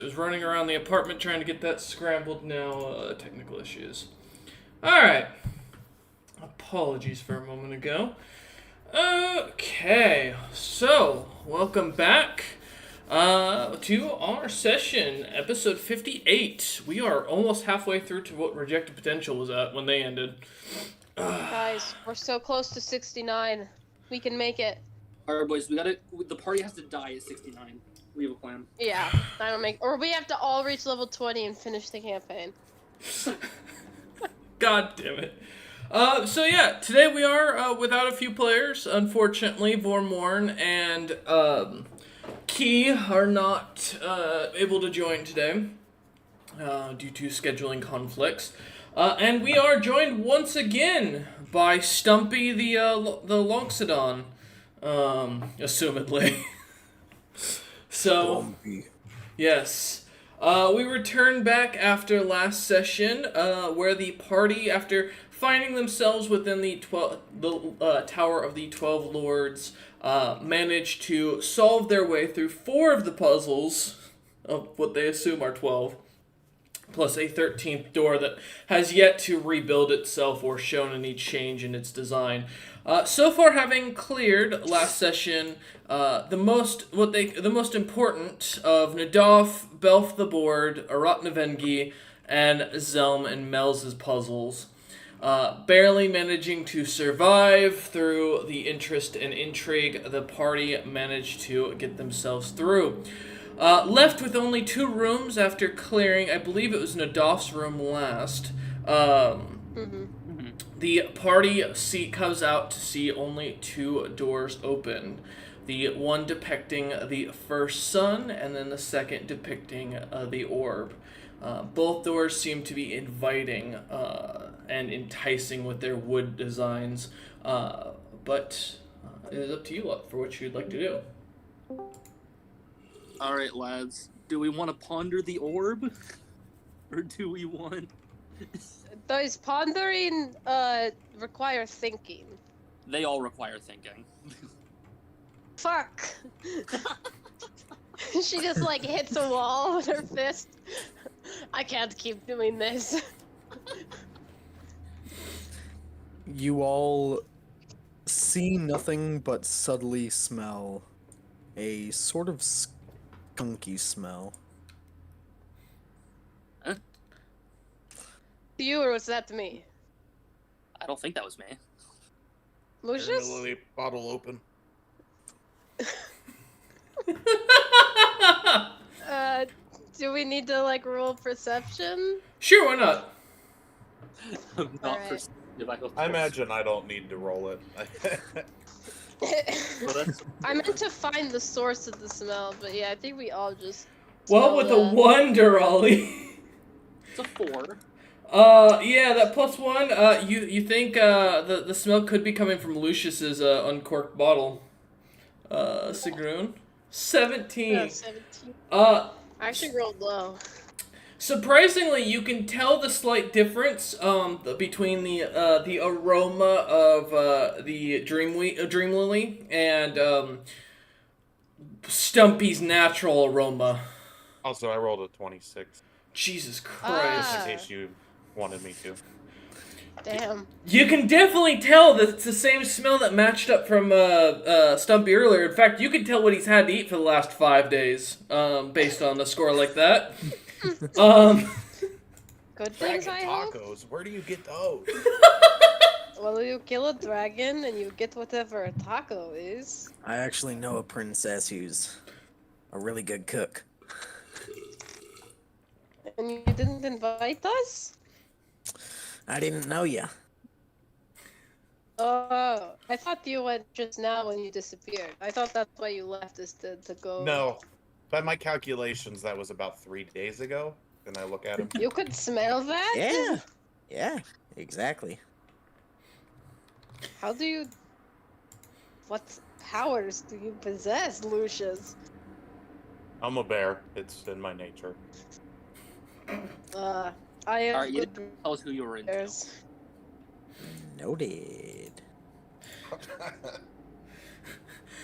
Was running around the apartment trying to get that scrambled now. Technical issues. Alright. Apologies for a moment ago. Okay, so welcome back to our session, episode 58. We are almost halfway through to what Rejected Potential was at when they ended. Guys, we're so close to 69. We can make it. Alright, boys, the party has to die at 69. We have a plan. Yeah, or we have to all reach level 20 and finish the campaign. God damn it. So yeah, today we are without a few players. Unfortunately, Vormorn and Key are not able to join today due to scheduling conflicts. And we are joined once again by Stumpy the Loxodon, assumedly. So, Stumpy. yes. We returned back after last session, where the party, after finding themselves within the Tower of the 12 Lords, managed to solve their way through 4 of the puzzles of what they assume are 12, plus a 13th door that has yet to rebuild itself or shown any change in its design. So far, having cleared last session, the most important of Nadolf, Belf the Board, Aratnavengi, and Zelm and Mel's puzzles. Barely managing to survive through the interest and intrigue, the party managed to get themselves through. Left with only 2 rooms after clearing, I believe it was Nadolf's room last. The party comes out to see only 2 doors open. The one depicting the first sun, and then the second depicting the orb. Both doors seem to be inviting and enticing with their wood designs, but it is up to you for what you'd like to do. Alright, lads. Do we want to ponder the orb? Or do we want... Does pondering require thinking? They all require thinking. Fuck! She just like hits a wall with her fist. I can't keep doing this. You all see nothing but subtly smell a sort of skunky smell. To you, or was that to me? I don't think that was me. Lucius? Lily, bottle open. Do we need to like roll perception? Sure, why not? I'm not Alright. perceptive. I imagine I don't need to roll it. Well, that's... I meant to find the source of the smell, but yeah, I think we all just. Well, smell with that. a wonder, Ollie. It's a 4. Yeah, that +1, you think, the smell could be coming from Lucius's, uncorked bottle. Sigrun? 17. Yeah, 17. I actually rolled low. Surprisingly, you can tell the slight difference, between the aroma of, the Dream Lily and, Stumpy's natural aroma. Also, I rolled a 26, Jesus just Christ. Ah. in case you wanted me to. Damn. You can definitely tell that it's the same smell that matched up from Stumpy earlier. In fact, you can tell what he's had to eat for the last 5 days, based on a score like that. Good things, I Dragon hope. tacos, where do you get those? Well, you kill a dragon and you get whatever a taco is. I actually know a princess who's a really good cook. And you didn't invite us? I didn't know ya. Oh, I thought you went just now when you disappeared. I thought that's why you left, is to go. No, by my calculations, that was about 3 days ago. Then I look at him. You could smell that? Yeah. Yeah, exactly. How do you... What powers do you possess, Lucius? I'm a bear. It's in my nature. I have Alright, you good didn't tell us who you were into. bears. Noted.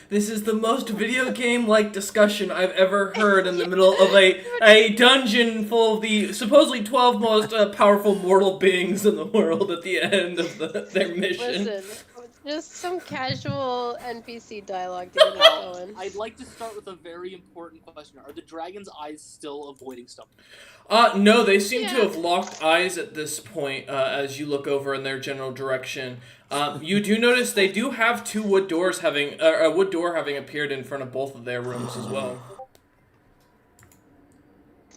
This is the most video game-like discussion I've ever heard in the middle of a dungeon full of the supposedly 12 most powerful mortal beings in the world at the end of their mission. Listen, just some casual NPC dialogue to get us going. I'd like to start with a very important question. Are the dragon's eyes still avoiding Stumpy? No, they seem to Yeah. have locked eyes at this point as you look over in their general direction. You do notice they do have two wood doors having a wood door having appeared in front of both of their rooms as well.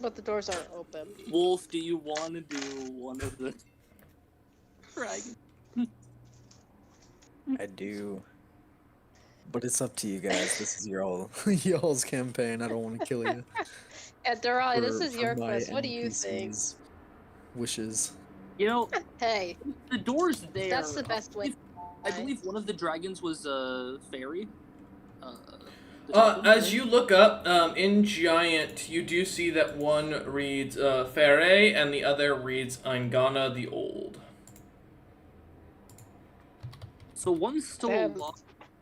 But the doors aren't open. Wolf, do you want to do one of the dragon? I do. But it's up to you guys. This is y'all's campaign. I don't want to kill you. Yeah, Dorai, this for- is for your my quest. What do you think? NPCs' wishes. You know, Hey, the door's there. that's the best way. I believe one of the dragons was a fairy. The top one, As right? you look up in Giant, you do see that one reads Fere and the other reads Eingana the Old. So one's still Damn. alive.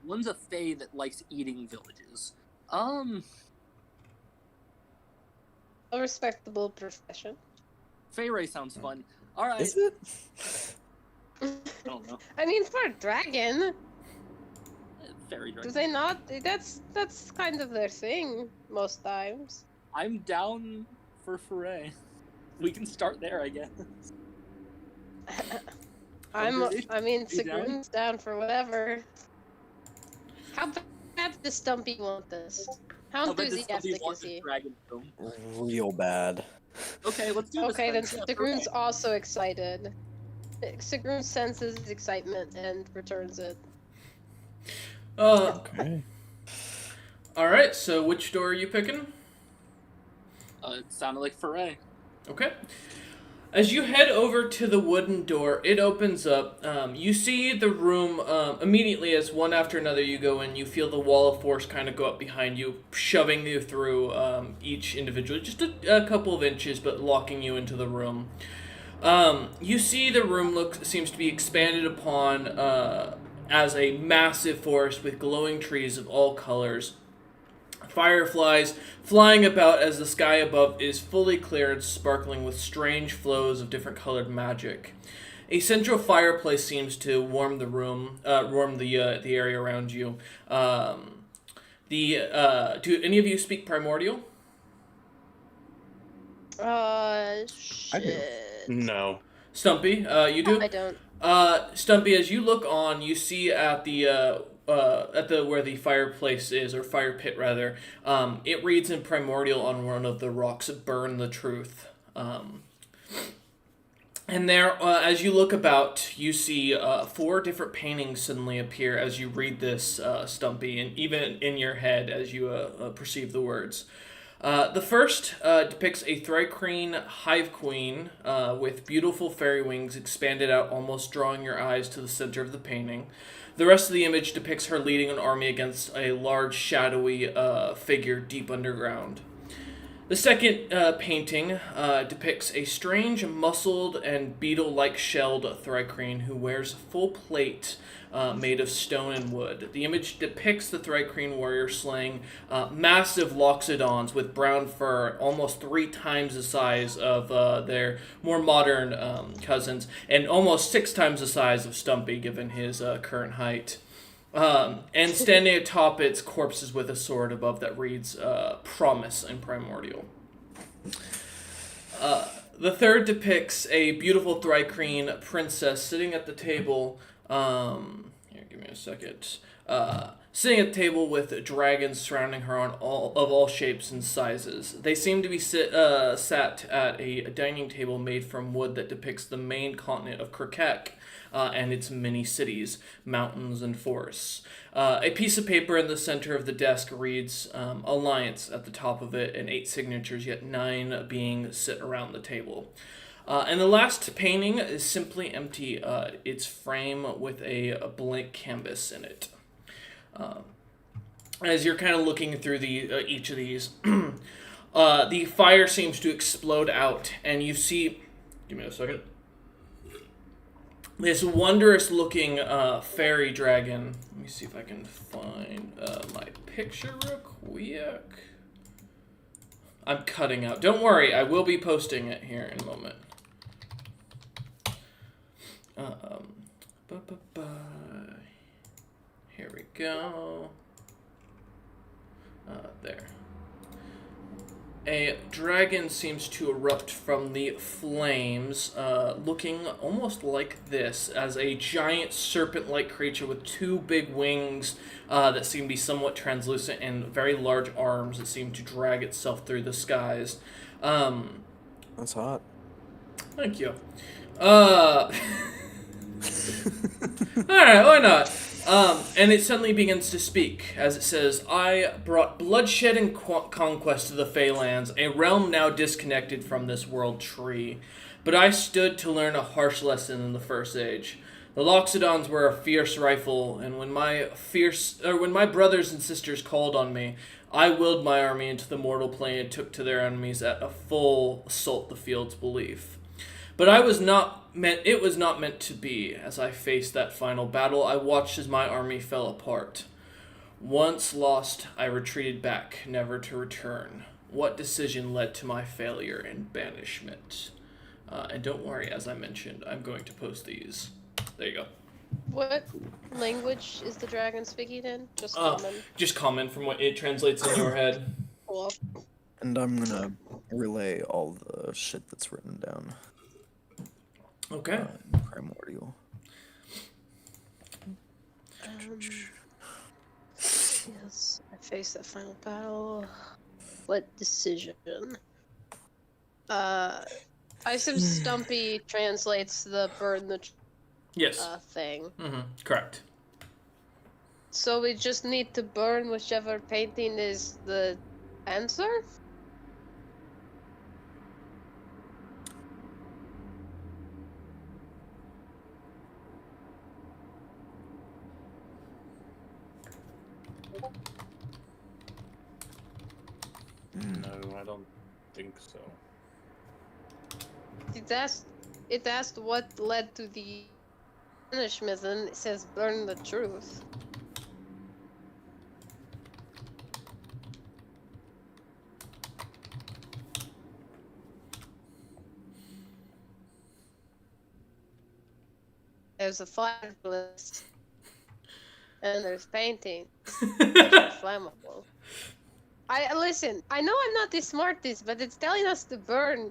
One's a fae that likes eating villages. A respectable profession. Fairy sounds fun. All right. Is it? I don't know. I mean, for a dragon, Fairy do dragon. they not? That's kind of their thing most times. I'm down for foray. We can start there, I guess. I mean, You down? Sigrun's down for whatever. How bad does Stumpy want this? How I'll bet this enthusiastic somebody wants is a he? dragon film. Real bad. Okay, let's do this. Okay, then Yeah, Sigrun's foray. also excited. Sigrun senses his excitement and returns it. Okay. Alright, so which door are you picking? It sounded like foray. Okay. As you head over to the wooden door, it opens up. You see the room immediately as one after another you go in. You feel the wall of force kind of go up behind you, shoving you through each individually, just a couple of inches, but locking you into the room. You see the room seems to be expanded upon as a massive forest with glowing trees of all colors. Fireflies flying about as the sky above is fully cleared, sparkling with strange flows of different colored magic. A central fireplace seems to warm the room, warm the area around you. Do any of you speak Primordial? Shit. No. Stumpy, you do. I don't. Stumpy, as you look on, you see at the where the fireplace is, or fire pit rather, it reads in Primordial on one of the rocks, "Burn the truth." And there, as you look about, you see 4 different paintings suddenly appear as you read this, Stumpy, and even in your head as you perceive the words. The first depicts a Thri-kreen hive queen with beautiful fairy wings expanded out, almost drawing your eyes to the center of the painting. The rest of the image depicts her leading an army against a large, shadowy figure deep underground. The second painting depicts a strange, muscled, and beetle-like shelled Thri-kreen who wears a full plate made of stone and wood. The image depicts the Thri-kreen warrior slaying massive loxodons with brown fur, almost 3 times the size of their more modern cousins, and almost 6 times the size of Stumpy, given his current height. And standing atop its corpses with a sword above that reads Promise in Primordial. The third depicts a beautiful Thri-kreen princess sitting at the table. Here, give me a second. Sitting at the table with dragons surrounding her on all shapes and sizes. They seem to be sat at a dining table made from wood that depicts the main continent of Kerkek. And its many cities, mountains, and forests. A piece of paper in the center of the desk reads Alliance at the top of it, and 8 signatures, yet 9 being sit around the table. And the last painting is simply empty. Its frame with a blank canvas in it. As you're kind of looking through each of these, the fire seems to explode out, and you see... Give me a second. this wondrous looking fairy dragon. Let me see if I can find my picture real quick. I'm cutting out. Don't worry, I will be posting it here in a moment. Here we go. There. A dragon seems to erupt from the flames, looking almost like this, as a giant serpent-like creature with two big wings that seem to be somewhat translucent and very large arms that seem to drag itself through the skies. That's hot. Thank you. Alright, why not? And it suddenly begins to speak, as it says, I brought bloodshed and conquest to the Feylands, a realm now disconnected from this world tree. But I stood to learn a harsh lesson in the First Age. The Loxodons were a fierce rifle, and when my brothers and sisters called on me, I willed my army into the mortal plane and took to their enemies at a full assault the field's belief. But it was not meant to be. As I faced that final battle, I watched as my army fell apart. Once lost, I retreated back, never to return. What decision led to my failure and banishment? And don't worry, as I mentioned, I'm going to post these. There you go. What language is the dragon speaking in? Just common. Just common from what it translates in your head. Cool. And I'm gonna relay all the shit that's written down. Okay. Primordial. Yes, I faced that final battle. What decision? I assume Stumpy translates the burn the Yes. thing. Correct. So we just need to burn whichever painting is the answer? No, I don't think so. It asked what led to the punishment, and it says burn the truth. There's a fireplace, and there's painting. Flammable. Listen. I know I'm not the smartest, but it's telling us to burn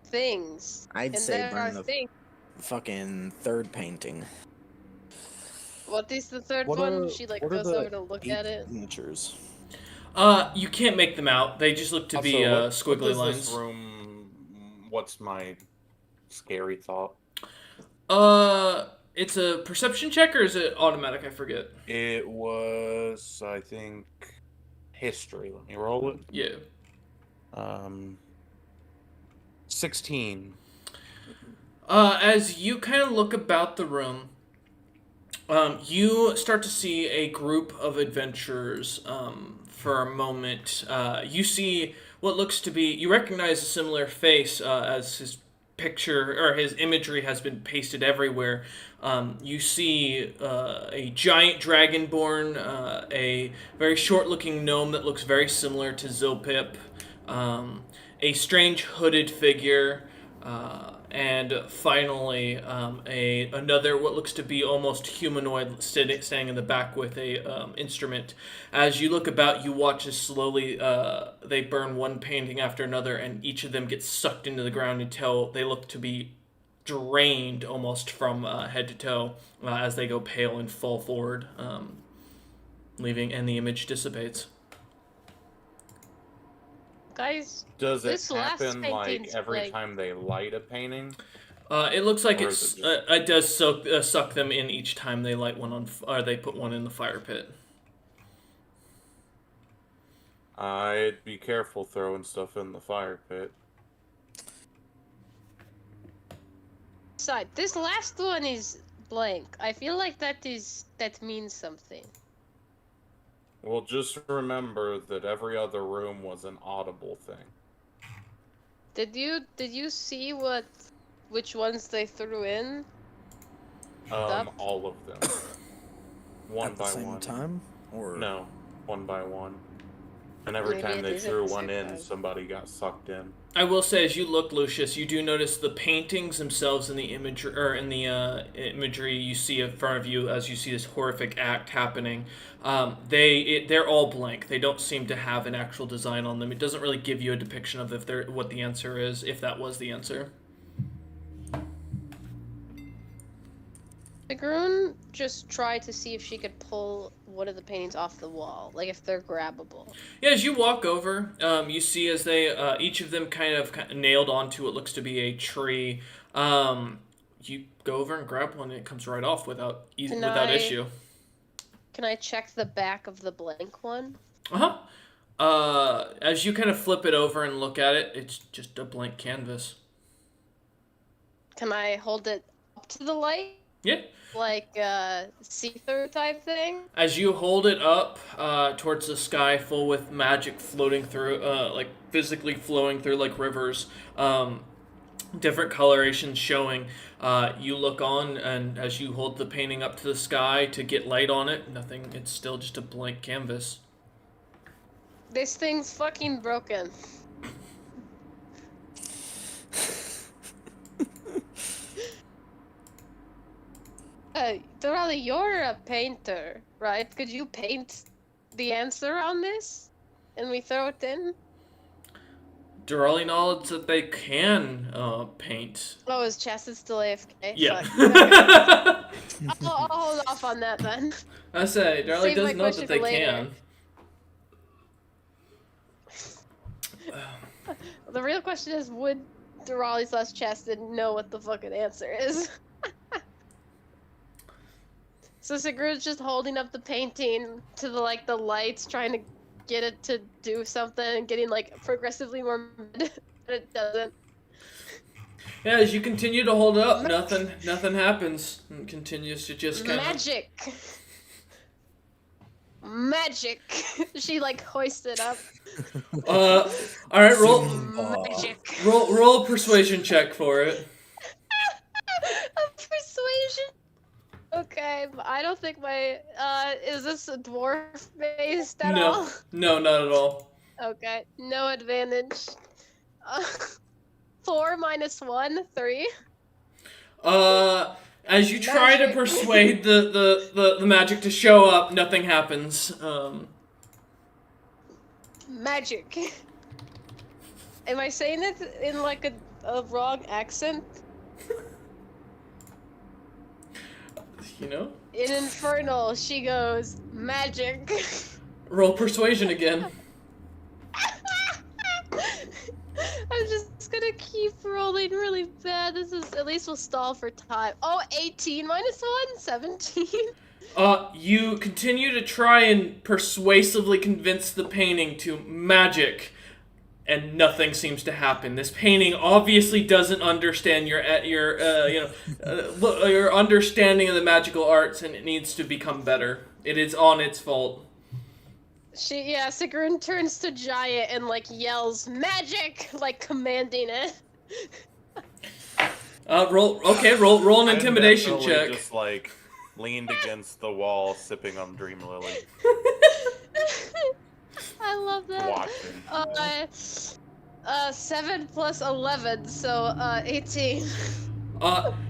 things. I'd and say there burn are the things. fucking third painting. What is the third What one? are- She like what are goes the over to look at it. Signatures. You can't make them out. They just look to be Also, squiggly what does lines. This room. What's my scary thought? It's a perception check or is it automatic? I forget. It was, I think, history. Let me roll it. Yeah. 16. As you kind of look about the room, you start to see a group of adventurers for a moment. You see what looks to be... You recognize a similar face as his picture, or his imagery has been pasted everywhere. You see a giant dragonborn, a very short-looking gnome that looks very similar to Zilpip, a strange hooded figure, and finally another what looks to be almost humanoid standing in the back with a instrument. As you look about, you watch as slowly they burn one painting after another, and each of them gets sucked into the ground until they look to be drained almost from head to toe as they go pale and fall forward, leaving, and the image dissipates. Guys, Does it this last happen like painting's every like- time they light a painting? It looks like Or it's is it it does suck them in each time they light one on, or they put one in the fire pit. I'd be careful throwing stuff in the fire pit. side. This last one is blank. I feel like that means something. Well, just remember that every other room was an audible thing. Did you see which ones they threw in? up? All of them. One At the by same one. time? Or No, one by one. And every Maybe time it they is at threw the one same in, time. somebody got sucked in. I will say, as you look, Lucius, you do notice the paintings themselves in the imagery, or in the imagery you see in front of you as you see this horrific act happening. They're all blank. They don't seem to have an actual design on them. It doesn't really give you a depiction of what the answer is, if that was the answer. Sigrun just tried to see if she could pull one of the paintings off the wall, like if they're grabbable. Yeah, as you walk over, you see as they each of them kind of nailed onto what looks to be a tree. You go over and grab one, and it comes right off without issue. Can I check the back of the blank one? As you kind of flip it over and look at it, it's just a blank canvas. Can I hold it up to the light? Yeah. Like see-through type thing? As you hold it up towards the sky, full with magic floating through, like physically flowing through like rivers, different colorations showing. You look on, and as you hold the painting up to the sky to get light on it, nothing. It's still just a blank canvas. This thing's fucking broken. Dorali, you're a painter, right? Could you paint the answer on this? And we throw it in? Dorali knowledge that they can paint. Oh, is Chastity still AFK? Yeah. Fuck. I'll hold off on that then. I say, Dorali Save does my know question that they for later. can. The real question is, would Dorali / Chastity know what the fucking answer is? So Sigrun's just holding up the painting to the lights, trying to get it to do something, and getting progressively more mad, but it doesn't. Yeah, as you continue to hold it up, nothing happens. It continues to just kind Magic! Magic! She hoists it up. Alright, Magic. roll a persuasion check for it. A persuasion? Okay, but I don't think my, is this a dwarf based at all? No, not at all. Okay, no advantage. 4 minus 1, 3. As you try to Magic. persuade the magic to show up, nothing happens. Magic. Am I saying it in a wrong accent? You know? In Infernal, she goes, magic. Roll persuasion again. I'm just gonna keep rolling really bad. At least we'll stall for time. Oh, 18 minus 1, 17. You continue to try and persuasively convince the painting to magic, and nothing seems to happen. This painting obviously doesn't understand your understanding of the magical arts, and it needs to become better. It is on its fault. Sigrun turns to Giant and yells magic, commanding it. Roll an intimidation I'm check. just leaned against the wall, sipping on Dream Lily, I love that. watching. 7 plus 11, so 18.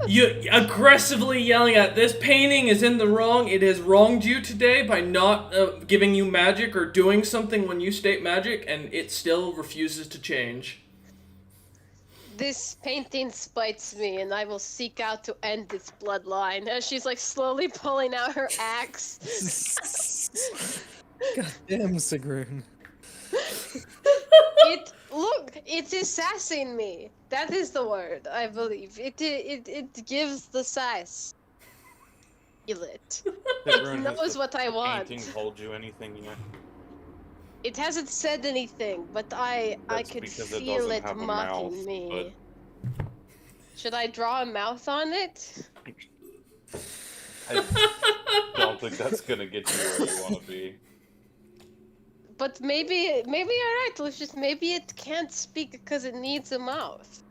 You aggressively yelling at this painting is in the wrong. It has wronged you today by not giving you magic or doing something when you state magic, and it still refuses to change. This painting spites me, and I will seek out to end its bloodline. As she's slowly pulling out her axe. God damn, Sigrun. It's assassin me. That is the word, I believe. It gives the sass. Feel it. It knows what I want. Painting told you anything yet? It hasn't said anything, but I That's could because it feel doesn't it have a mocking mouth, me. Should I draw a mouth on it? I don't think that's gonna get you where you want to be. But maybe you're right, Lucius. Maybe it can't speak because it needs a mouth.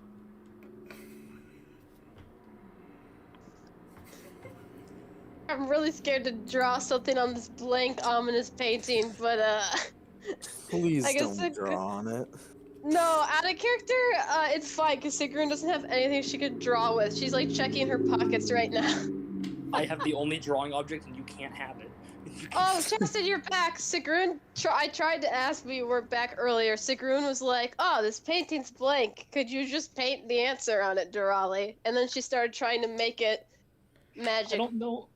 I'm really scared to draw something on this blank, ominous painting, but Please I guess don't draw on it. no, out of character, it's fine because Sigrun doesn't have anything she could draw with. She's like checking her pockets right now. I have the only drawing object, and you can't have it. Oh, Chested, you're back. Sigrun, I tried to ask, but you were back earlier. Sigrun was like, "Oh, this painting's blank. Could you just paint the answer on it, Durali?" And then she started trying to make it magic. I don't know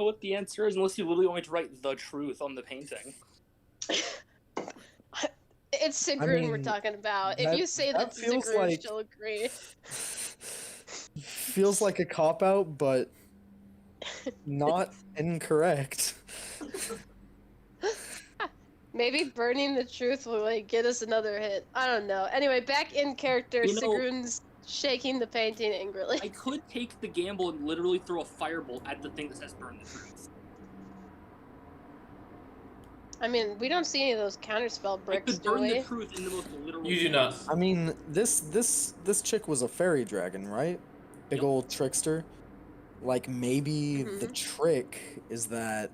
what the answer is unless you literally want me to write the truth on the painting. It's Sigrun we're mean, talking about. If that- you say that that feels Sigrun, like- she'll agree. Feels like a cop out, but not incorrect. Maybe burning the truth will like get us another hit. I don't know. Anyway, back in character, You know- Sigrun's shaking the painting angrily. I could take the gamble and literally throw a firebolt at the thing that says "burn the truth." I mean, we don't see any of those counterspell I bricks, could do burn we? the truth in the most literal. You do not. sense. I mean, this chick was a fairy dragon, right? Big Yep. old trickster. Like maybe the Mhm. trick is that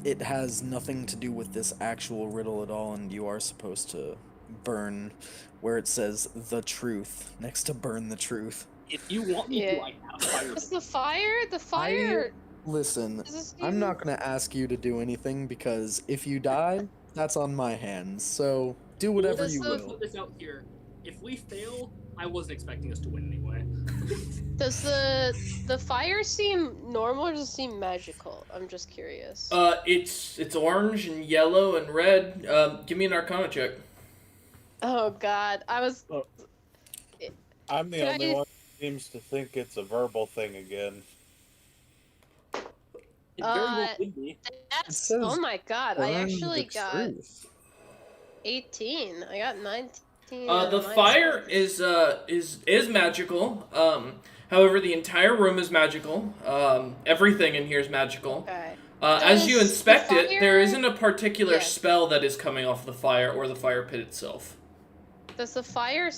it has nothing to do with this actual riddle at all, and you are supposed to burn where it says the truth next to burn the truth. If you want me Yeah. to, I have firebolt. It's the fire? The fire. Listen, Does this I'm even- not gonna ask you to do anything because if you die, that's on my hands. So do whatever Does you the- Let's will. put this out here. If we fail, I wasn't expecting us to win anyway. Does the fire seem normal or does it seem magical? I'm just curious. It's orange and yellow and red. Give me an Arcana check. Oh God, I was. I'm the Can I only just- one who seems to think it's a verbal thing again. It very well Uh, could be. That's. says Oh my God, I Burn actually the got truth. 18. I got 19. The on my fire side. is magical. However, the entire room is magical. Everything in here is magical. Okay. As you Does the inspect it, there fire- isn't a particular Yeah. spell that is coming off the fire or the fire pit itself. Does the fire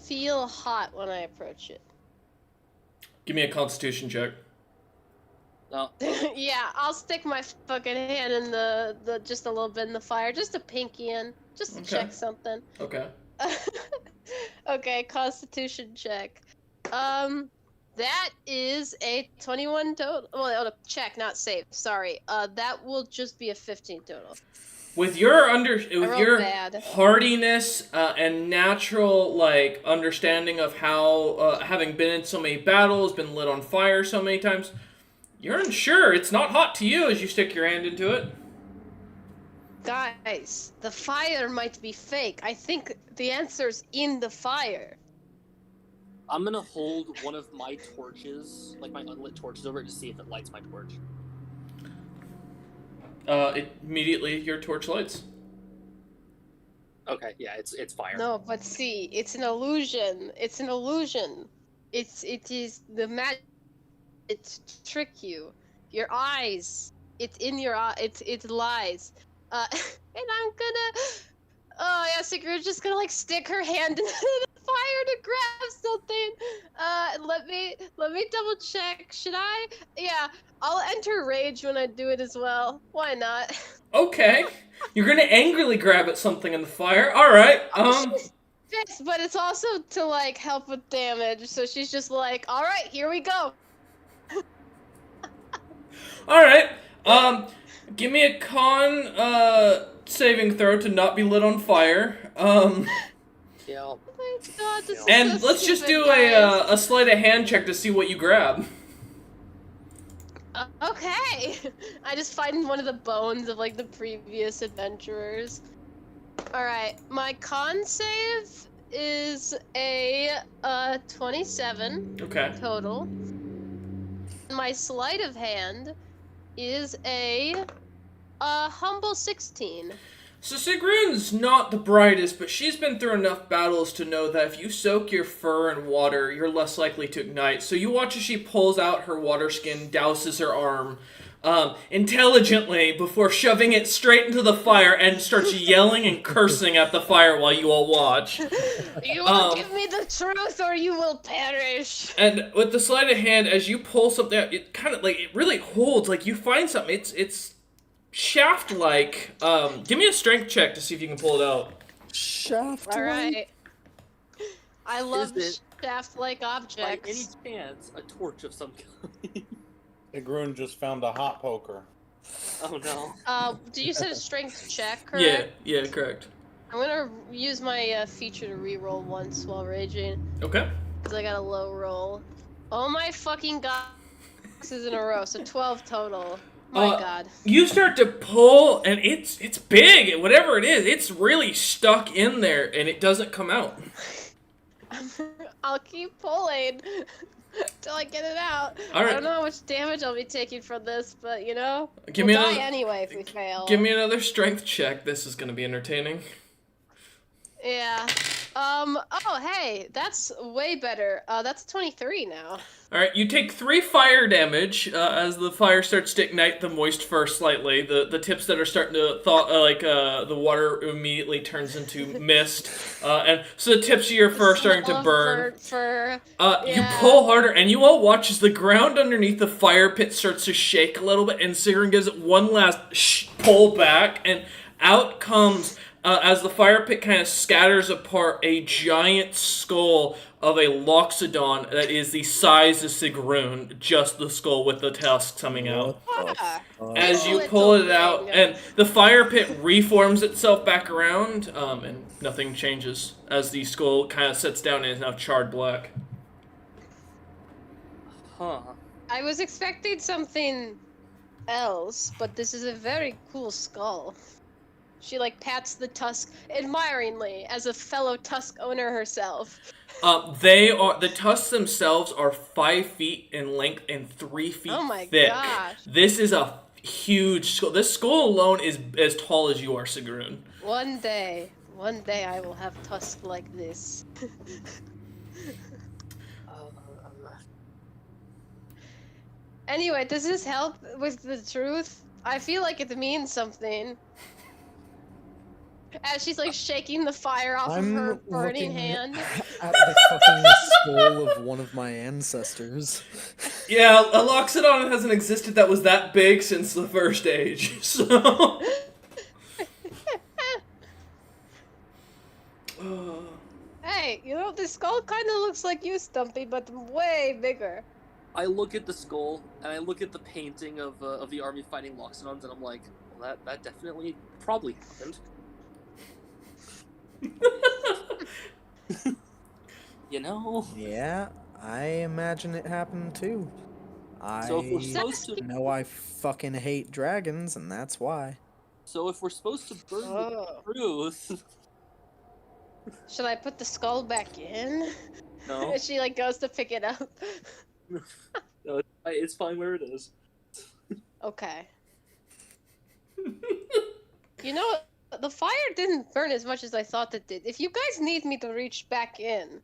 feel hot when I approach it? Give me a Constitution check. No. Yeah, I'll stick my fucking hand in the just a little bit in the fire, just a pinky in, just to Okay. check something. Okay. Okay, Constitution check. That is a 21 total. Well, no, check, not save. Sorry. That will just be a 15 total. With your rolled bad. hardiness and natural like understanding of how having been in so many battles, been lit on fire so many times, you're unsure. It's not hot to you as you stick your hand into it. Guys, the fire might be fake. I think the answer's in the fire. I'm gonna hold one of my torches, like my unlit torches, over it to see if it lights my torch. Immediately your torch lights. Okay, yeah, it's fire. No, but see, it's an illusion. It's an illusion. It is the magic. It's to trick you. Your eyes. It's in your eye. It lies. And I'm gonna. Oh yeah, Sigrid's just gonna like stick her hand into the fire to grab something. Let me double check. Should I? Yeah, I'll enter rage when I do it as well. Why not? Okay. You're gonna angrily grab at something in the fire. Alright. Yes, but it's also to like help with damage. So she's just like, all right, here we go. Alright. Give me a con saving throw to not be lit on fire. Yeah. Oh my God, this is And so let's just stupid, do guys. a sleight of hand check to see what you grab. Okay. I just find one of the bones of like the previous adventurers. All right, my con save is a 27 Okay. total. My sleight of hand is a humble 16. So Sigrun's not the brightest, but she's been through enough battles to know that if you soak your fur in water, you're less likely to ignite. So you watch as she pulls out her water skin, douses her arm intelligently before shoving it straight into the fire and starts yelling and cursing at the fire while you all watch. You will give me the truth or you will perish. And with the sleight of hand, as you pull something out, it kind of like it really holds. Like you find something. It's shaft-like. Give me a strength check to see if you can pull it out. Shaft. All right. I love Is it- shaft-like By objects. any chance, a torch of some kind? Igrun just found a hot poker. Oh no. Do you said a strength check, correct? Yeah, correct. I'm gonna use my feature to reroll once while raging, Okay. because I got a low roll. Oh my fucking god. This is in a row, so 12 total. My god. You start to pull, and it's big. Whatever it is, it's really stuck in there, and it doesn't come out. I'll keep pulling till I get it out. All right. I don't know how much damage I'll be taking from this, but you know, Give we'll me die another- anyway if we fail. Give me another strength check. This is gonna be entertaining. Yeah. Oh, hey, that's way better. That's 23 now. All right, you take 3 fire damage as the fire starts to ignite the moist fur slightly. The tips that are starting to thaw, the water immediately turns into mist, and so the tips of your fur are starting to burn. For You yeah. pull harder, and you all watch as the ground underneath the fire pit starts to shake a little bit, and Sigrun gives it one last pull back, and out comes, as the fire pit kind of scatters apart, a giant skull of a Loxodon that is the size of Sigrun, just the skull with the tusks coming out. Ah. As you Little pull it out, thing. and the fire pit reforms itself back around, and nothing changes as the skull kind of sits down and is now charred black. Huh. I was expecting something else, but this is a very cool skull. She like pats the tusk admiringly as a fellow tusk owner herself. The tusks themselves are 5 feet in length and 3 feet Oh my thick. gosh. This is a huge skull. This skull alone is as tall as you are, Sigrun. One day I will have tusk like this. Anyway, does this help with the truth? I feel like it means something. As she's like shaking the fire off of her I'm burning looking hand. at the fucking skull of one of my ancestors. Yeah, a Loxodon hasn't existed that was that big since the first age, so... Hey, you know, this skull kind of looks like you, Stumpy, but way bigger. I look at the skull and I look at the painting of the army fighting Loxodons, and I'm like, well, that definitely probably happened. You know. Yeah, I imagine it happened too. So if we're I supposed to, know I fucking hate dragons, and that's why. so if we're supposed to burn Oh. the truth, Should I put the skull back in? no, And she like goes to pick it up. no, it's fine where it is. Okay. You know, the fire didn't burn as much as I thought it did. If you guys need me to reach back in,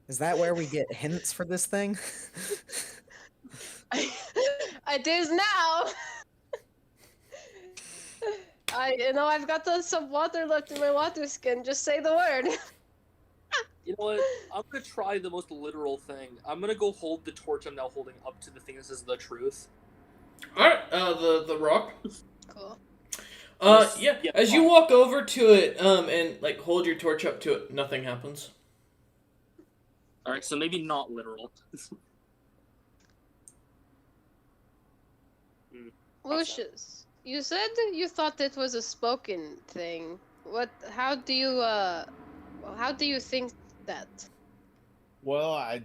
Is that where we get hints for this thing? it is now. I've got some water left in my water skin. Just say the word. You know what? I'm gonna try the most literal thing. I'm gonna go hold the torch I'm now holding up to the thing that says the truth. Alright, the rock. Cool. Yeah, Yeah, as you fine. walk over to it, and, like, hold your torch up to it, nothing happens. Alright, so maybe not literal. Lucius, you said you thought it was a spoken thing. How do you think that? Well, I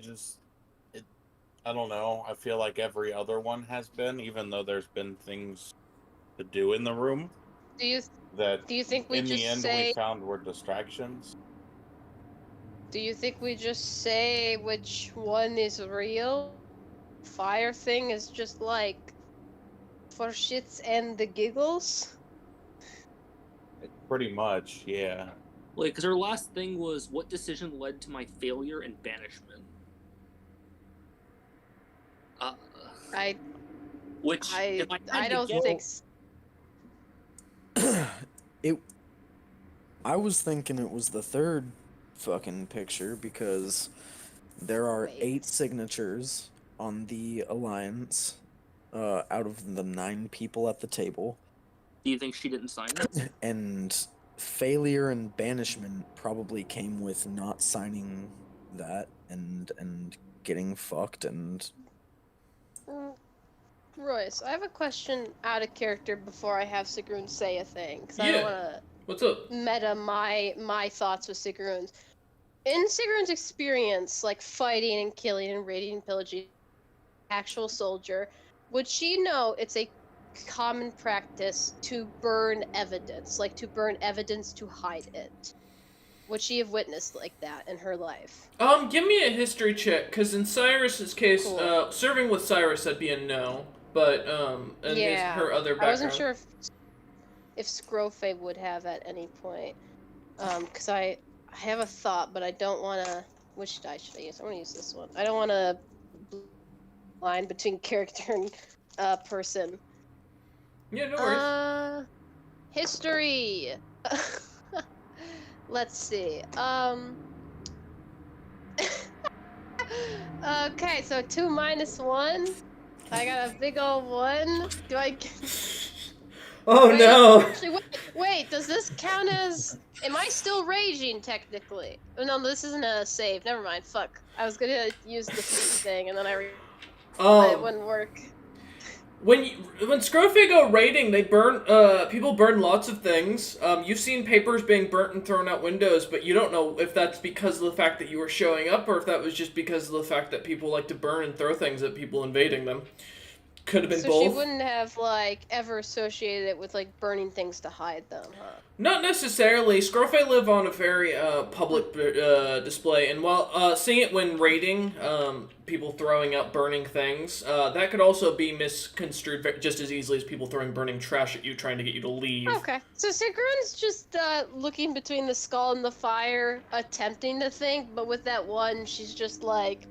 don't know. I feel like every other one has been, even though there's been things to do in the room Do you that think we in just the end say we found were distractions. Do you think we just say which one is real? Fire thing is just like for shits and the giggles? Pretty much, yeah. Like, because our last thing was what decision led to my failure and banishment. I Which, if I I had to don't guess, think. I was thinking it was the third fucking picture because there are Wait. 8 signatures on the alliance out of the 9 people at the table, do you think she didn't sign it? and failure and banishment probably came with not signing that and getting fucked and Mm, Royce, I have a question out of character before I have Sigrun say a thing, because I don't Yeah. want to What's up? meta my thoughts with Sigrun's. In Sigrun's experience, like fighting and killing and raiding and pillaging, actual soldier, would she know it's a common practice to burn evidence, like to burn evidence to hide it? Would she have witnessed like that in her life? Give me a history check, because in Cyrus's case, Cool. serving with Cyrus, that'd be a no. But, and Yeah, her other background. I wasn't sure if Scrofe would have at any point. Because I have a thought, but I don't want to. Which die should I use? I want to use this one. I don't want to line between character and person. Yeah, no worries. History. Let's see. Okay, so 2 minus 1. I got a big old 1. Do I? Oh Wait, no! Actually, wait. Does this count as? Am I still raging technically? Oh no, this isn't a save. Never mind. Fuck. I was gonna use the feat thing, and then it wouldn't work. When Scrofe go raiding, they burn. People burn lots of things. You've seen papers being burnt and thrown out windows, but you don't know if that's because of the fact that you were showing up, or if that was just because of the fact that people like to burn and throw things at people invading them. Could have been So both. she wouldn't have like ever associated it with like burning things to hide them, huh? Not necessarily. Scrofe live on a very public display, and while seeing it when raiding, people throwing out burning things, that could also be misconstrued just as easily as people throwing burning trash at you, trying to get you to leave. Okay. So Sigrun's just looking between the skull and the fire, attempting to think, but with that one, she's just like,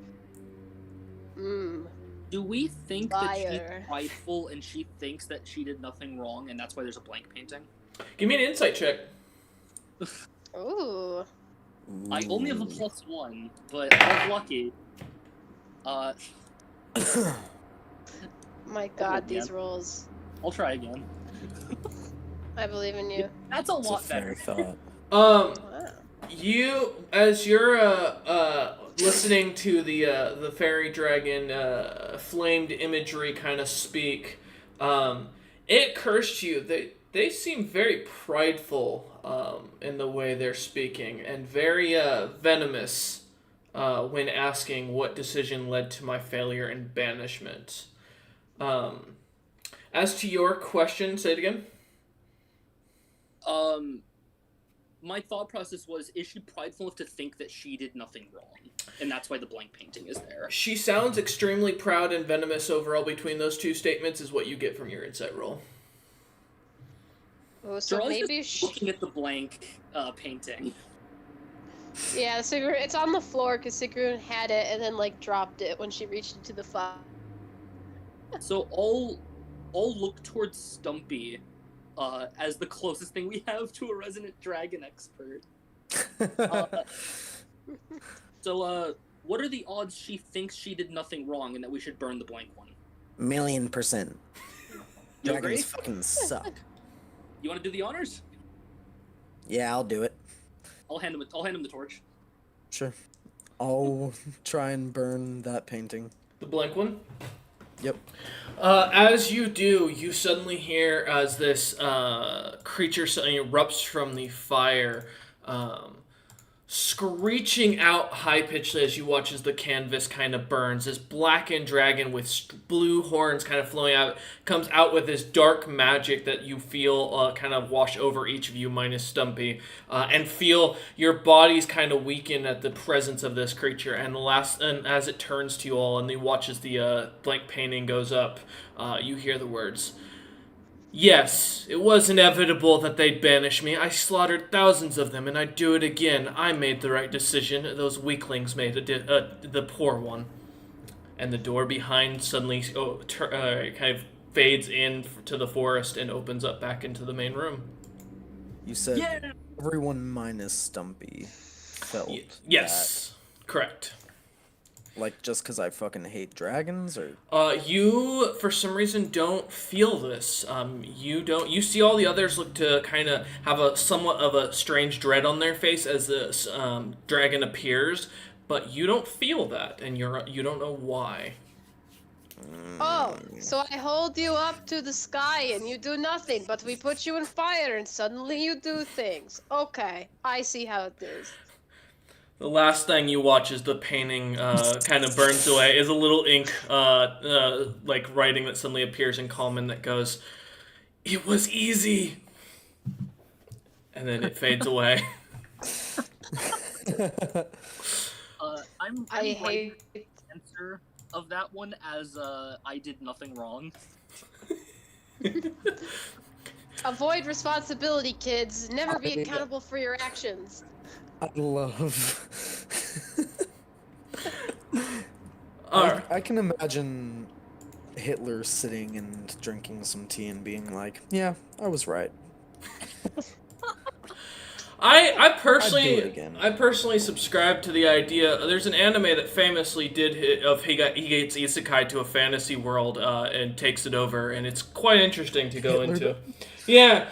Do we think that she's Fire. prideful and she thinks that she did nothing wrong and that's why there's a blank painting? Give me an insight check. ooh. I only have a +1, but I'm lucky. My God, man. these rolls. I'll try again. I believe in you. That's a It's a lot fair better. thought. Wow. You, as you're listening to the fairy dragon flamed imagery kind of speak, it occurs to you that they seem very prideful in the way they're speaking, and very venomous when asking what decision led to my failure and banishment. As to your question, say it again. My thought process was, is she prideful enough to think that she did nothing wrong? And that's why the blank painting is there. She sounds extremely proud and venomous overall between those two statements is what you get from your insight roll. Oh, so Charlie's maybe just looking at the blank painting. Yeah, Sigrun, it's on the floor because Sigrun had it and then like dropped it when she reached into the fire. So I'll look towards Stumpy as the closest thing we have to a resident dragon expert. So what are the odds she thinks she did nothing wrong and that we should burn the blank one? 1,000,000%. You agree? Dragons fucking suck. You want to do the honors? Yeah, I'll do it. I'll hand him the torch. Sure. I'll try and burn that painting. The blank one? Yep. As you do, you suddenly hear as this creature suddenly erupts from the fire, screeching out high-pitched as you watch as the canvas kind of burns. This blackened dragon with blue horns kind of flowing out comes out with this dark magic that you feel kind of wash over each of you, minus Stumpy, and feel your bodies kind of weaken at the presence of this creature. And as it turns to you all and you watch as the blank painting goes up, you hear the words, "Yes, it was inevitable that they'd banish me. I slaughtered thousands of them, and I'd do it again. I made the right decision. Those weaklings made the poor one." and the door behind suddenly kind of fades in to the forest and opens up back into the main room. You said Yeah. everyone minus Stumpy felt Yes, correct. that. Like, just because I fucking hate dragons, or You, for some reason, don't feel this. You don't. You see all the others look to kind of have a somewhat of a strange dread on their face as this dragon appears, but you don't feel that, and you don't know why. Oh, so I hold you up to the sky and you do nothing, but we put you in fire and suddenly you do things. Okay, I see how it is. The last thing you watch as the painting kind of burns away is a little ink, like writing that suddenly appears in common that goes, "It was easy," and then it fades away. I'm I writing hate. the answer of that one as I did nothing wrong. Avoid responsibility, kids. Never be accountable for your actions. I love. Alright. I can imagine Hitler sitting and drinking some tea and being like, "Yeah, I was right." I I'd do it personally again. subscribe to the idea. There's an anime that famously he gets isekai to a fantasy world and takes it over, and it's quite interesting to go into. Yeah.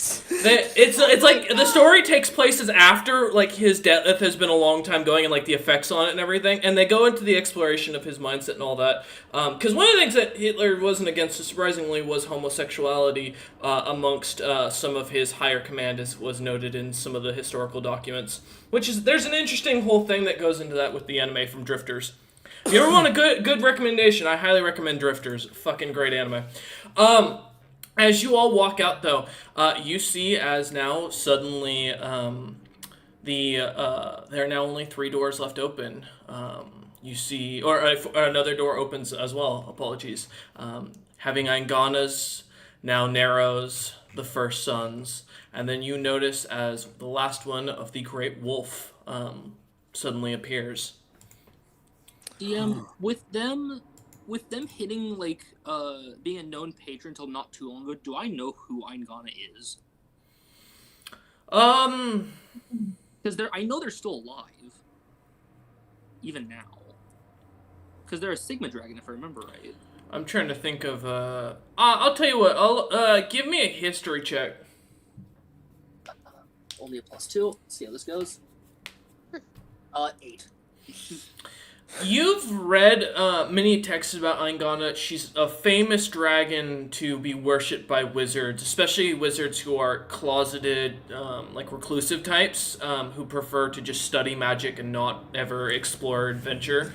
It's like the story takes place as after like his death has been a long time going and like the effects on it and everything, and they go into the exploration of his mindset and all that. Because one of the things that Hitler wasn't against, surprisingly, was homosexuality amongst some of his higher command, as was noted in some of the historical documents. There's an interesting whole thing that goes into that with the anime from Drifters. If you ever want a good recommendation, I highly recommend Drifters. Fucking great anime. As you all walk out, though, you see as now suddenly there are now only 3 doors left open. You see, or another door opens as well. Apologies. Having Aingana's, now Narrows, the First Sons, and then you notice as the last one of the Great Wolf suddenly appears. DM with them hitting like being a known patron until not too long ago, do I know who Aingana is? Because I know they're still alive, even now. Because they're a Sigma dragon, if I remember right. I'm trying to think of. I'll tell you what. I'll give me a history check. Only a +2. Let's see how this goes. 8. You've read many texts about Aingana. She's a famous dragon to be worshipped by wizards, especially wizards who are closeted, like reclusive types, who prefer to just study magic and not ever explore or adventure,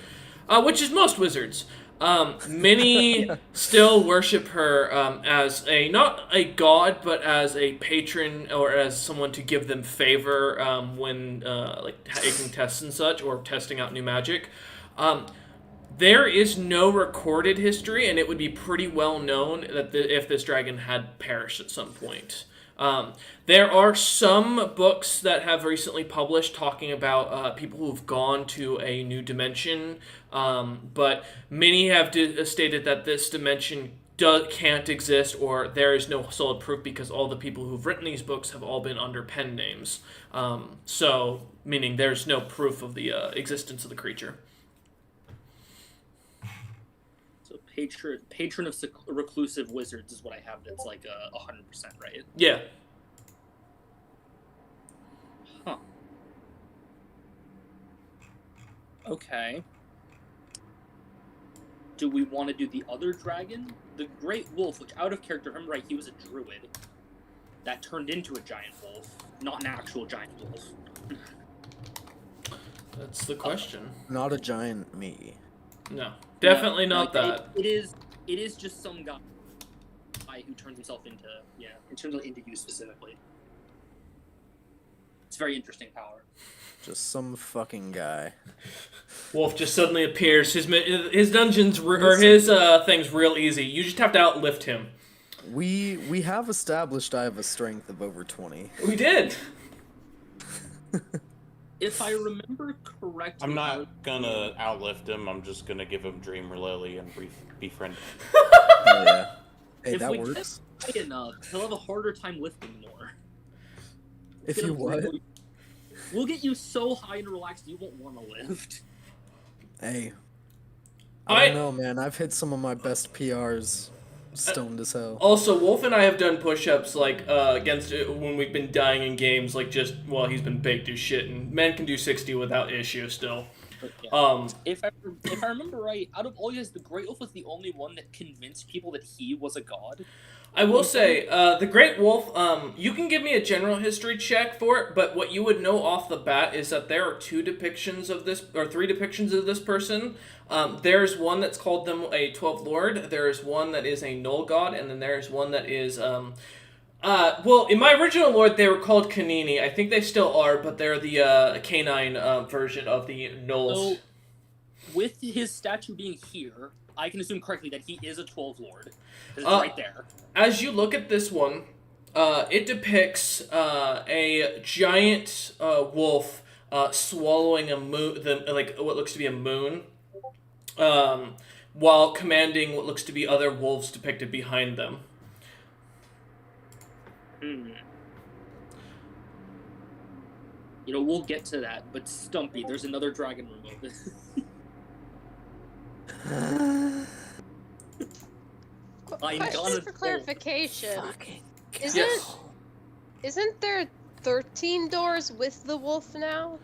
which is most wizards. Many still worship her as not a god, but as a patron or as someone to give them favor when like taking tests and such or testing out new magic. There is no recorded history, and it would be pretty well known that if this dragon had perished at some point. There are some books that have recently published talking about people who've gone to a new dimension, but many have stated that this dimension can't exist, or there is no solid proof because all the people who've written these books have all been under pen names. So, meaning there's no proof of the existence of the creature. Patron of reclusive wizards is what I have. That's like 100%, right? Yeah. Huh. Okay. Do we want to do the other dragon? The Great Wolf, which out of character, if I'm right, he was a druid that turned into a giant wolf, not an actual giant wolf. That's the question. Not a giant me. No. Definitely not like, that. It is just some guy who turns himself into into you specifically. It's very interesting power. Just some fucking guy. Wolf just suddenly appears. His dungeons or his thing's real easy. You just have to outlift him. We have established I have a strength of over 20. We did. If I remember correctly, I'm not gonna outlift him. I'm just gonna give him Dreamer Lily and befriend him. Oh, yeah. Hey, if that we works. get high enough, he'll have a harder time lifting more. If Get you him what? really- We'll get you so high and relaxed you won't want to lift. Hey. I- I don't know, man. I've hit some of my best PRs stoned as hell. Also, Wolf and I have done push-ups like against when we've been dying in games, like just while he's been baked as shit, and man can do 60 without issue still. But, yeah. Um, If I remember right, out of all you guys, the Great Wolf was the only one that convinced people that he was a god. I will say, the Great Wolf, you can give me a general history check for it, but what you would know off the bat is that there are three depictions of this person. There's one that's called them a 12 Lord, there's one that is a Null God, and then there's one that is, well, in my original Lord, they were called Kanini. I think they still are, but they're the canine version of the Nulls. So, with his statue being here, I can assume correctly that he is a 12 Lord. It's right there. As you look at this one, it depicts a giant wolf swallowing a moon, like what looks to be a moon, while commanding what looks to be other wolves depicted behind them. You know, we'll get to that, but Stumpy, there's another dragon room open. I'm Question gonna for clarification. Fucking Isn't there 13 doors with the wolf now?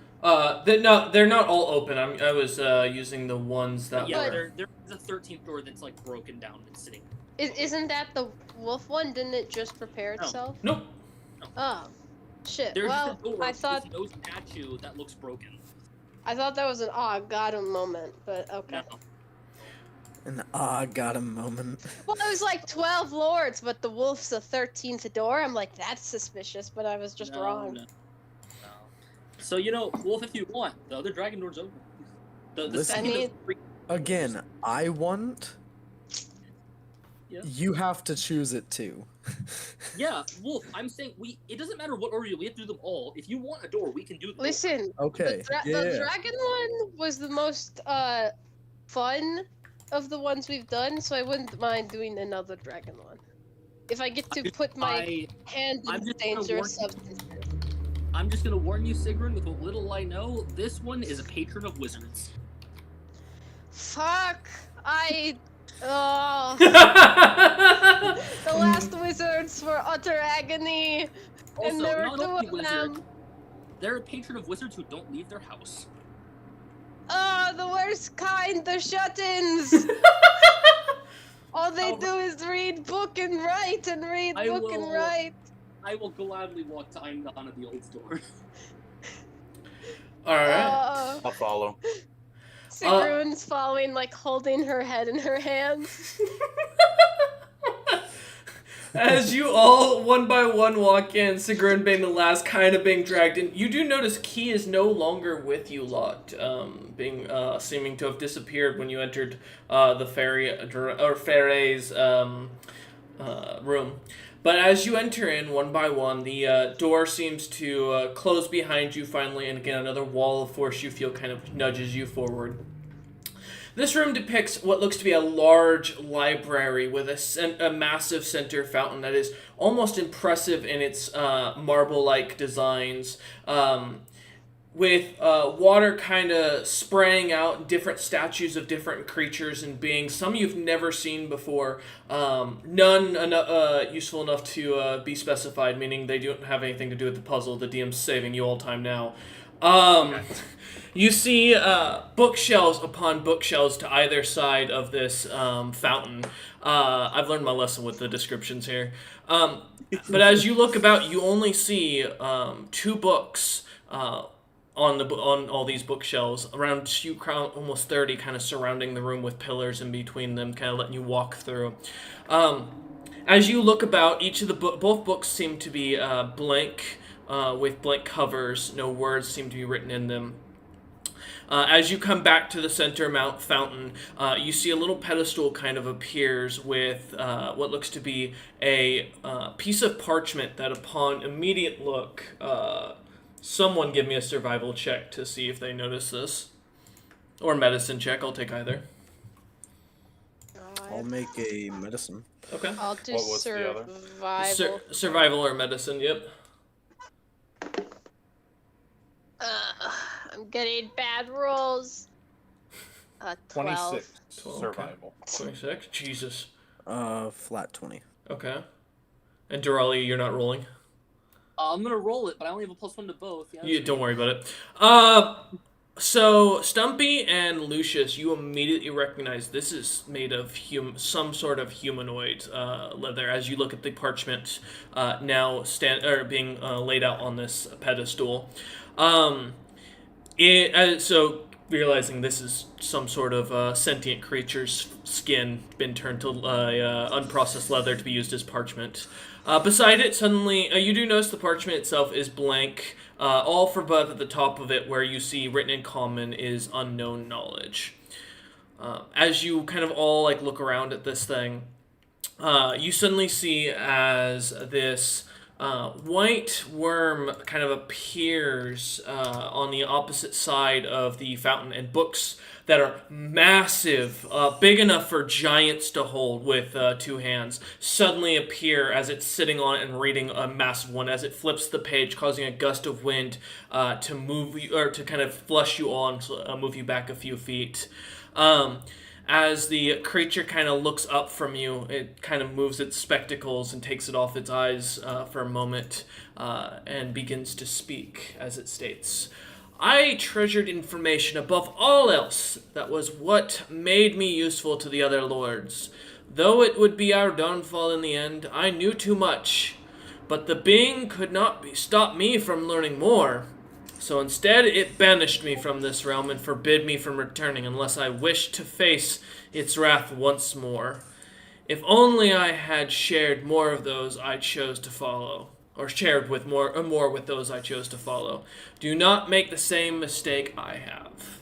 They're not all open. I was using the ones that Yeah, were. there's a 13th door that's like broken down and sitting. Isn't that the wolf one? Didn't it just prepare No. itself? Nope. Oh, shit. There's Well, a door I thought with no statue that looks broken. that was an got him moment, but okay. No. An got him moment. Well, it was like 12 lords, but the wolf's the 13th door. I'm like, that's suspicious, but I was just No, wrong. no. So, you know, Wolf, if you want, the other dragon door's open. The Listen- second I mean- of three- Again, I want. Yeah. You have to choose it too. Yeah, Wolf, I'm saying it doesn't matter what order we have to do them all. If you want a door, we can do them. Listen, Okay. the dragon one was the most fun of the ones we've done, so I wouldn't mind doing another dragon one. If I get to put my hand I'm in just gonna dangerous warn- substances. I'm just gonna warn you, Sigrun, with what little I know, this one is a patron of wizards. Fuck! Oh, the last wizards were utter agony, Also, and there were not two only of wizards, them. they're a patron of wizards who don't leave their house. Oh, the worst kind, the shut-ins! All they do is read book and write and read I book and will- write. I will gladly walk to Eindana the old door. All right. I'll follow. Sigrun's following, like holding her head in her hands. As you all one by one walk in, Sigrun being the last, kind of being dragged in, you do notice Key is no longer with you lot, seeming to have disappeared when you entered the Fairy's room. But as you enter in one by one, the door seems to close behind you finally, and again another wall of force you feel kind of nudges you forward. This room depicts what looks to be a large library with a massive center fountain that is almost impressive in its marble-like designs, with water kind of spraying out, different statues of different creatures and beings, some you've never seen before, none useful enough to be specified, meaning they don't have anything to do with the puzzle. The DM's saving you all time now. You see bookshelves upon bookshelves to either side of this fountain. I've learned my lesson with the descriptions here. But as you look about, you only see 2 books on all these bookshelves. Around you crowd almost 30, kind of surrounding the room with pillars in between them, kind of letting you walk through. As you look about, each of the both books seem to be blank, with blank covers. No words seem to be written in them. As you come back to the center fountain, you see a little pedestal kind of appears with what looks to be a piece of parchment that upon immediate look Someone give me a survival check to see if they notice this. Or medicine check, I'll take either. I'll make a medicine. Okay. I'll do What was the other? survival. Survival or medicine, yep. I'm getting bad rolls. 12. 26 12, survival. 26? Jesus. Flat 20. Okay. And Durali, you're not rolling? I'm gonna roll it, but I only have a +1 to both. Yeah, You that's don't weird. worry about it. So Stumpy and Lucius, you immediately recognize this is made of some sort of humanoid leather. As you look at the parchment now being laid out on this pedestal, so realizing this is some sort of sentient creature's skin been turned to unprocessed leather to be used as parchment. Beside it, suddenly, you do notice the parchment itself is blank. All for above at the top of it, where you see written in common, is unknown knowledge. As you kind of all look around at this thing, you suddenly see as this white worm kind of appears on the opposite side of the fountain, and books that are massive, big enough for giants to hold with 2 hands, suddenly appear as it's sitting on it and reading a massive one. As it flips the page, causing a gust of wind to move you, or to kind of flush you on, move you back a few feet. As the creature kind of looks up from you, it kind of moves its spectacles and takes it off its eyes for a moment and begins to speak, as it states, "I treasured information above all else. That was what made me useful to the other lords. Though it would be our downfall in the end, I knew too much. But the being could not stop me from learning more. So instead, it banished me from this realm and forbid me from returning unless I wished to face its wrath once more. If only I had shared more of those I chose to follow, or shared with more with those I chose to follow. Do not make the same mistake I have."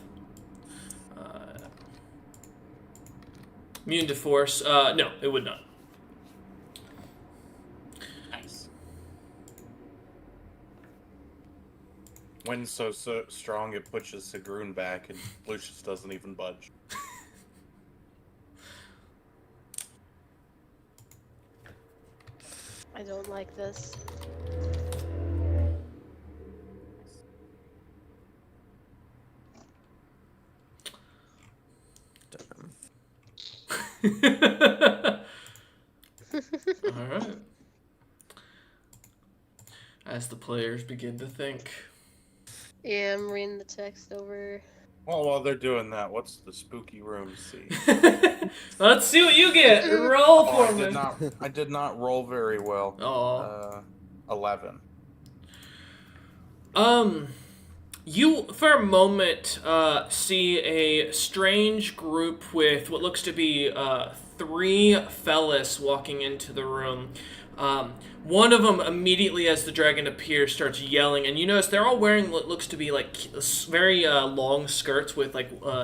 Immune to force? No, it would not. Nice. Wind's so strong it pushes Sigrun back, and Lucius doesn't even budge. I don't like this. Alright. As the players begin to think. Yeah, I'm reading the text over. Well, while they're doing that, what's the spooky room see? Let's see what you get. Roll for me. I did not roll very well. Aw. 11. You, for a moment, see a strange group with what looks to be 3 fellas walking into the room. One of them, immediately as the dragon appears, starts yelling, and you notice they're all wearing what looks to be very long skirts with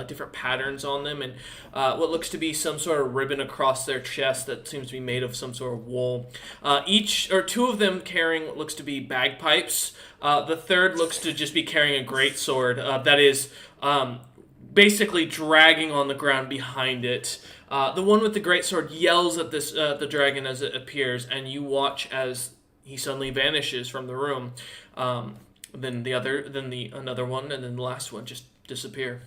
different patterns on them, and what looks to be some sort of ribbon across their chest that seems to be made of some sort of wool. 2 of them carrying what looks to be bagpipes. The third looks to just be carrying a greatsword that is basically dragging on the ground behind it. The one with the greatsword yells at the dragon as it appears, and you watch as he suddenly vanishes from the room. Then another one, and then the last one just disappear.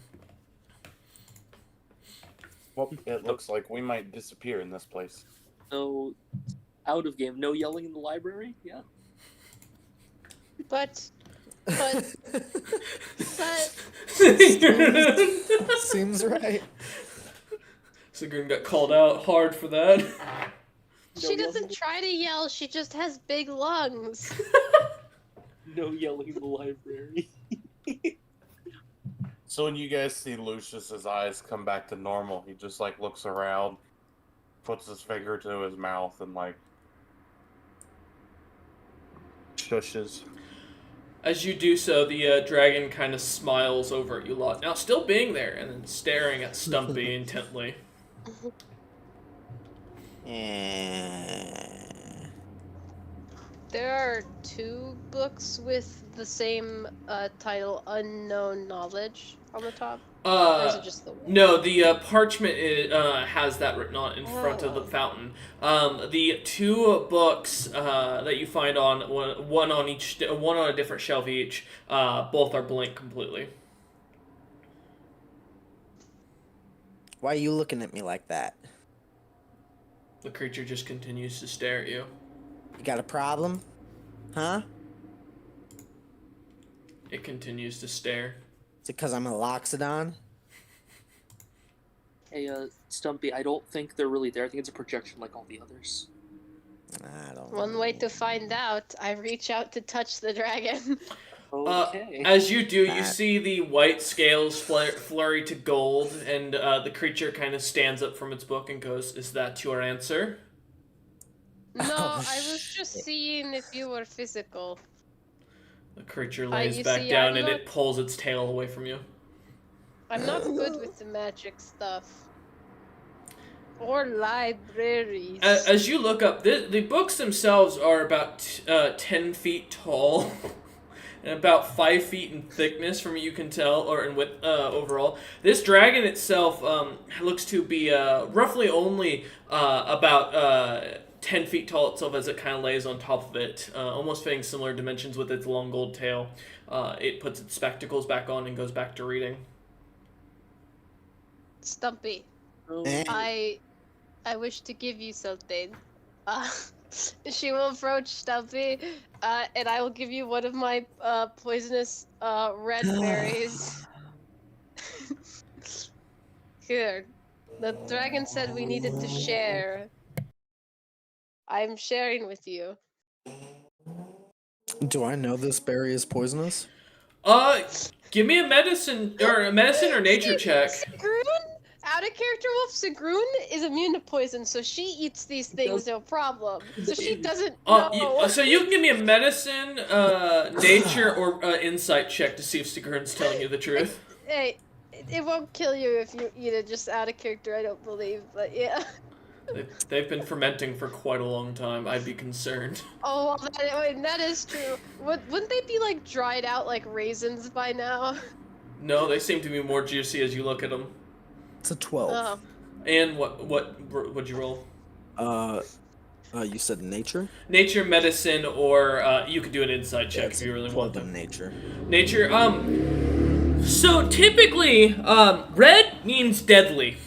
Well, it looks like we might disappear in this place. No, out of game. No yelling in the library. Yeah. But Seems right. Sigrun got called out hard for that. she doesn't try to yell, she just has big lungs. No yelling in the library. So when you guys see Lucius's eyes come back to normal, he just looks around, puts his finger to his mouth, and shushes. As you do so, the dragon kind of smiles over at you lot, now still being there, and then staring at Stumpy intently. There are 2 books with the same title, Unknown Knowledge, on the top. Or is it just the one? No, the parchment has that written on in front of the Oh. fountain. The 2 books that you find on one on each, one on a different shelf each, both are blank completely. Why are you looking at me like that? The creature just continues to stare at you. You got a problem? Huh? It continues to stare. Is it because I'm a Loxodon? Hey, Stumpy, I don't think they're really there. I think it's a projection like all the others. I don't One way know. to find out, I reach out to touch the dragon. Okay. As you do, you That- see the white scales flurry to gold, and the creature kind of stands up from its book and goes, "Is that your answer?" No, Oh, I was just shit. seeing if you were physical. The creature you lays back see, down I'm and not- it pulls its tail away from you. I'm not good with the magic stuff. Or libraries. As you look up, the books themselves are about 10 feet tall and about 5 feet in thickness, from what you can tell, or in width overall. This dragon itself looks to be roughly only about 10 feet tall itself, as it kind of lays on top of it, almost fitting similar dimensions with its long gold tail. It puts its spectacles back on and goes back to reading. Stumpy, Eh. I wish to give you something. She will approach Stumpy, and I will give you one of my poisonous red berries. Here. The dragon said we needed to share. I'm sharing with you. Do I know this berry is poisonous? Give me a medicine or nature check. Sigrun, out of character wolf, Sigrun is immune to poison, so she eats these things no problem. So she doesn't know. So you can give me a medicine, nature, or insight check to see if Sigrun's telling you the truth. Hey, it won't kill you if you eat it just out of character, I don't believe, but yeah. They've been fermenting for quite a long time. I'd be concerned. Oh, well, that is true. Wouldn't they be like dried out like raisins by now? No, they seem to be more juicy as you look at them. It's a 12. Oh. And what'd you roll? You said nature? Nature, medicine, or you could do an insight check it's if you really 12 want in them. nature. Nature, so typically, red means deadly.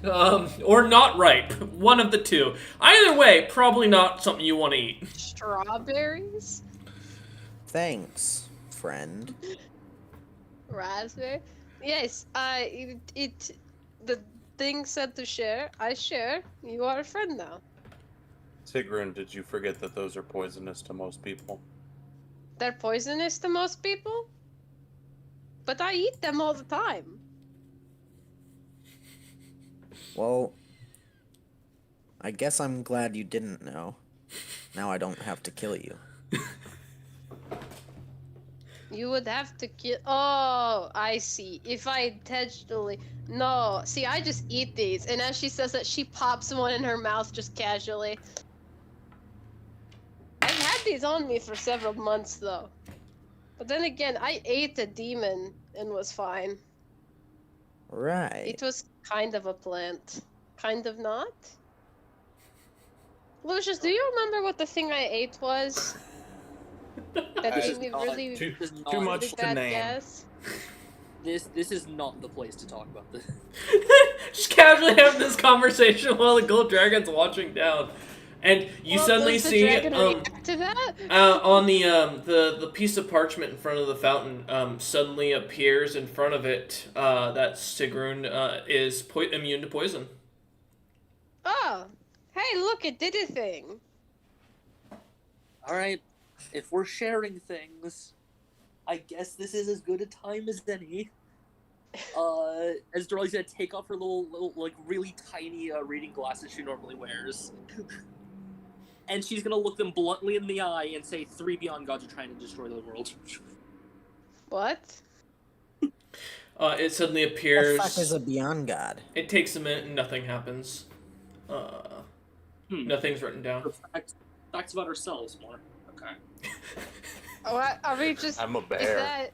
Or not ripe. One of the two. Either way, probably not something you want to eat. Strawberries? Thanks, friend. Raspberry? Yes, the thing said to share, I share. You are a friend now. Sigrun, did you forget that those are poisonous to most people? They're poisonous to most people? But I eat them all the time. Well, I guess I'm glad you didn't know. Now I don't have to kill you. You would have to kill. Oh, I see. If I intentionally. No. See, I just eat these. And as she says that, she pops one in her mouth just casually. I've had these on me for several months, though. But then again, I ate a demon and was fine. Right. It was kind of a plant. Kind of not? Lucius, do you remember what the thing I ate was? That This made is me not- really, Too, This is too not- much really to bad name. guess. This is not the place to talk about this. Just casually having this conversation while the gold dragon's watching down. And you Well, suddenly does the see dragon react to that? on the piece of parchment in front of the fountain suddenly appears in front of it that Sigrun is immune to poison. Oh, hey, look, it did a thing. Alright, if we're sharing things, I guess this is as good a time as any. As Dorothy's gonna take off her little like, really tiny reading glasses she normally wears. And she's gonna look them bluntly in the eye and say, 3 Beyond Gods are trying to destroy the world. What? It suddenly What the appears. fuck is a beyond god? It takes a minute and nothing happens. Nothing's written down. Facts about ourselves more. Okay. What are we just? I'm a Is bear.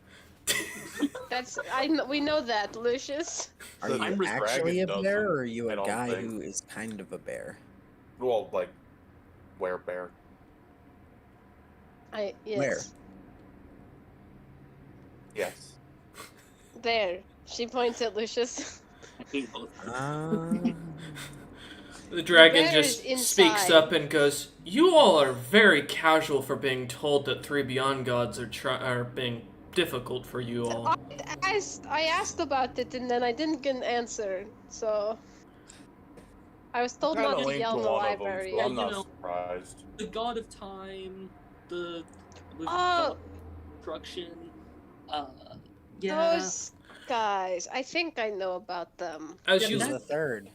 that? We know that, Lucius. Are The you Iris actually a dragon bear, doesn't, or are you I a don't guy think. who is kind of a bear? Well, like, bear. Yes. Where? Yes. There. She points at Lucius. I hate both. The dragon bear just is speaks inside. up and goes, "You all are very casual for being told that 3 Beyond Gods are being difficult for you all." I asked about it and then I didn't get an answer, so I was told Kinda not to linked yell to in the one of them, library. so I'm You not know. surprised. The god of time, the Oh, god of destruction. Yeah. those guys. I think I know about them. As Yeah, you Who's that- the third?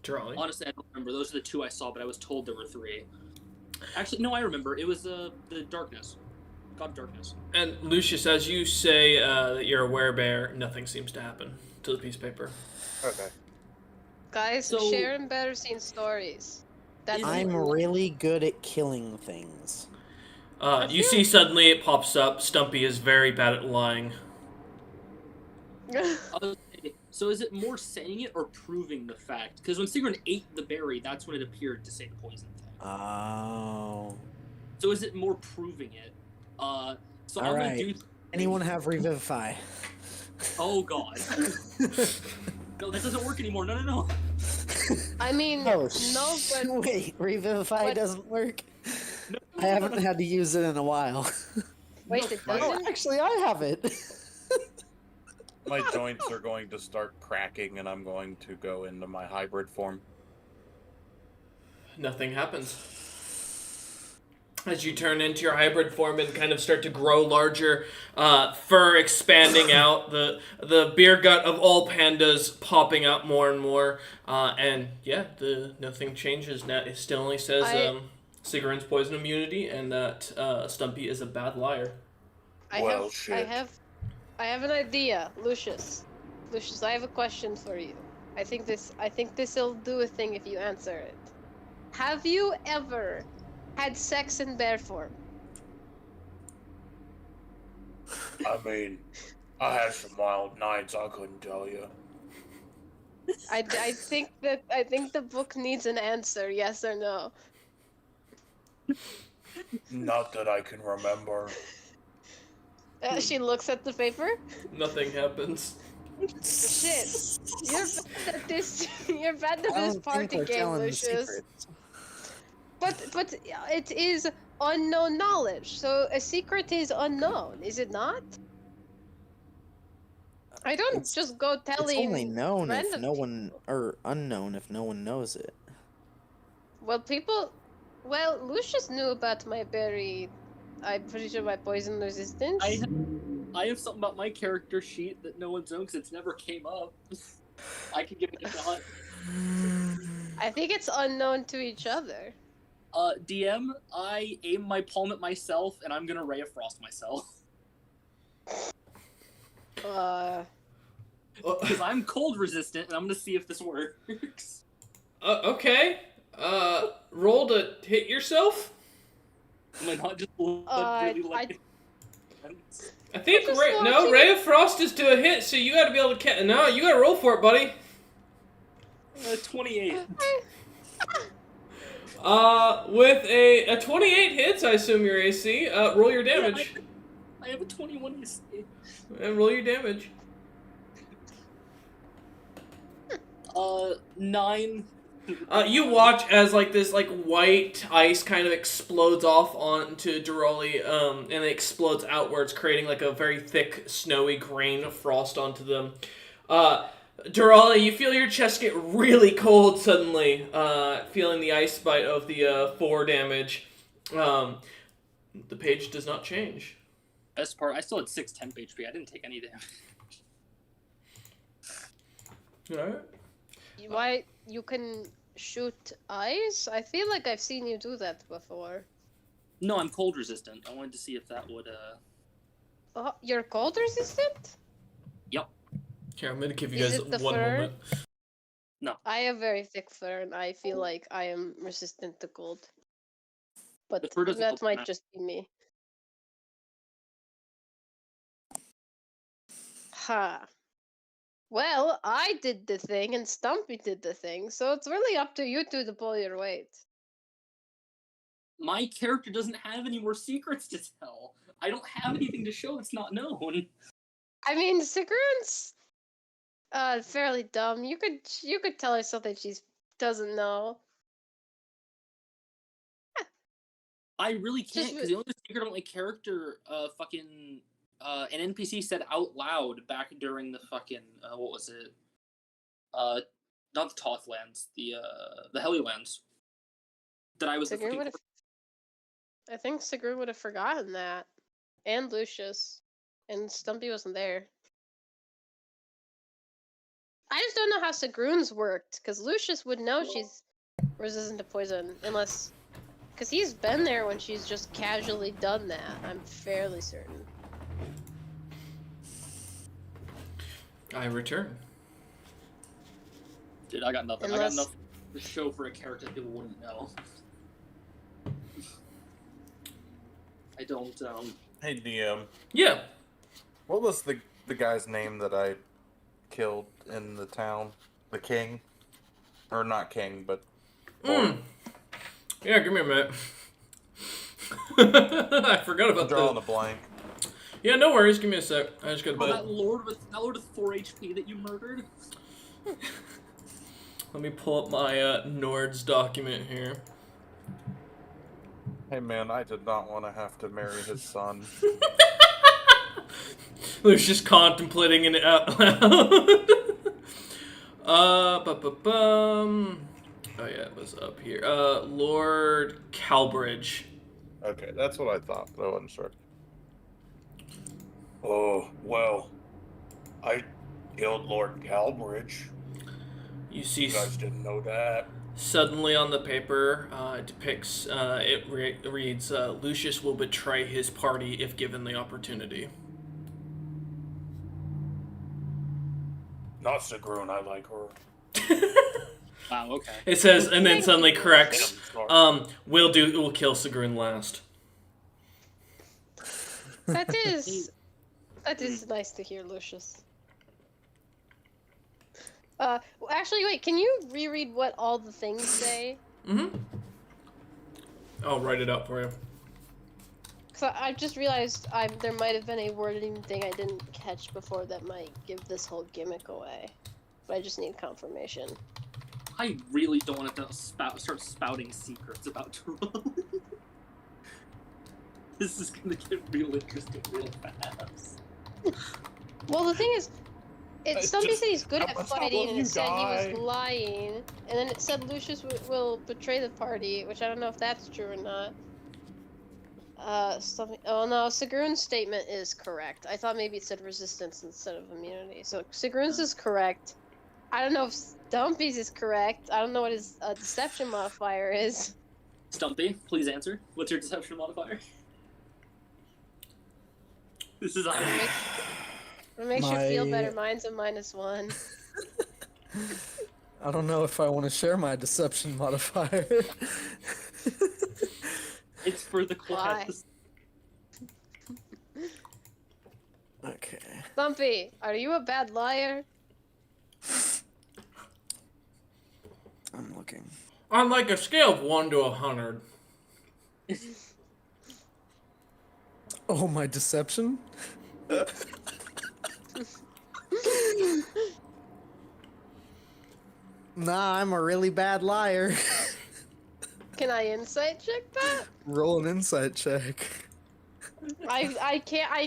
Drawing. Honestly, I don't remember. Those are the two I saw, but I was told there were 3. Actually, no, I remember. It was the darkness, god of darkness. And Lucius, as you say that you're a werebear, nothing seems to happen to the piece of paper. Okay. Guys, So- Sharon better seen stories. That's Is I'm it- really good at killing things. You see suddenly it pops up. Stumpy is very bad at lying. So is it more saying it or proving the fact? Because when Sigrun ate the berry, that's when it appeared to say the poison thing. Oh. So is it more proving it? So I'm Alright. gonna do. Anyone have Revivify? Oh god. No, that doesn't work anymore. No. I mean, Oh, no, but wait, Revivify but- doesn't work? No. I haven't had to use it in a while. wait, it my- Oh, doesn't. actually, I have it. My joints are going to start cracking, and I'm going to go into my hybrid form. Nothing happens. As you turn into your hybrid form and kind of start to grow larger, fur expanding out, the beer gut of all pandas popping out more and more, and yeah, nothing changes. Now it still only says Sigrun's poison immunity and that Stumpy is a bad liar. Well, shit. I have an idea, Lucius. Lucius, I have a question for you. I think this'll do a thing if you answer it. Have you ever had sex in bear form? I mean, I had some wild nights, I couldn't tell you. I think the book needs an answer, yes or no. Not that I can remember. She looks at the paper. Nothing happens. Shit, you're bad at this. You're bad at I this don't think party we're game, telling Lucius. secrets. But it is unknown knowledge, so a secret is unknown, is it not? I don't It's- just go It's telling. only known if random no one, or unknown if no one knows it. Well, Lucius knew about my berry. I'm pretty sure my poison resistance. I have something about my character sheet that no one's known because it's never came up. I can give it a shot. I think it's unknown to each other. DM, I aim my palm at myself and I'm gonna Ray of Frost myself. Because I'm cold resistant and I'm gonna see if this works. Okay. Roll to hit yourself. Am I not just really like I think just no, watching- Ray of Frost is to a hit, so you got to be able to. No, you got to roll for it, buddy. 28. With a 28 hits, I assume your AC. Roll your damage. I have a 21 AC. And roll your damage. 9. You watch as this white ice kind of explodes off onto Durali, and it explodes outwards, creating a very thick, snowy grain of frost onto them. Durali, you feel your chest get really cold suddenly, feeling the ice bite of the 4 damage. The page does not change. Best part, I still had 6 temp HP. I didn't take any damage. Alright. Why you can shoot ice? I feel like I've seen you do that before. No, I'm cold resistant. I wanted to see if that would, Oh, you're cold resistant? Here, I'm gonna give you Is guys it the one fur? moment. I have very thick fur, and I feel like I am resistant to cold. But The fur doesn't that look might bad. just be me. Ha. Well, I did the thing, and Stumpy did the thing, so it's really up to you two to pull your weight. My character doesn't have any more secrets to tell. I don't have anything to show that's not known. I mean, Sigrun's fairly dumb. You could tell her something she doesn't know. I really can't, Just because the only secret about my character, an NPC said out loud back during the fucking, what was it? Not the Tothlands, the Hellulands. That I was the Sigrun fucking. would have. I think Sigrun would have forgotten that, and Lucius, and Stumpy wasn't there. I just don't know how Sigrun's worked, because Lucius would know she's resistant to poison, unless, because he's been there when she's just casually done that. I'm fairly certain. I return. Dude, I got nothing. I Unless- got nothing to show for a character that people wouldn't know. I don't, Hey DM, Yeah. what was the guy's name that I killed in the town? The king, or not king, but Mm. Yeah, give me a minute. I forgot I'm about drawing the. a blank. Yeah, no worries. Give me a sec. I just got Oh, to. that lord with 4 HP that you murdered? Let me pull up my Nord's document here. Hey man, I did not want to have to marry his son. Lucius contemplating it out loud. Oh yeah, it was up here. Lord Calbridge. Okay, that's what I thought, but I wasn't sure. Oh, well, I killed Lord Calbridge. You see, You guys didn't know that. suddenly on the paper, it depicts. It reads, "Lucius will betray his party if given the opportunity." Not Sigrun, I like her. Wow, okay. It says, and then suddenly corrects. Damn, sorry. We'll kill Sigrun last. That is nice to hear, Lucius. Actually, wait. Can you reread what all the things say? Mm-hmm. I'll write it out for you. Cause I just realized there might have been a wording thing I didn't catch before that might give this whole gimmick away, but I just need confirmation. I really don't want to start spouting secrets about Tyrone. This is gonna get real interesting real fast. Well, the thing is, somebody just- said he's good how at much I fighting, love and you, it said he guy. was lying, and then it said Lucius will betray the party, which I don't know if that's true or not. Something. Oh no, Sigrun's statement is correct. I thought maybe it said resistance instead of immunity. So Sigrun's is correct. I don't know if Stumpy's is correct. I don't know what his deception modifier is. Stumpy, please answer. What's your deception modifier? This is It makes you feel better. Mine's a -1. I don't know if I want to share my deception modifier. It's for the Why? class. Okay. Stumpy, are you a bad liar? I'm looking. On like a scale of 1 to 100. Oh, my deception? Nah, I'm a really bad liar. Can I insight check that? Roll an insight check. I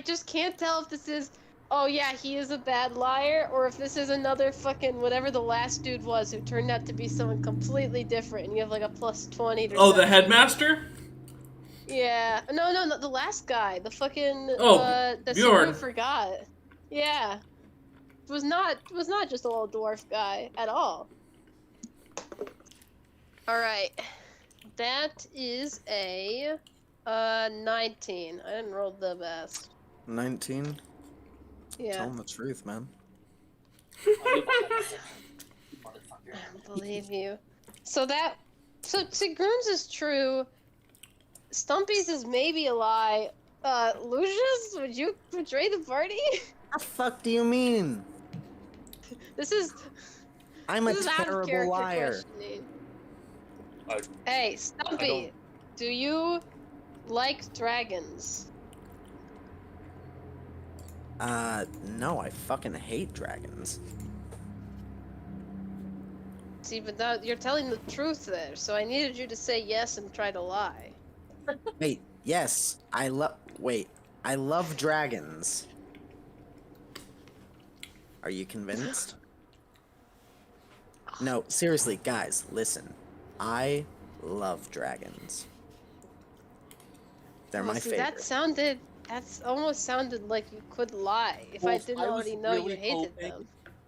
just can't tell if this is, oh yeah, he is a bad liar, or if this is another fucking whatever the last dude was who turned out to be someone completely different, and you have like a +20 to Oh, the something. headmaster? Yeah. No, the last guy. The fucking Oh, that Bjorn. Sigrun forgot. Yeah. It was not just a little dwarf guy at all. Alright. That is a 19. I didn't roll the best. 19? Yeah. Tell him the truth, man. Motherfucker. I believe you. So Sigrun's is true. Stumpy's is maybe a lie. Lucius, would you betray the party? The fuck do you mean? This is I'm a this is out of terrible character liar. questioning. I- Hey, Stumpy, don't- do you like dragons? No, I fucking hate dragons. See, but now you're telling the truth there, so I needed you to say yes and try to lie. Wait, yes, I love dragons. Are you convinced? No, seriously, guys, listen. I love dragons. They're Well, my see, favorite. that's almost sounded like you could lie if I Wolf, didn't I was already know you really hated hoping-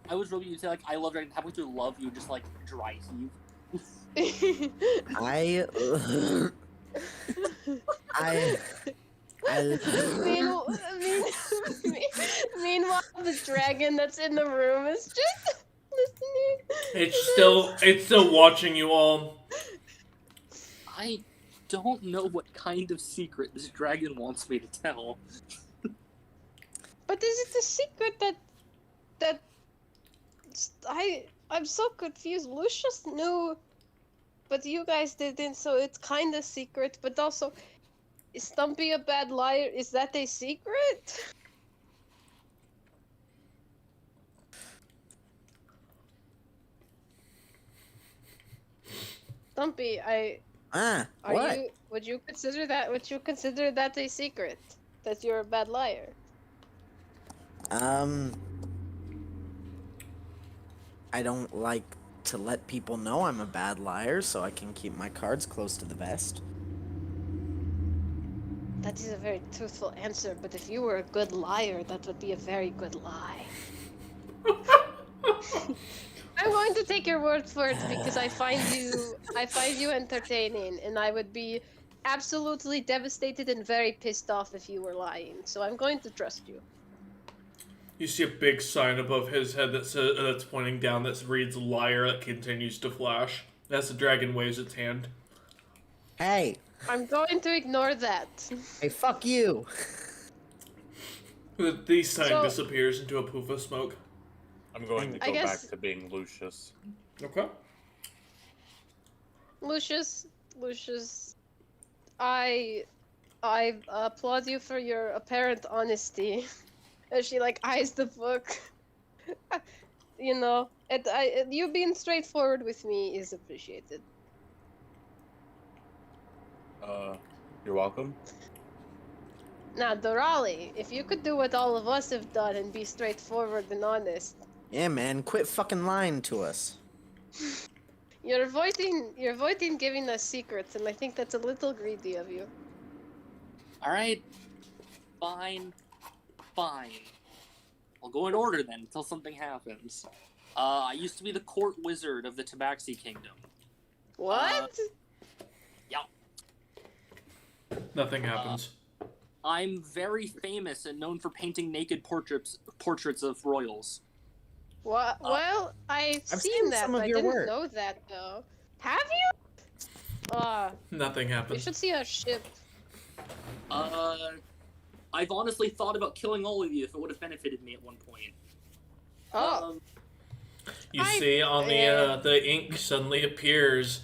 I was really to say like I love dragons. Halfway through love, you just like dry heave. them. I Meanwhile, the dragon that's in the room is just listening. It's still watching you all. I don't know what kind of secret this dragon wants me to tell. But is it the secret that I'm so confused. Lucius knew, but you guys didn't, so it's kind of secret. But also, is Stumpy a bad liar? Is that a secret? Stumpy, would you consider that a secret? That you're a bad liar? I don't like to let people know I'm a bad liar, so I can keep my cards close to the vest. That is a very truthful answer, but if you were a good liar, that would be a very good lie. I'm going to take your word for it because I find you entertaining, and I would be absolutely devastated and very pissed off if you were lying. So I'm going to trust you. You see a big sign above his head that's pointing down that reads "liar" that continues to flash. As the dragon waves its hand. Hey! I'm going to ignore that. Hey, fuck you! The sign So- disappears into a poof of smoke. I'm going to I go guess- back to being Lucius. Okay. Lucius, I applaud you for your apparent honesty. As she like eyes the book. You know, you being straightforward with me is appreciated. You're welcome. Now, Dorali, if you could do what all of us have done and be straightforward and honest, Yeah, man, quit fucking lying to us. you're avoiding giving us secrets, and I think that's a little greedy of you. Alright. Fine. I'll go in order then until something happens. I used to be the court wizard of the Tabaxi Kingdom. What? Nothing happens. I'm very famous and known for painting naked portraits of royals. What? Well, I've I've seen seen that, some but of I your didn't work. know that though. Have you? Nothing We happens. should see a ship. I've honestly thought about killing all of you if it would have benefited me at one point. Oh, You I- see on the ink suddenly appears.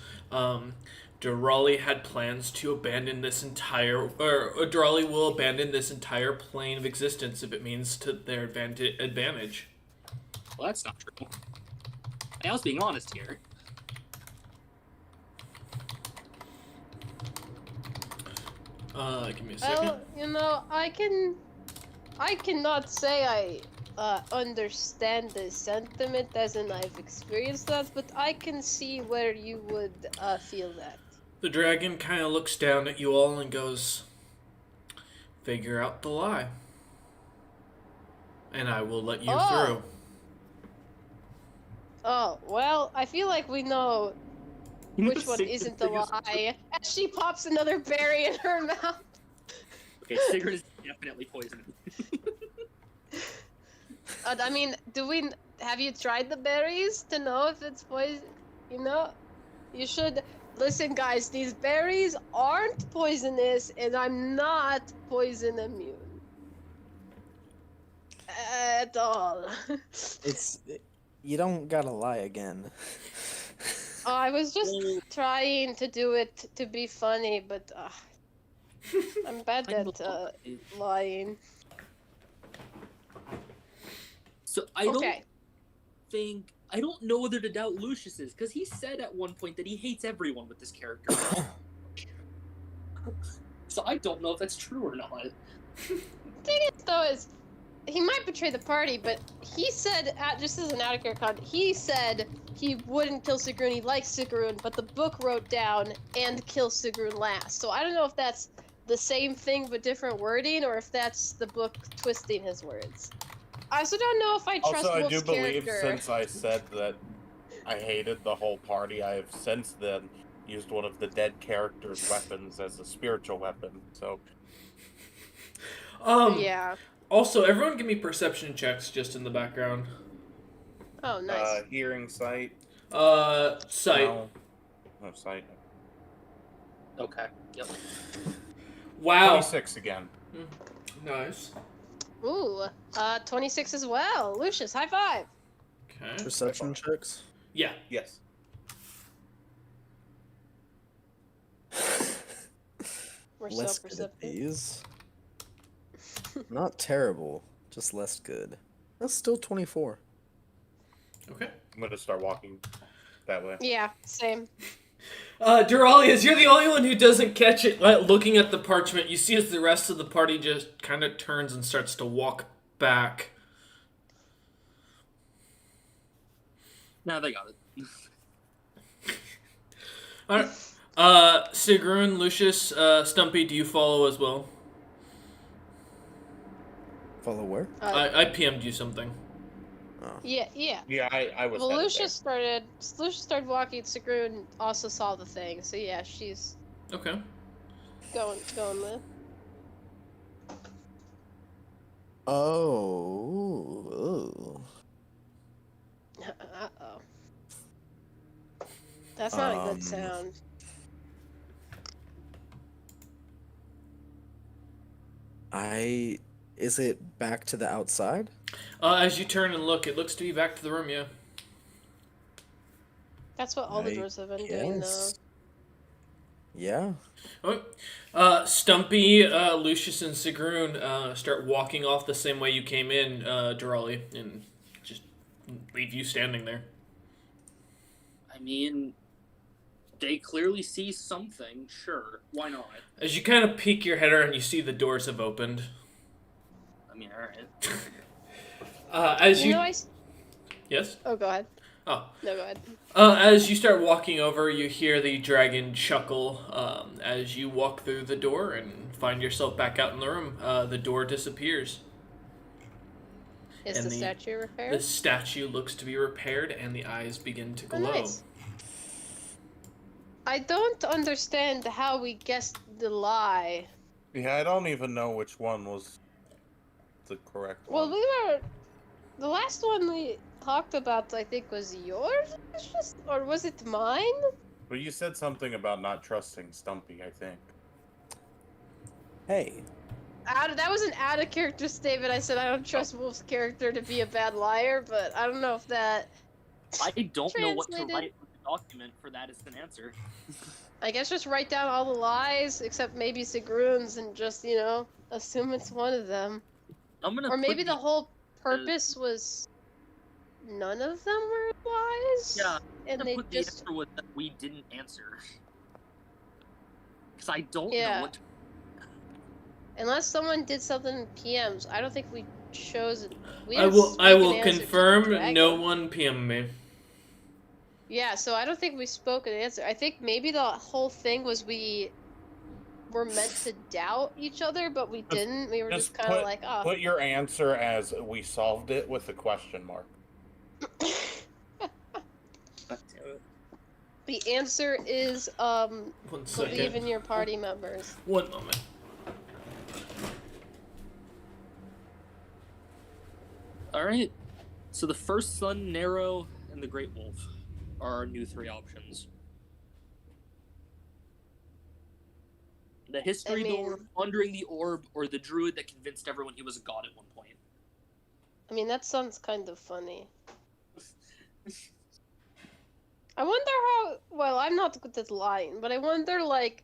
Durali had plans to abandon this entire, or Durali will abandon this entire plane of existence if it means to their advantage. Well, that's not true. I was being honest here. Give me a second. well, you know, I cannot say I understand the sentiment as in I've experienced that, but I can see where you would feel that. The dragon kind of looks down at you all and goes, "Figure out the lie, and I will let you Oh. through." Oh, well, I feel like we know which one Sig- isn't the Sigurd's- lie. As she pops another berry in her mouth. Okay, Sigurd is definitely poisoned. I mean, have you tried the berries to know if it's poison? You know, you should listen, guys. These berries aren't poisonous, and I'm not poison immune at all. You don't gotta lie again. I was just Well, trying to do it to be funny, but I'm bad I'm at a- lying. So I don't Okay. think I don't know whether to doubt Lucius's because he said at one point that he hates everyone with this character. So I don't know if that's true or not. The thing is, though, is he might betray the party, but he said, just as an out of character comment, he said he wouldn't kill Sigrun. He likes Sigrun, but the book wrote down and kill Sigrun last. So I don't know if that's the same thing but different wording, or if that's the book twisting his words. I also don't know if I trust Also, I Wolf's do believe character. since I said that I hated the whole party, I have since then used one of the dead characters' weapons as a spiritual weapon. So Yeah. Also, everyone give me perception checks just in the background. Oh, nice. hearing, sight. Sight. No sight. Okay. Yep. Wow. 26 again. Nice. Ooh, 26 as well. Lucius, high five. Okay. Perception checks. Yeah. Yes. We're Less so good at perceptive. these. Not terrible, just less good. That's still 24. Okay. I'm gonna start walking that way. Yeah, same. Duralius, you're the only one who doesn't catch it. Looking at the parchment, you see as the rest of the party just kind of turns and starts to walk back. Now they got it. All right. Sigrun, Lucius, Stumpy, do you follow as well? Follow where? I PM'd you something. Yeah, yeah. Yeah, I was. Well, headed Lucius started walking. Sigrun also saw the thing, so yeah, she's Okay. going with. Oh. Uh-oh. That's not a good sound. Is it back to the outside? As you turn and look, it looks to be back to the room, yeah. That's what all the I doors have been doing, though. Yes. Yeah. Okay. Stumpy, Lucius, and Sigrun start walking off the same way you came in, Durali, and just leave you standing there. I mean, they clearly see something. Sure, why not? As you kind of peek your head around, you see the doors have opened. I mean, all right. As You you... know, Yes? Oh, go ahead. Oh. No, go ahead. As you start walking over, you hear the dragon chuckle as you walk through the door and find yourself back out in the room. The door disappears. Is And the the- statue repaired? The statue looks to be repaired, and the eyes begin to Oh, glow. nice. I don't understand how we guessed the lie. Yeah, I don't even know which one was the correct Well, one. the last one we talked about, I think, was yours, or was it mine? But you said something about not trusting Stumpy, I think. Hey. That was an out of character statement. I said I don't trust Wolf's character to be a bad liar, but I don't know if that. I don't know what to Translated. write with the document for that as an answer. I guess just write down all the lies, except maybe Sigrun's, and just, assume it's one of them. I'm gonna. Or maybe put the whole purpose was none of them were lies? Yeah, And I'm they gonna put the just. answer was that we didn't answer. Because I don't Yeah. know what. Unless someone did something in PMs, I don't think we chose. We I didn't will speak an answer to the confirm dragon. no one PM me. Yeah, so I don't think we spoke an answer. I think maybe the whole thing was we were meant to doubt each other, but we didn't. We were just kind of like, oh. Put your answer as we solved it with a question mark. The answer is One believe second. in your party members. One moment. All right. So the First Sun, Narrow, and the Great Wolf are our new 3 options. The History Door, Pondering the Orb, or the Druid that convinced everyone he was a god at one point. I mean, that sounds kind of funny. I wonder how... Well, I'm not good at lying, but I wonder, like,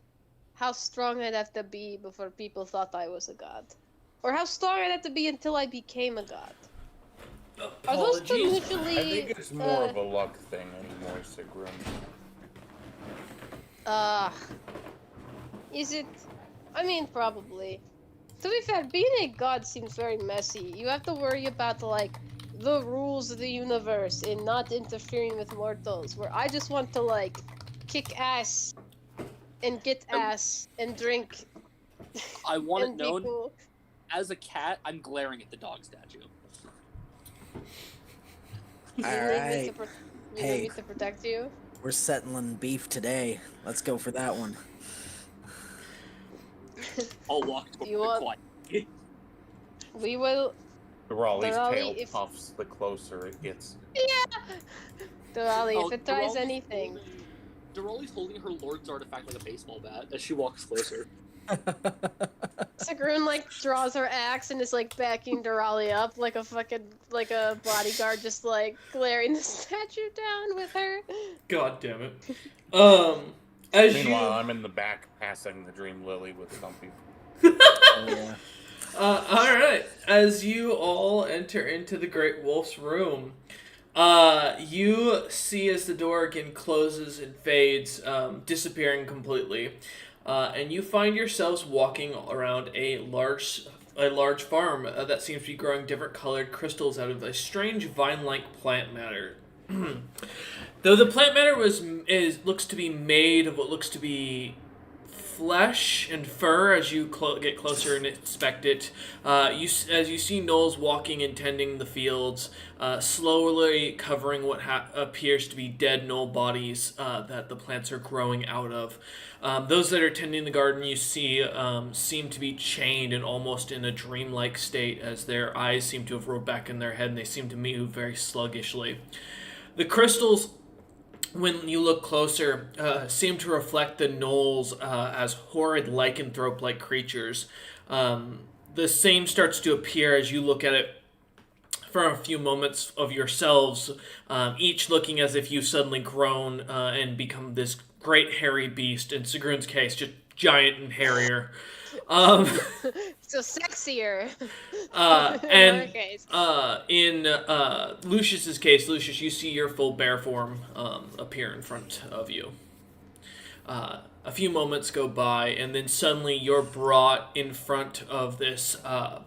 how strong I'd have to be before people thought I was a god. Or how strong I'd have to be until I became a god. Are those two Apologies. mutually... I think it's more of a luck thing anymore, Sigrun. Is it? I mean, probably. To be fair, being a god seems very messy. You have to worry about, like, the rules of the universe and not interfering with mortals, where I just want to, like, kick ass and get ass and drink I want it and be known, cool. as a cat, I'm glaring at the dog statue. You Alright. need Hey. me to protect you? We're settling beef today. Let's go for that one. I'll walk to You the want- quiet. We will... Durali's Durali, tail if- puffs the closer it gets. Durali, Oh, if it tries Durali's anything... Durali's holding her Lord's artifact like a baseball bat as she walks closer. Sigrun, like, draws her axe and is, like, backing Durali up like a fucking, like a bodyguard, just, like, glaring the statue down with her. God damn it. As Meanwhile, I'm in the back passing the Dream Lily with some people. Oh, yeah. Alright. As you all enter into the Great Wolf's room, you see as the door again closes and fades, disappearing completely. And you find yourselves walking around a large farm that seems to be growing different colored crystals out of a strange vine-like plant matter. Though the plant matter looks to be made of what looks to be flesh and fur, as you get closer and inspect it, as you see Knowles walking and tending the fields, slowly covering what appears to be dead gnoll bodies that the plants are growing out of. Those that are tending the garden you see seem to be chained and almost in a dreamlike state, as their eyes seem to have rolled back in their head and they seem to move very sluggishly. The crystals, when you look closer, seem to reflect the gnolls as horrid lycanthrope-like creatures. The same starts to appear as you look at it for a few moments of yourselves, each looking as if you've suddenly grown and become this great hairy beast. In Sigrun's case, just giant and hairier. So sexier. And Lowercase. in Lucius's case, Lucius, you see your full bear form appear in front of you. A few moments go by, and then suddenly you're brought in front of this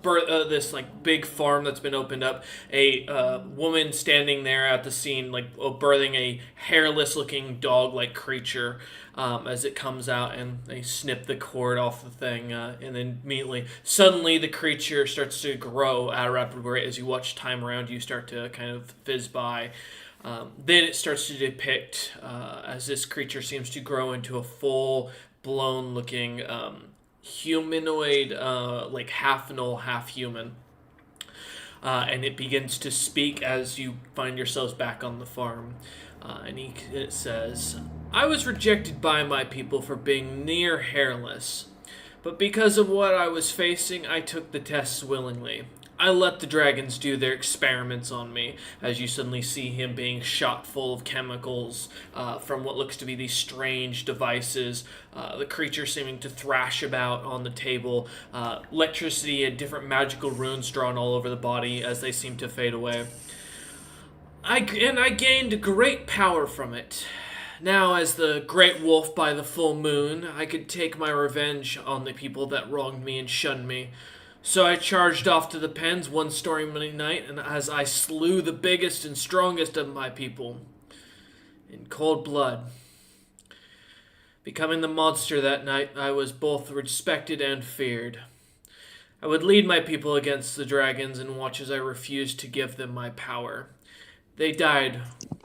this like big farm that's been opened up. A woman standing there at the scene, like birthing a hairless-looking dog-like creature. As it comes out, and they snip the cord off the thing, and then immediately, suddenly the creature starts to grow at a rapid rate as you watch time around you start to kind of fizz by. Then it starts to depict, as this creature seems to grow into a full-blown looking humanoid, like half gnoll, half human. And it begins to speak as you find yourselves back on the farm. And it says, "I was rejected by my people for being near hairless, but because of what I was facing, I took the tests willingly. I let the dragons do their experiments on me," as you suddenly see him being shot full of chemicals from what looks to be these strange devices, the creature seeming to thrash about on the table, electricity and different magical runes drawn all over the body as they seem to fade away. I gained great power from it. Now, as the Great Wolf by the full moon, I could take my revenge on the people that wronged me and shunned me. So I charged off to the pens one stormy night, and as I slew the biggest and strongest of my people, in cold blood. Becoming the monster that night, I was both respected and feared. I would lead my people against the dragons and watch as I refused to give them my power. They died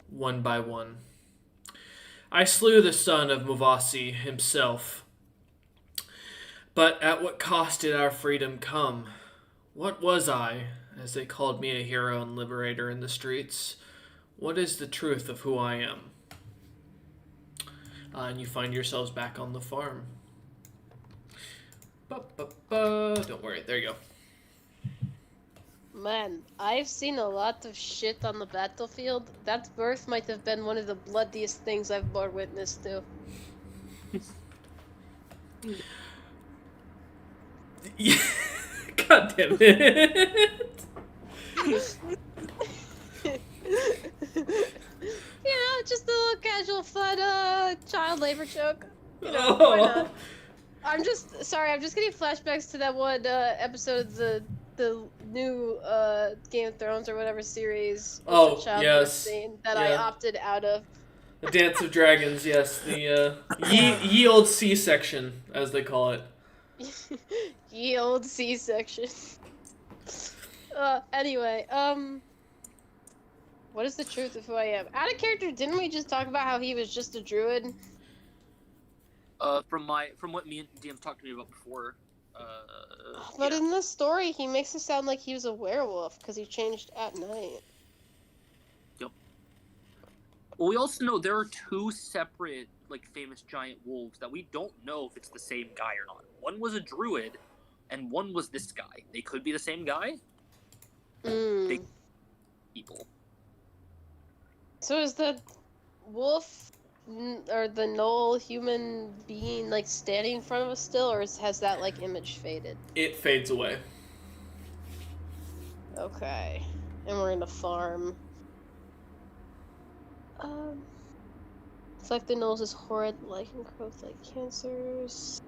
one by one. I slew the son of Muvasi himself. But at what cost did our freedom come? What was I, as they called me a hero and liberator in the streets? What is the truth of who I am? And you find yourselves back on the farm. Don't worry, there you go. Man, I've seen a lot of shit on the battlefield. That birth might have been one of the bloodiest things I've bore witness to. God damn it. Just a little casual fun child labor joke. Why not? I'm just getting flashbacks to that one episode of the new Game of Thrones or whatever series. Oh, with the child yes. scene that I opted out of. The Dance of Dragons, yes. The ye old C-section, as they call it. Ye old C-section. Anyway, what is the truth of who I am? Out of character, didn't we just talk about how he was just a druid? From what me and DM talked to me about before. But yeah. in this story, he makes it sound like he was a werewolf because he changed at night. Yep. Well, we also know there are two separate, famous giant wolves that we don't know if it's the same guy or not. One was a druid, and one was this guy. They could be the same guy. Big people. So is the wolf or the gnoll human being standing in front of us still, or has that image faded? It fades away. Okay, and we're in a farm. It's like the nose is horrid, lichen growth like cancers.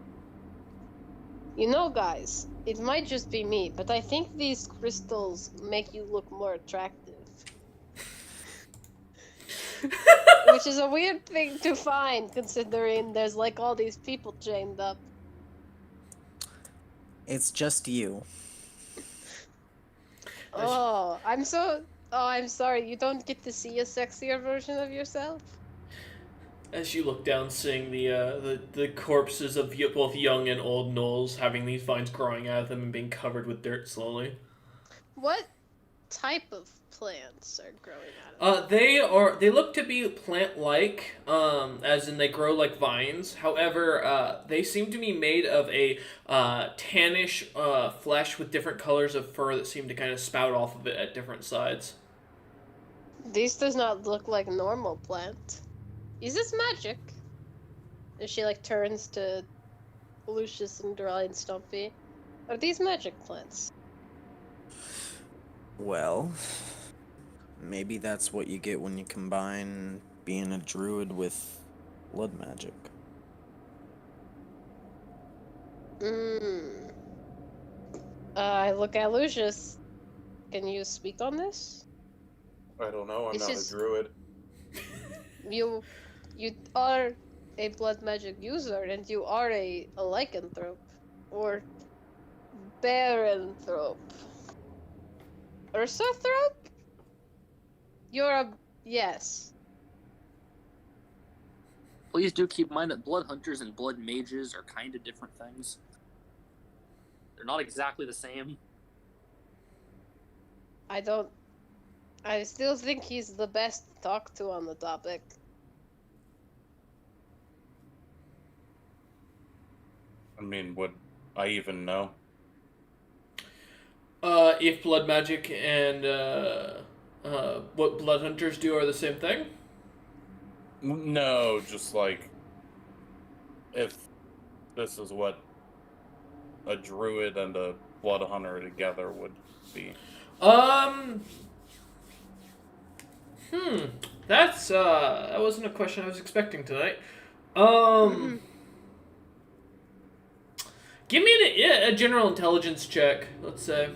Guys, it might just be me, but I think these crystals make you look more attractive. Which is a weird thing to find, considering there's all these people chained up. It's just you. I'm sorry, you don't get to see a sexier version of yourself? As you look down, seeing the corpses of both young and old gnolls having these vines growing out of them and being covered with dirt slowly. What type of plants are growing out of them? They look to be plant-like, as in they grow like vines. However, they seem to be made of a tannish flesh with different colors of fur that seem to kind of spout off of it at different sides. This does not look like a normal plant. Is this magic? And she turns to Lucius and Durali and Stumpy. Are these magic plants? Well, maybe that's what you get when you combine being a druid with blood magic. I look at Lucius. Can you speak on this? I don't know. I'm It's not just- a druid. You are a blood magic user, and you are a lycanthrope. Or baranthrope. Ursathrope? Yes. Please do keep in mind that blood hunters and blood mages are kind of different things. They're not exactly the same. I still think he's the best to talk to on the topic. I mean, would I even know? If blood magic and what blood hunters do are the same thing? No, just if this is what a druid and a blood hunter together would be. That's that wasn't a question I was expecting tonight. Give me a general intelligence check, let's say.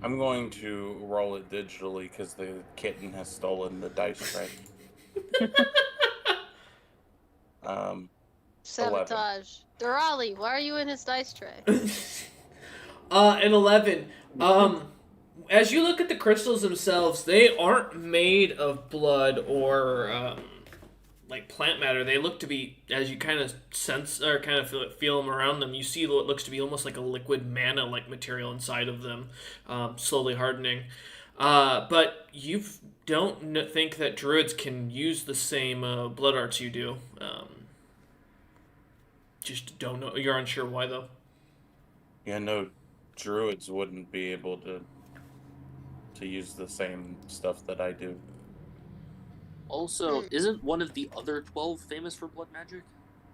I'm going to roll it digitally because the kitten has stolen the dice tray. Sabotage. Durali, why are you in his dice tray? An 11. As you look at the crystals themselves, they aren't made of blood or like plant matter. They look to be, as you kind of sense or kind of feel them around them, you see what looks to be almost like a liquid mana-like material inside of them, slowly hardening. But you don't think that druids can use the same blood arts you do. Just don't know. You're unsure why, though. Yeah, no, druids wouldn't be able to use the same stuff that I do. Also, isn't one of the other 12 famous for blood magic?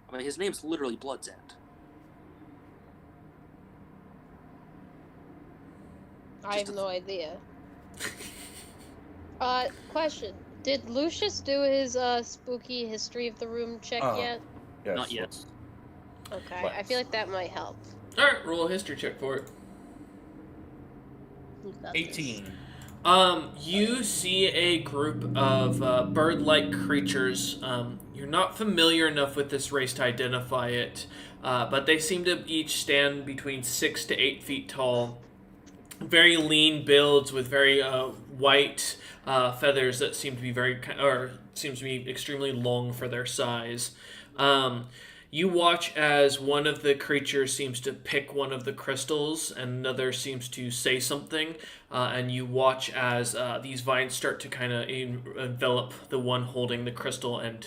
I mean, his name's literally Blood's End. I have no idea. Question. Did Lucius do his spooky history of the room check yet? Yes, Not yet. let's- Okay, I feel like that might help. All right, roll a history check for it. Who got this? 18. You see a group of bird-like creatures. You're not familiar enough with this race to identify it, but they seem to each stand between 6 to 8 feet tall. Very lean builds with very white feathers that seem to be seems to be extremely long for their size. You watch as one of the creatures seems to pick one of the crystals, and another seems to say something, and you watch as these vines start to kind of envelop the one holding the crystal and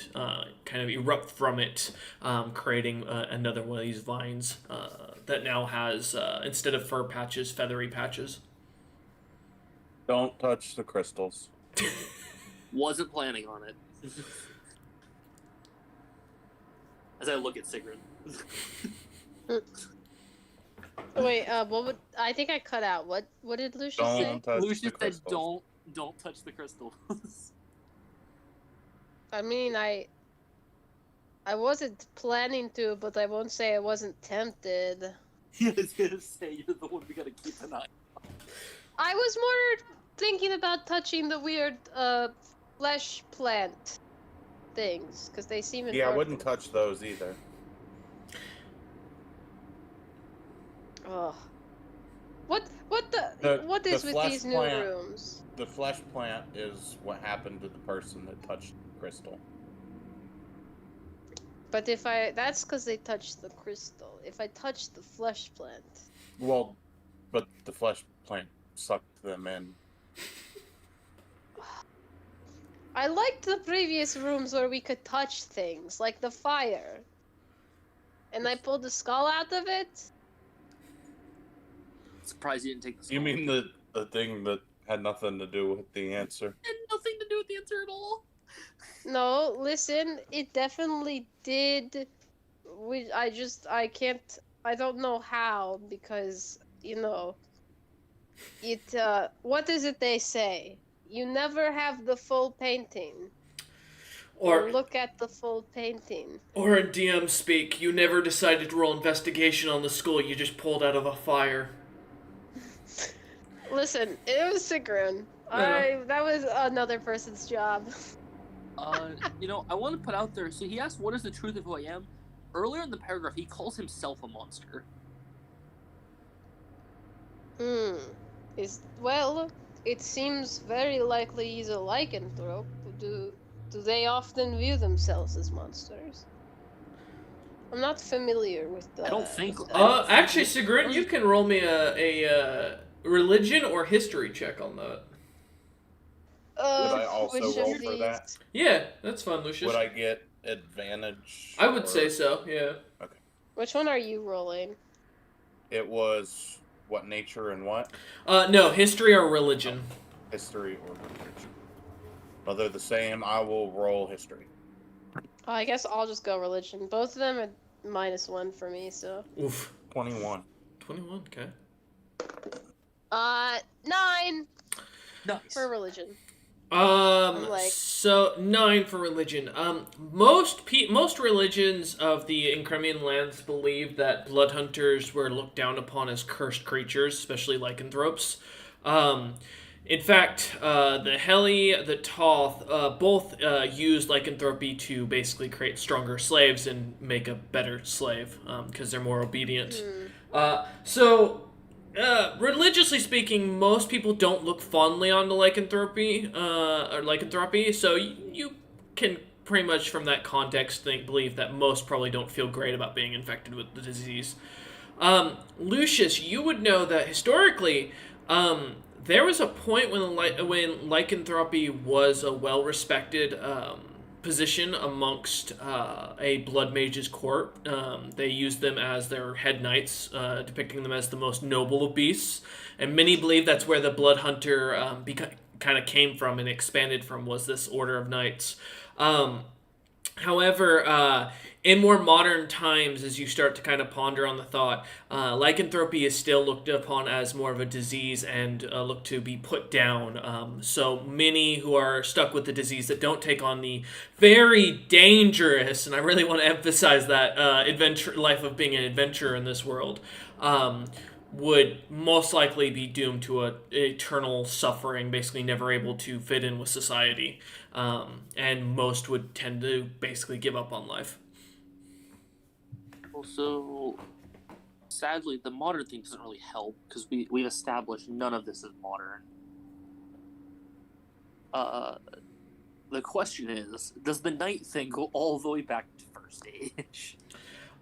kind of erupt from it, creating another one of these vines that now has, instead of fur patches, feathery patches. Don't touch the crystals. Wasn't planning on it. As I look at Sigrun. Wait, what would I think I cut out? What did Lucius say? Don't touch Lucius the said, crystals. don't touch the crystals. I mean, I wasn't planning to, but I won't say I wasn't tempted. Yeah, I was gonna say, you're the one we gotta keep an eye on. I was more thinking about touching the weird flesh plant things because they seem important. Yeah, I wouldn't touch those either. Ugh. What The is with flesh these new plant- rooms? The flesh plant is what happened to the person that touched the crystal. But that's because they touched the crystal. If I touch the flesh plant, Well, but the flesh plant sucked them in. I liked the previous rooms where we could touch things, like the fire. And I pulled the skull out of it. Surprised you didn't take the skull. You mean the thing that had nothing to do with the answer? Had nothing to do with the answer at all. No, listen, it definitely did. I don't know how, because, what is it they say? You never have the full painting. Or Look at the full painting. Or in DM speak, you never decided to roll investigation on the skull, you just pulled out of a fire. Listen, it was Sigrun. Yeah. That was another person's job. I want to put out there, so he asked, what is the truth of who I am? Earlier in the paragraph, he calls himself a monster. It seems very likely he's a lycanthrope. Do they often view themselves as monsters? I'm not familiar with the... I don't think- with Actually, Sigrun, you can roll me a religion or history check on that. Would I also which roll of for these? that? Yeah, that's fine, Lucius. Would I get advantage? I would or- say so, yeah. Which one are you rolling? It was what nature and what? No, history or religion. History or literature. Well, they're the same. I will roll history. I guess I'll just go religion. Both of them are -1 for me, so... Oof. 21. 21, okay. 9 Nice. for religion. like- So 9 for religion. Most religions of the Incrimian lands believe that blood hunters were looked down upon as cursed creatures, especially lycanthropes. In fact, the Heli, the Toth, both use lycanthropy to basically create stronger slaves and make a better slave, because they're more obedient. Religiously speaking, most people don't look fondly on the lycanthropy, so you can pretty much from that context believe that most probably don't feel great about being infected with the disease. Lucius, you would know that historically, there was a point when lycanthropy was a well-respected position amongst a blood mage's court. They used them as their head knights, depicting them as the most noble of beasts, and many believe that's where the blood hunter kind of came from and expanded from, was this order of knights. However, in more modern times, as you start to kind of ponder on the thought, lycanthropy is still looked upon as more of a disease and looked to be put down. So many who are stuck with the disease that don't take on the very dangerous, and I really want to emphasize that, adventure life of being an adventurer in this world, would most likely be doomed to a eternal suffering, basically never able to fit in with society. And most would tend to basically give up on life. Also, sadly, the modern thing doesn't really help, because we've established none of this is modern. The question is, does the knight thing go all the way back to First Age?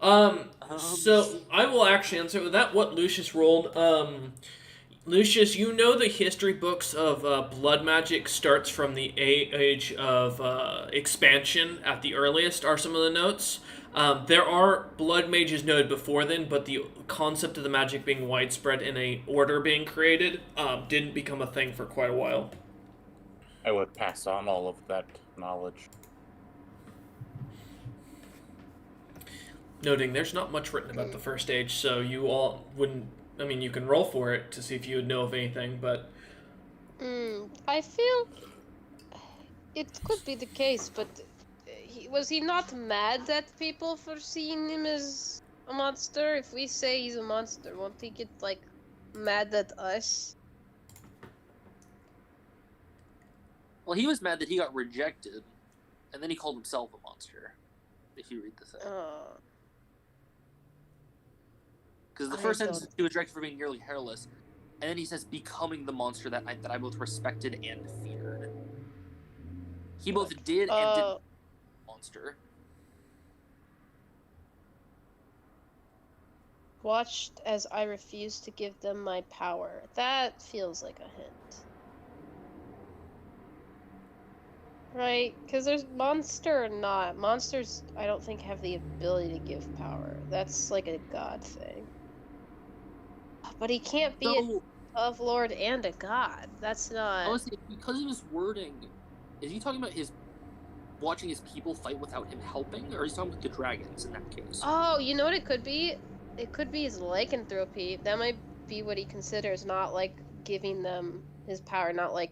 So I will actually answer with that. What Lucius rolled. Lucius, you know the history books of blood magic starts from the age of expansion at the earliest, are some of the notes. There are blood mages noted before then, but the concept of the magic being widespread and a order being created didn't become a thing for quite a while. I would pass on all of that knowledge. Noting there's not much written about the First Age, so you all wouldn't... I mean, you can roll for it to see if you would know of anything, but... I feel it could be the case, but was he not mad at people for seeing him as a monster? If we say he's a monster, won't he get, like, mad at us? Well, he was mad that he got rejected, and then he called himself a monster, if you read the thing. Because the first sentence, he was rejected for being nearly hairless, and then he says becoming the monster that I both respected and feared. He both did and did monster. Watched as I refuse to give them my power. That feels like a hint. Right? Because there's monster or not. Monsters, I don't think, have the ability to give power. That's like a god thing. But he can't be a lord and a god. That's not... Honestly, because of his wording, is he talking about his watching his people fight without him helping, or is he talking about the dragons in that case? Oh, you know what it could be? It could be his lycanthropy. That might be what he considers, not like giving them his power, not like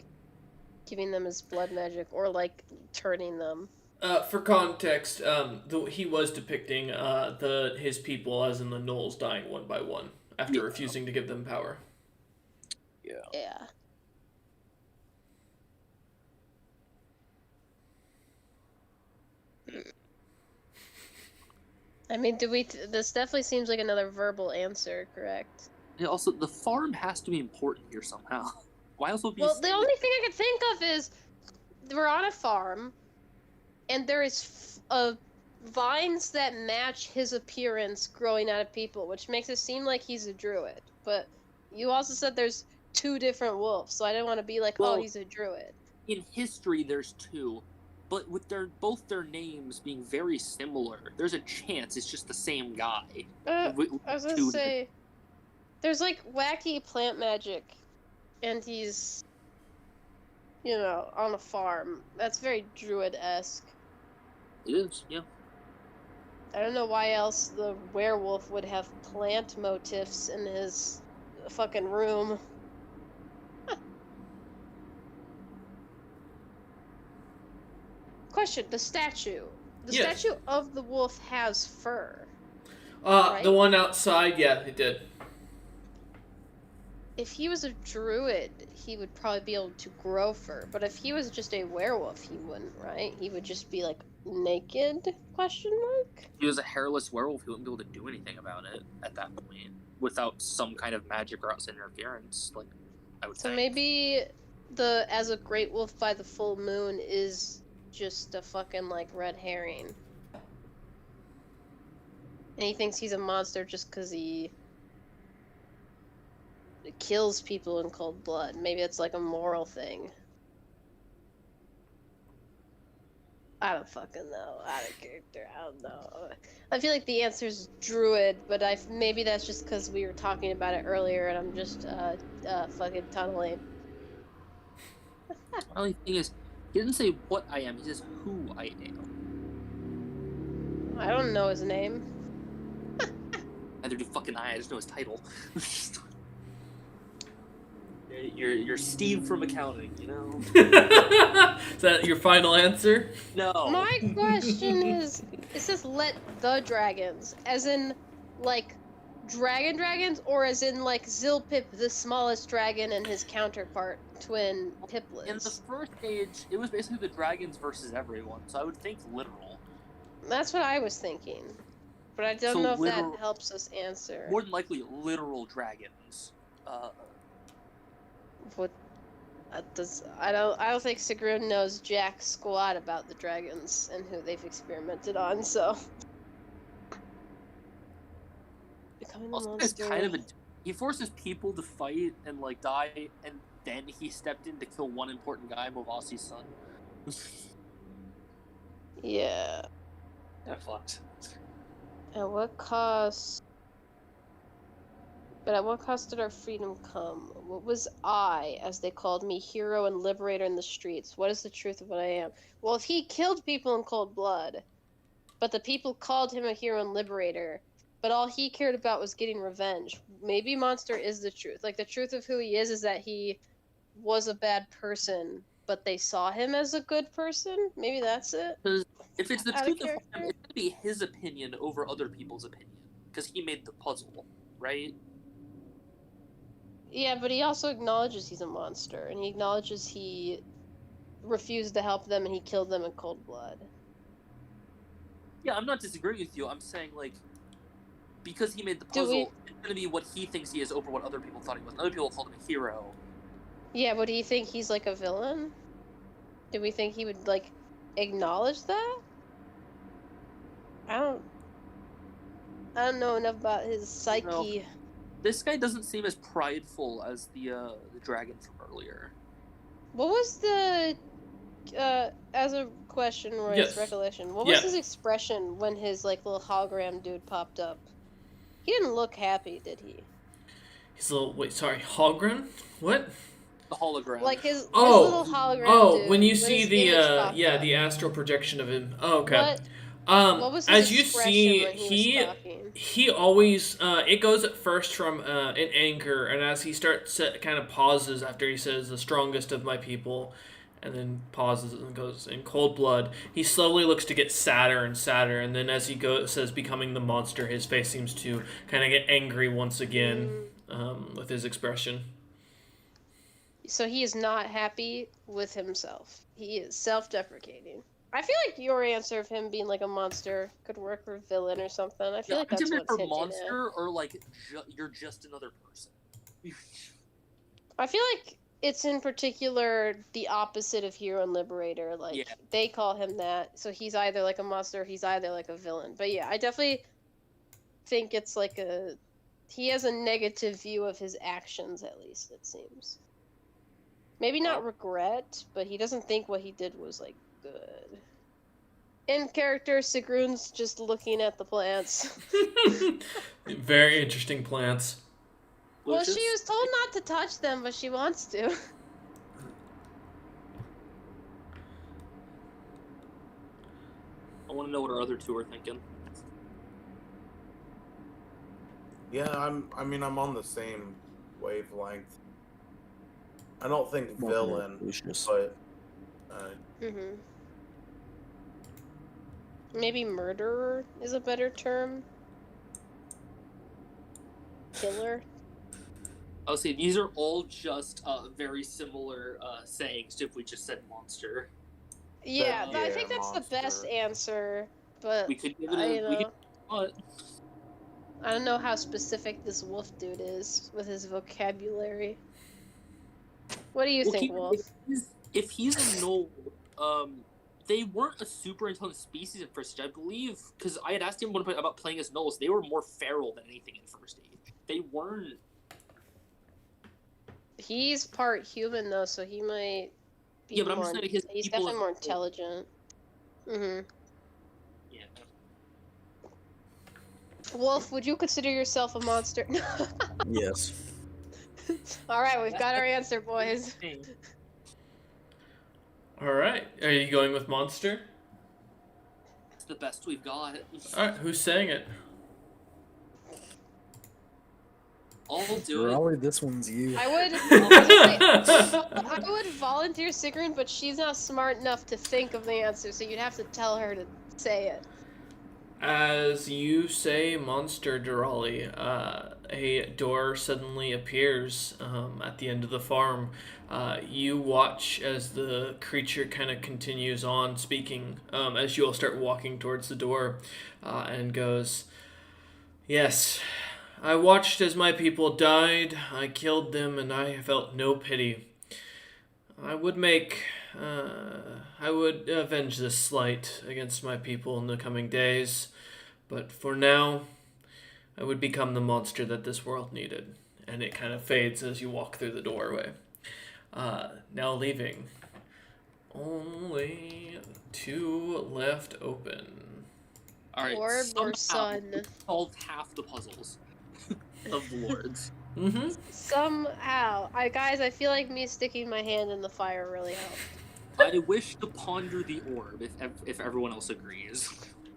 giving them his blood magic, or like turning them. For context, he was depicting his people as in the gnolls dying one by one after refusing to give them power. Yeah. I mean, this definitely seems like another verbal answer, correct? Yeah, also, the farm has to be important here somehow. Why else would be... Well, the only thing I could think of is we're on a farm, and there is vines that match his appearance growing out of people, which makes it seem like he's a druid. But you also said there's two different wolves, so I didn't want to be like, oh, he's a druid. In history, there's two, but with both their names being very similar, there's a chance it's just the same guy. I was gonna say, there's like wacky plant magic, and he's, you know, on a farm. That's very druid-esque. It is, yeah. I don't know why else the werewolf would have plant motifs in his fucking room. Question, the statue. The statue of the wolf has fur. Right? The one outside, yeah, it did. If he was a druid, he would probably be able to grow fur. But if he was just a werewolf, he wouldn't, right? He would just be, like, naked? Question mark? If he was a hairless werewolf, he wouldn't be able to do anything about it at that point. Without some kind of magic or outside interference, like, I would So think. maybe as a great wolf by the full moon is just a fucking, like, red herring. And he thinks he's a monster just because he kills people in cold blood. Maybe it's like a moral thing. I don't fucking know. Out of character. I don't know. I feel like the answer's druid, but maybe that's just because we were talking about it earlier and I'm just fucking tunneling. The only thing is, he doesn't say what I am, he says who I am. I don't know his name. Neither do fucking I just know his title. You're Steve from accounting, you know? Is that your final answer? No. My question is, it says let the dragons, as in, like, dragons, or as in, like, Zilpip, the smallest dragon, and his counterpart, twin Piplins? In the first page, it was basically the dragons versus everyone, so I would think literal. That's what I was thinking. But I don't So know if literal- that helps us answer. More than likely, literal dragons. What I don't think Sigrun knows jack squat about the dragons and who they've experimented on, so becoming a Also, it's monster. kind of he forces people to fight and like die, and then he stepped in to kill one important guy, Movasi's son. Yeah. That fucked. At what cost? But at what cost did our freedom come? What was I, as they called me, hero and liberator in the streets? What is the truth of what I am? Well, if he killed people in cold blood, but the people called him a hero and liberator, but all he cared about was getting revenge, maybe Monster is the truth. Like, the truth of who he is that he was a bad person, but they saw him as a good person? Maybe that's it? If it's the Out of truth of him, character? it's gonna be his opinion over other people's opinion, because he made the puzzle, right? Yeah, but he also acknowledges he's a monster, and he acknowledges he refused to help them and he killed them in cold blood. Yeah, I'm not disagreeing with you. I'm saying, like, because he made the Do puzzle, we- it's gonna be what he thinks he is over what other people thought he was. Other people called him a hero. Yeah, but do you think he's like a villain? Do we think he would, like, acknowledge that? I don't know enough about his psyche. This guy doesn't seem as prideful as the dragon from earlier. What was the as a question, Roy's Yes. recollection? What Yeah. was his expression when his like little hologram dude popped up? He didn't look happy, did he? He's a little. Wait, sorry. Hogren? What? The hologram. Like his Oh. little hologram Oh, dude, when you when see his the image popped yeah, up. the astral projection of him. Oh, okay. What was his as you expression see, when he was talking? he always it goes at first from an anger, and as he starts kind of pauses after he says the strongest of my people, and then pauses and goes in cold blood. He slowly looks to get sadder and sadder, and then as he says becoming the monster, his face seems to kind of get angry once again with his expression. So he is not happy with himself. He is self-deprecating. I feel like your answer of him being like a monster could work for villain or something. I feel like that's different what's for hinting monster or like you're just another person. at. I feel like it's in particular the opposite of hero and liberator. Like Yeah. they call him that, so he's either like a monster, or he's either like a villain. But yeah, I definitely think it's like he has a negative view of his actions. At least it seems. Maybe not regret, but he doesn't think what he did was like good. In character, Sigrun's just looking at the plants. Very interesting plants. Well, Lucius? she was told not to touch them, but she wants to. I want to know what our other two are thinking. Yeah, I'm on the same wavelength. I don't think villain, Lucius. but Mm-hmm. Maybe murderer is a better term. Killer. I'll say these are all just very similar sayings if we just said monster. Yeah, I yeah, think that's the best monster. answer, but We could give it I, a we could, know, I don't know how specific this wolf dude is with his vocabulary. What do you think, Wolf? If he's a gnoll, they weren't a super intelligent species in First Age, I believe, because I had asked him one point about playing as gnolls. They were more feral than anything in First Age. They weren't. He's part human though, so he might be Yeah, but I'm more, just saying his he's people definitely as more a whole. intelligent. Mm-hmm. Yeah. Wolf, would you consider yourself a monster? Yes. Alright, we've got our answer, boys. All right. Are you going with monster? It's the best we've got. All right. Who's saying it? I'll do it. Raleigh, this one's you. I would volunteer Sigrun, but she's not smart enough to think of the answer, so you'd have to tell her to say it. As you say monster, Durali, a door suddenly appears at the end of the farm. You watch as the creature kind of continues on speaking as you all start walking towards the door and goes, "Yes, I watched as my people died. I killed them and I felt no pity. I would avenge this slight against my people in the coming days. But for now, I would become the monster that this world needed." And it kind of fades as you walk through the doorway. Now leaving. Only 2 left open. Alright, Orb or somehow sun? we solved half the puzzles of the lords. Mm-hmm. Somehow. Guys, I feel like me sticking my hand in the fire really helped. I wish to ponder the orb if everyone else agrees.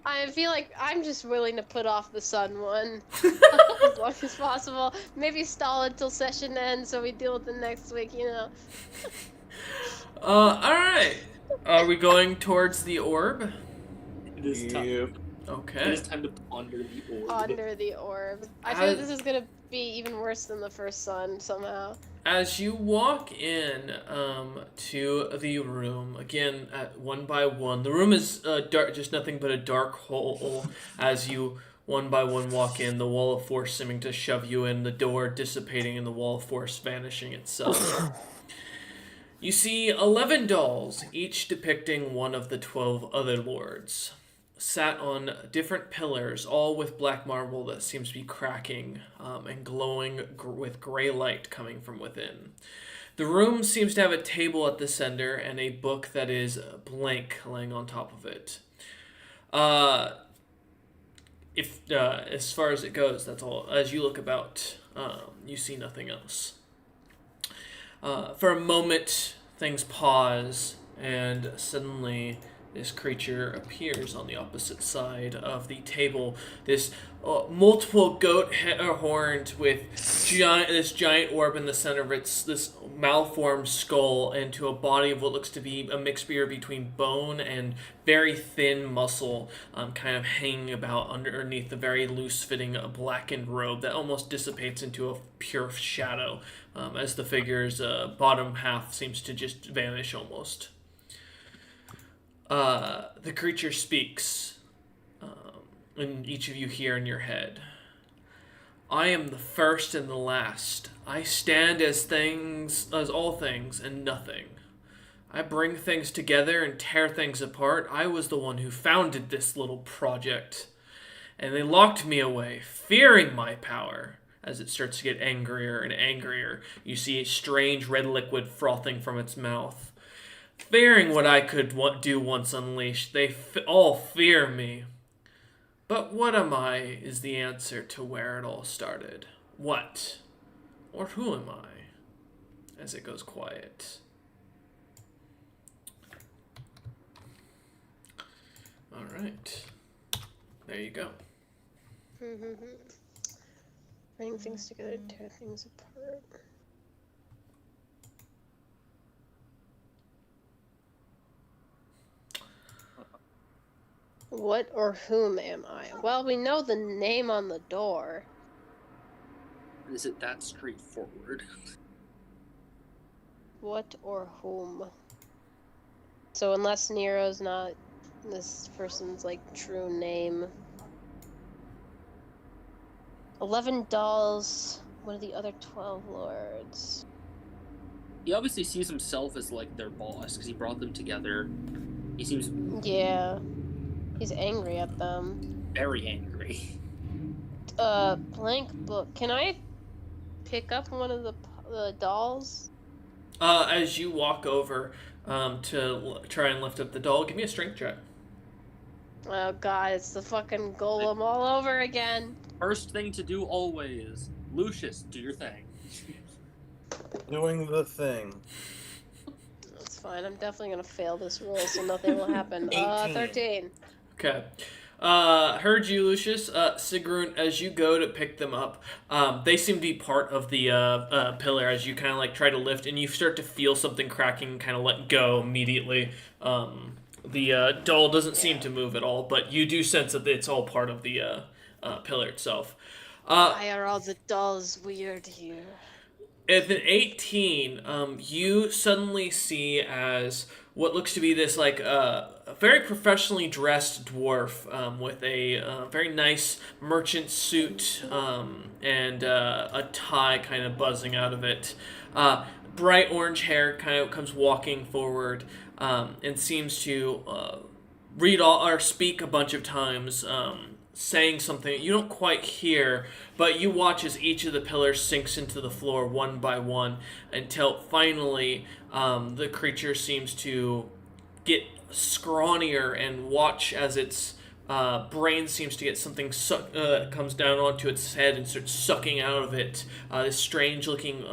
I feel like I'm just willing to put off the sun one as long as possible. Maybe stall until session ends so we deal with it next week, you know. Alright. Are we going towards the orb? It is time. It Okay. is time to ponder the orb. Ponder the orb. I feel like this is gonna be even worse than the first sun somehow. As you walk in to the room, again, one by one, the room is dark, just nothing but a dark hole. As you, one by one, walk in, the wall of force seeming to shove you in, the door dissipating, and the wall of force vanishing itself. You see 11 dolls, each depicting one of the 12 other lords, sat on different pillars, all with black marble that seems to be cracking and glowing with gray light coming from within. The room seems to have a table at the center and a book that is blank laying on top of it. As far as it goes, that's all. As you look about, you see nothing else. For a moment, things pause, and suddenly this creature appears on the opposite side of the table. This multiple goat horned with this giant orb in the center of its this malformed skull into a body of what looks to be a mixture between bone and very thin muscle, kind of hanging about underneath the very loose-fitting blackened robe that almost dissipates into a pure shadow as the figure's bottom half seems to just vanish almost. The creature speaks, and each of you hear in your head. "I am the first and the last. I stand as all things and nothing. I bring things together and tear things apart. I was the one who founded this little project. And they locked me away, fearing my power." As it starts to get angrier and angrier, you see a strange red liquid frothing from its mouth. "Fearing what I could do once unleashed, they all fear me. But what am I is the answer to where it all started. What? Or who am I?" As it goes quiet. Alright. There you go. Bring things together, tear things apart. What or whom am I? Well, we know the name on the door. Is it that straightforward? What or whom? So unless Nero's not this person's like true name. 11 dolls. What are the other 12 lords? He obviously sees himself as like their boss because he brought them together. He seems Yeah. He's angry at them. very angry. Blank book. Can I pick up one of the dolls? As you walk over try and lift up the doll, give me a strength check. Oh god, it's the fucking golem all over again. First thing to do always. Lucius, do your thing. Doing the thing. That's fine. I'm definitely gonna fail this roll, so nothing will happen. 18. 13. Okay. Heard you, Lucius. Sigrun, as you go to pick them up, they seem to be part of the pillar as you kind of like try to lift, and you start to feel something cracking and kind of let go immediately. The doll doesn't seem to move at all, but you do sense that it's all part of the pillar itself. Why are all the dolls weird here? At an 18, you suddenly see as what looks to be this like a very professionally dressed dwarf with a very nice merchant suit and a tie kind of buzzing out of it. Bright orange hair kind of comes walking forward and seems to read all or speak a bunch of times. Saying something you don't quite hear, but you watch as each of the pillars sinks into the floor one by one until finally the creature seems to get scrawnier and watch as its brain seems to get something comes down onto its head and starts sucking out of it this strange looking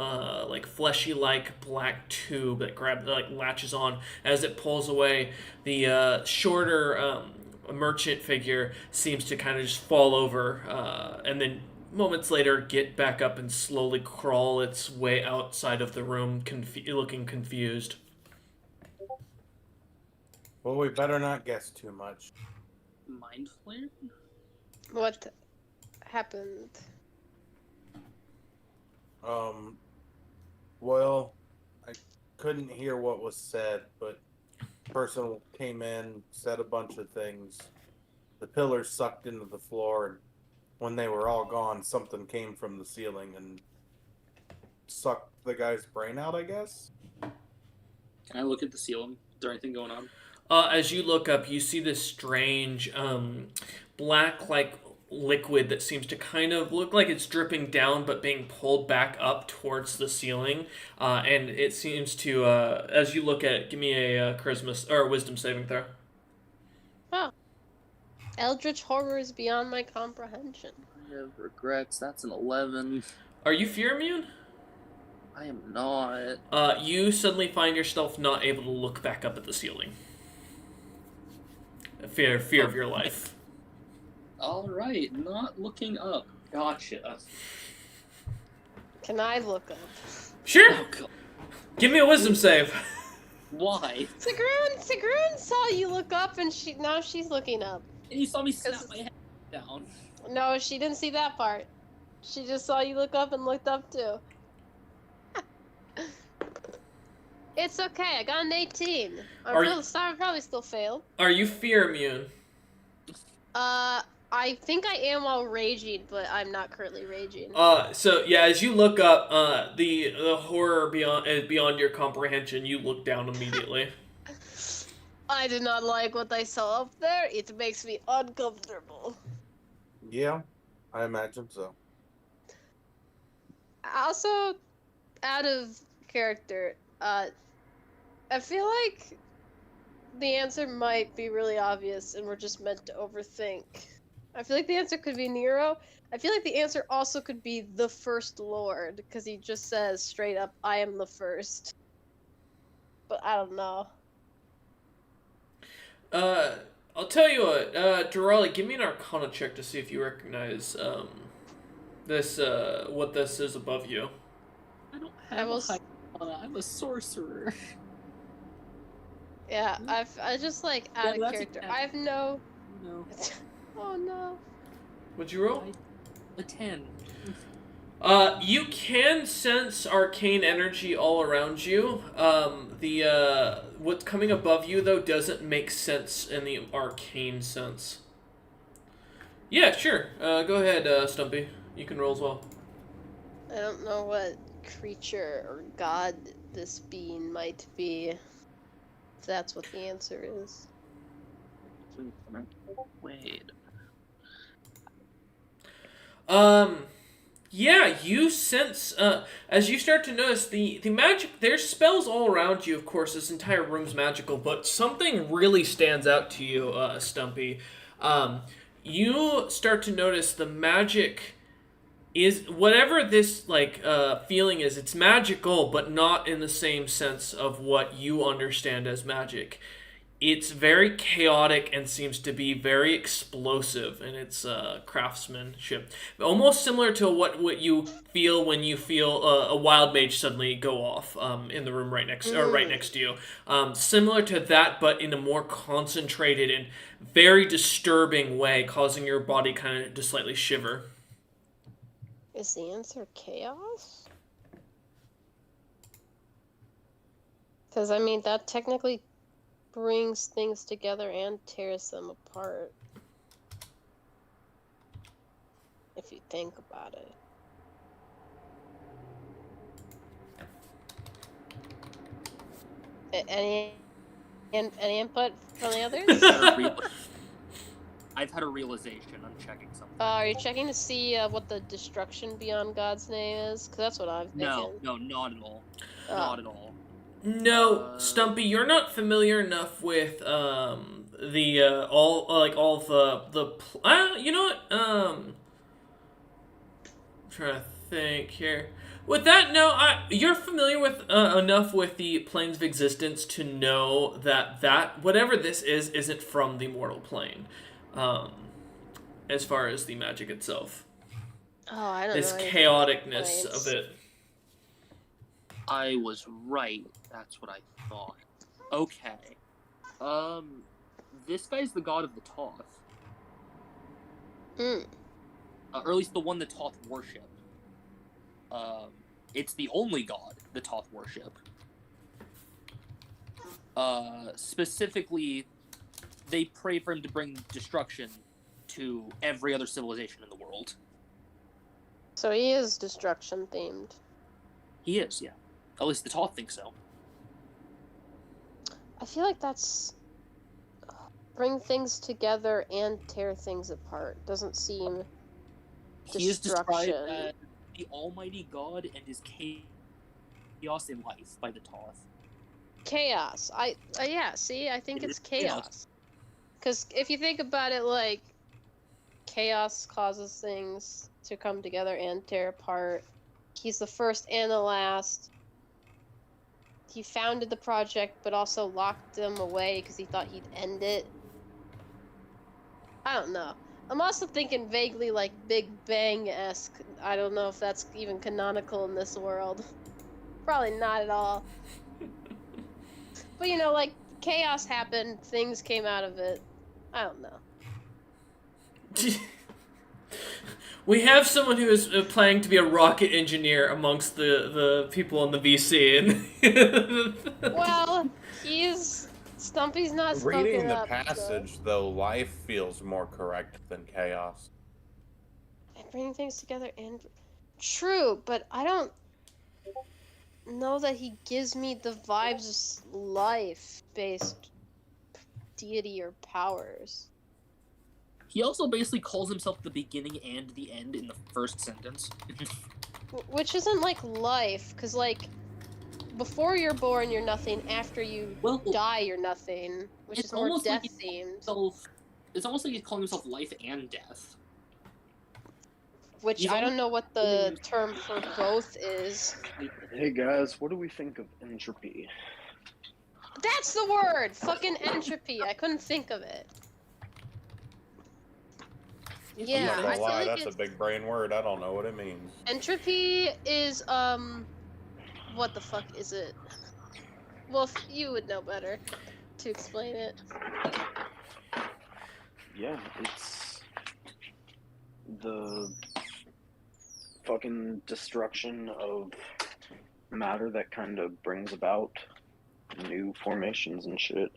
like fleshy like black tube that latches on as it pulls away. The shorter merchant figure seems to kind of just fall over and then moments later get back up and slowly crawl its way outside of the room looking confused. Well, we better not guess too much. Mind flare? What happened? Well, I couldn't hear what was said, but person came in, said a bunch of things. The pillars sucked into the floor, and when they were all gone, something came from the ceiling and sucked the guy's brain out, I guess? Can I look at the ceiling? Is there anything going on? As you look up, you see this strange black like liquid that seems to kind of look like it's dripping down but being pulled back up towards the ceiling, and it seems to as you look at it, give me a charisma or wisdom saving throw. Oh. Eldritch horror is beyond my comprehension. I have regrets. That's an 11. Are you fear immune? I am not. You suddenly find yourself not able to look back up at the ceiling. Fear of your life. Alright, not looking up. Gotcha. Can I look up? Sure. Oh, God. Give me a wisdom save. Why? Sigrun saw you look up and now she's looking up. And you saw me snap my head down. No, she didn't see that part. She just saw you look up and looked up too. It's okay, I got an 18. I'm probably still failed. Are you fear immune? I think I am while raging, but I'm not currently raging. So yeah, as you look up, the horror beyond your comprehension, you look down immediately. I did not like what I saw up there. It makes me uncomfortable. Yeah, I imagine so. Also, out of character, I feel like the answer might be really obvious and we're just meant to overthink. I feel like the answer could be Nero. I feel like the answer also could be the First Lord, because he just says straight up, I am the first. But I don't know. I'll tell you what, Durali, give me an Arcana check to see if you recognize, this, what this is above you. I don't have Arcana. I'm a sorcerer. Yeah, I just like out of character. I have no. No. Oh no. What'd you roll? A 10. You can sense arcane energy all around you. What's coming above you though doesn't make sense in the arcane sense. Yeah, sure. Go ahead, Stumpy. You can roll as well. I don't know what creature or god this being might be. If that's what the answer is. Wait. Yeah, you sense, as you start to notice, the magic, there's spells all around you, of course, this entire room's magical, but something really stands out to you, Stumpy. You start to notice the magic is, whatever this, feeling is, it's magical, but not in the same sense of what you understand as magic. It's very chaotic and seems to be very explosive in its craftsmanship. Almost similar to what you feel when you feel a wild mage suddenly go off in the room right next to you. Similar to that, but in a more concentrated and very disturbing way, causing your body kind of to slightly shiver. Is the answer chaos? Because, I mean, that technically brings things together and tears them apart. If you think about it. Any input from the others? I've had a realization. I'm checking something. Are you checking to see what the destruction beyond God's name is? Because that's what I'm thinking. No, not at all. Not at all. No, Stumpy, you're not familiar enough with you know what? I'm trying to think here. With that, no, you're familiar with enough with the planes of existence to know that whatever this is isn't from the mortal plane. As far as the magic itself. Oh, I don't this know. Chaoticness of it. I was right. That's what I thought. Okay. This guy's the god of the Toth. Or at least the one the Toth worship. It's the only god the Toth worship. Specifically, they pray for him to bring destruction to every other civilization in the world. So he is destruction themed. He is, yeah. At least the Toth think so. I feel like that's bring things together and tear things apart. Doesn't seem He is described destruction. as the almighty god and his chaos in life by the Toth. Chaos. Yeah, see, I think It it's is chaos. chaos. Because if you think about it, like, chaos causes things to come together and tear apart. He's the first and the last. He founded the project, but also locked them away because he thought he'd end it. I don't know. I'm also thinking vaguely like Big Bang-esque. I don't know if that's even canonical in this world. Probably not at all. But you know, like, chaos happened, things came out of it. I don't know. We have someone who is planning to be a rocket engineer amongst the people in the VC. And Well, Stumpy's not spoken Reading the up, passage, though, life feels more correct than chaos. And bringing things together and... True, but I don't know that he gives me the vibes of life-based deity or powers. He also basically calls himself the beginning and the end in the first sentence. Which isn't like life, because like, before you're born, you're nothing. After you die, you're nothing. Which is more almost like he's death-themed. It's almost like he's calling himself life and death. Which he's I don't know what the term for both is. Hey guys, what do we think of entropy? That's the word! Fucking entropy. I couldn't think of it. I'm Yeah, not I gonna feel lie, like that's it's... a big brain word. I don't know what it means. Entropy is, what the fuck is it? Well, you would know better to explain it. Yeah, it's the fucking destruction of matter that kind of brings about new formations and shit.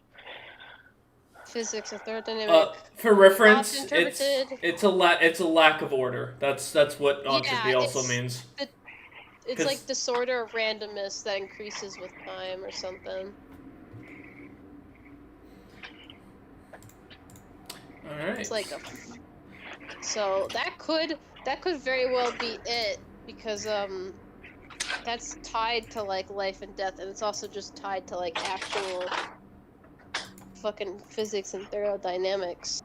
Physics of thermodynamic. For reference, Often interpreted. it's a lack of order. That's what entropy also means. It's like disorder of randomness that increases with time or something. All right. It's like a. So that could very well be it because that's tied to like life and death, and it's also just tied to like actual fucking physics and thermodynamics.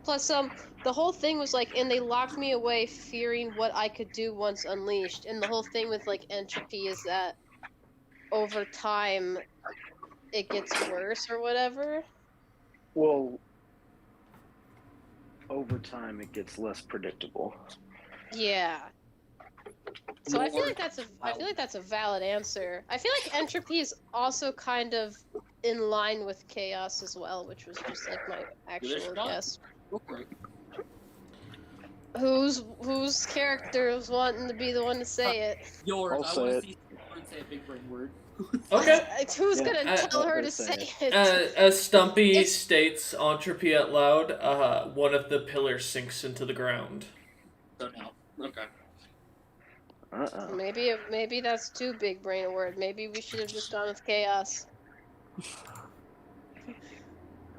Plus, the whole thing was like, and they locked me away fearing what I could do once unleashed. And the whole thing with like entropy is that over time it gets worse or whatever. Well, over time it gets less predictable. Yeah. So I feel More like that's a valid answer. I feel like entropy is also kind of in line with chaos as well, which was just like my actual shot. guess. Go for it. Whose character is wanting to be the one to say it? Yours. I'll I say want to it. see someone say a big brain word. Okay. Who's Yeah. gonna tell her to say say it. it? As Stumpy It's- states entropy out loud, one of the pillars sinks into the ground. So no. Okay. Maybe that's too big brain a word. Maybe we should have just gone with chaos.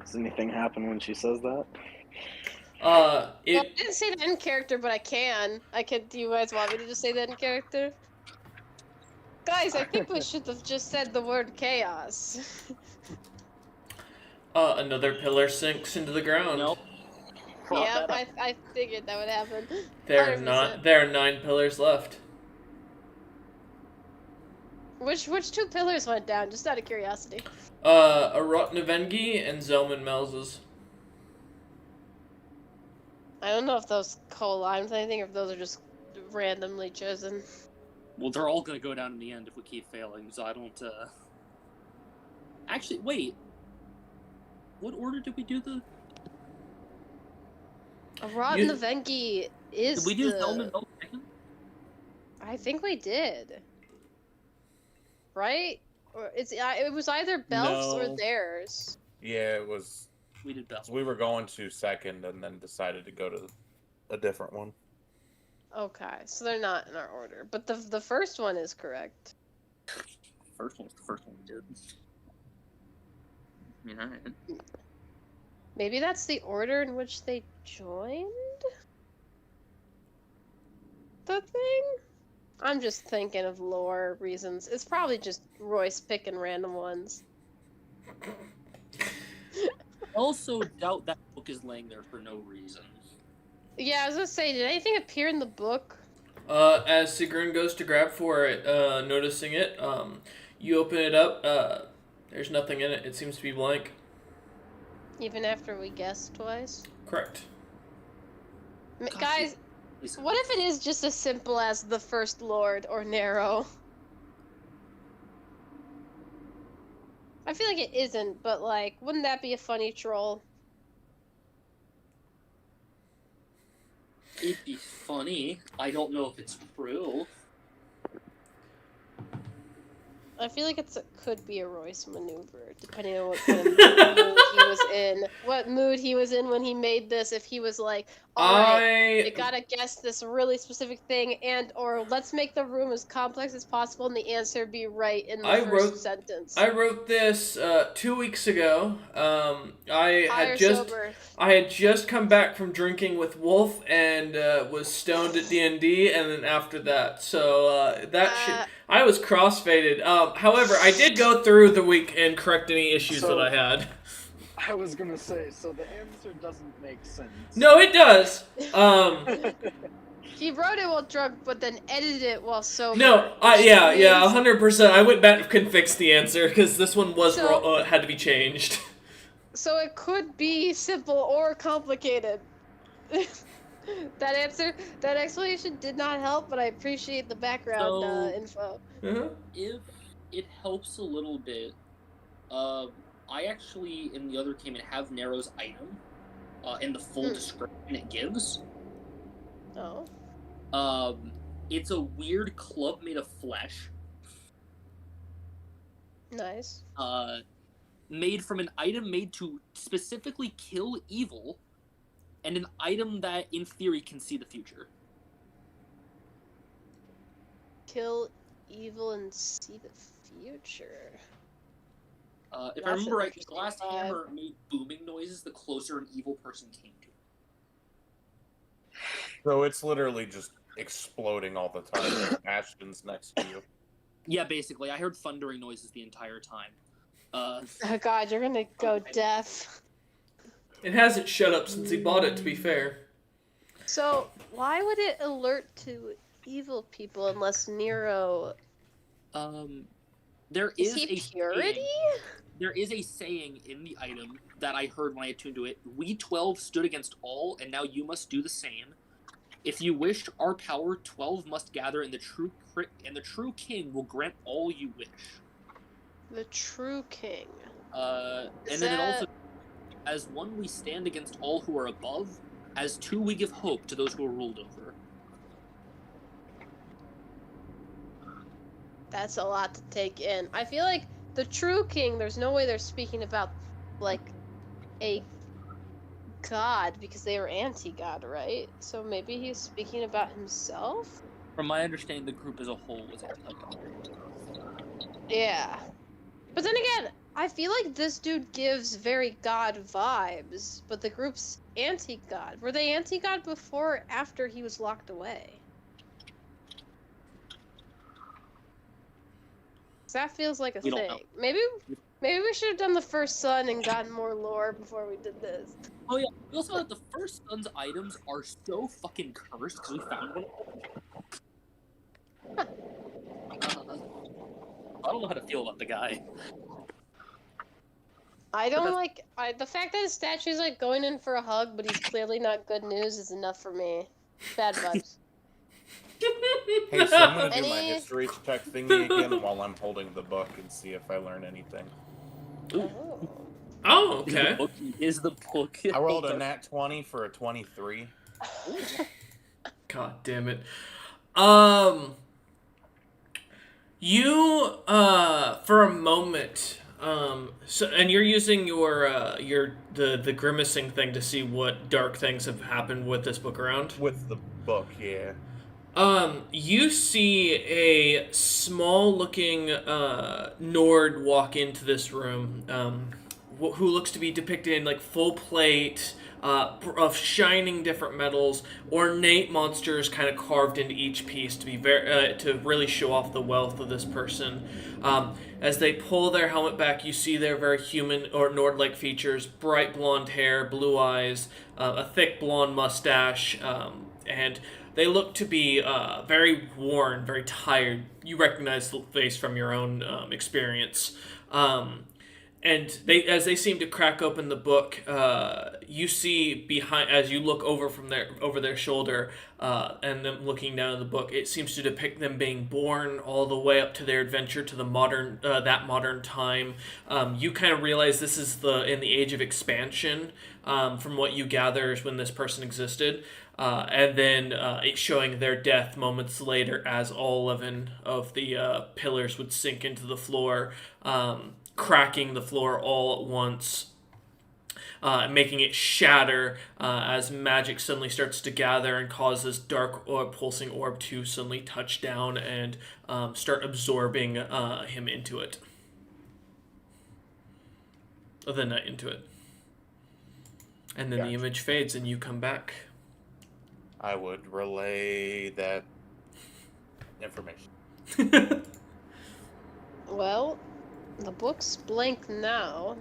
Does anything happen when she says that? Well, I didn't say that in character, but I can. Do you guys want me to just say that in character? Guys, I think we should have just said the word chaos. Another pillar sinks into the ground. Nope. Yeah, I figured that would happen. There are 100%. there are 9 pillars left. Which two pillars went down? Just out of curiosity. Arotnavengi and Zelman Melz's. I don't know if those co-align with anything or if those are just randomly chosen. Well, they're all gonna go down in the end if we keep failing, so I don't, Actually, wait. What order did we do the... Arotnavengi is Did we do the... Zelman Mel second? I think we did. Right? Or it was either Belf's No. or theirs. Yeah, it was. We did Bell. We were going to second and then decided to go to a different one. Okay, so they're not in our order. But the first one is correct. First one's the first one we did. Yeah, alright. Maybe that's the order in which they joined the thing? I'm just thinking of lore reasons. It's probably just Royce picking random ones. I also doubt that book is laying there for no reason. Yeah, I was gonna say, did anything appear in the book? As Sigrun goes to grab for it, noticing it, you open it up, there's nothing in it. It seems to be blank. Even after we guessed twice? Correct. Guys, what if it is just as simple as the First Lord or Nero? I feel like it isn't, but like, wouldn't that be a funny troll? It'd be funny. I don't know if it's true. I feel like it could be a Royce maneuver, depending on what kind of mood he was in. What mood he was in when he made this. If he was like, alright, you gotta guess this really specific thing, or let's make the room as complex as possible and the answer be right in the first sentence. I wrote this 2 weeks ago. I Sober. had just come back from drinking with Wolf and was stoned at D&D, and then after that, so I was crossfaded. However, I did go through the week and correct any issues that I had. I was gonna say, so the answer doesn't make sense. No, it does. He wrote it while drunk, but then edited it while sober. No, yeah, 100%. I went back and fixed the answer because this one was had to be changed. So it could be simple or complicated. That explanation did not help, but I appreciate the background info. Uh-huh. If it helps a little bit, I actually, in the other game, have Nero's item, and the full description it gives. Oh. It's a weird club made of flesh. Nice. Made from an item made to specifically kill evil, and an item that, in theory, can see the future. Kill evil and see the future. If I That's remember an right, the interesting glass vibe. hammer made booming noises the closer an evil person came to it. So it's literally just exploding all the time. There's bastions next to you. Yeah, basically. I heard thundering noises the entire time. Oh god, you're gonna go deaf. It hasn't shut up since he bought it, to be fair. So, why would it alert to evil people unless Nero... There Is is he a purity? saying, there is a saying in the item that I heard when I attuned to it. We 12 stood against all, and now you must do the same. If you wish our power, 12 must gather, and the true king will grant all you wish. The true king. And Is then it that- also, as one we stand against all who are above, as two we give hope to those who are ruled over. That's a lot to take in. I feel like the true king, there's no way they're speaking about, like, a god, because they were anti-god, right? So maybe he's speaking about himself? From my understanding, the group as a whole was anti-god. Yeah. But then again, I feel like this dude gives very god vibes, but the group's anti-god. Were they anti-god before or after he was locked away? 'Cause that feels like a We don't thing. know. Maybe we should have done the first son and gotten more lore before we did this. Oh yeah, we also know that the first son's items are so fucking cursed because we found one. I don't know how to feel about the guy. I don't that's- like the fact that his statue's like going in for a hug, but he's clearly not good news is enough for me. Bad vibes. Hey, so I'm gonna do my Any- history check thingy again while I'm holding the book and see if I learn anything. Oh. Oh, okay. Is the book? I rolled a nat 20 for a 23. God damn it. You for a moment so and you're using your the grimacing thing to see what dark things have happened with this book around. With the book, yeah. You see a small-looking Nord walk into this room, who looks to be depicted in like full plate of shining different metals, ornate monsters kind of carved into each piece to be to really show off the wealth of this person. As they pull their helmet back, you see their very human or Nord-like features: bright blonde hair, blue eyes, a thick blonde mustache, and they look to be very worn, very tired. You recognize the face from your own experience. And as they seem to crack open the book, you see behind, as you look over over their shoulder, and them looking down at the book, it seems to depict them being born all the way up to their adventure to the modern time. You kind of realize this is in the age of expansion, from what you gather is when this person existed. And then it's showing their death moments later as all 11 of the pillars would sink into the floor, cracking the floor all at once, making it shatter as magic suddenly starts to gather and cause this dark pulsing orb to suddenly touch down and start absorbing him into it. The knight into it. And then the image fades and you come back. I would relay that information. Well, the book's blank now.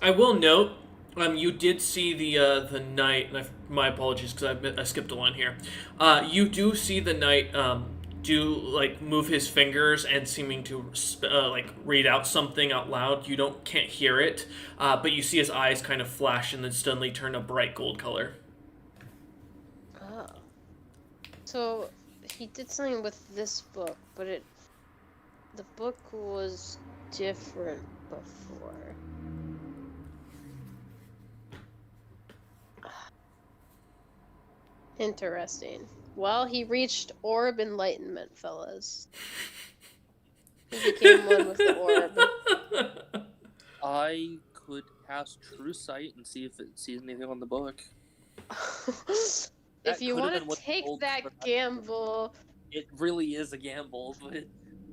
I will note, you did see the knight, and my apologies because I skipped a line here. You do see the knight move his fingers and seeming to read out something out loud. You can't hear it, but you see his eyes kind of flash and then suddenly turn a bright gold color. Oh. So he did something with this book, but the book was different before. Interesting. Well, he reached orb enlightenment, fellas. He became one with the orb. I could cast True Sight and see if it sees anything on the book. If That you could've want been to what the take old that script- gamble, It really is a gamble, but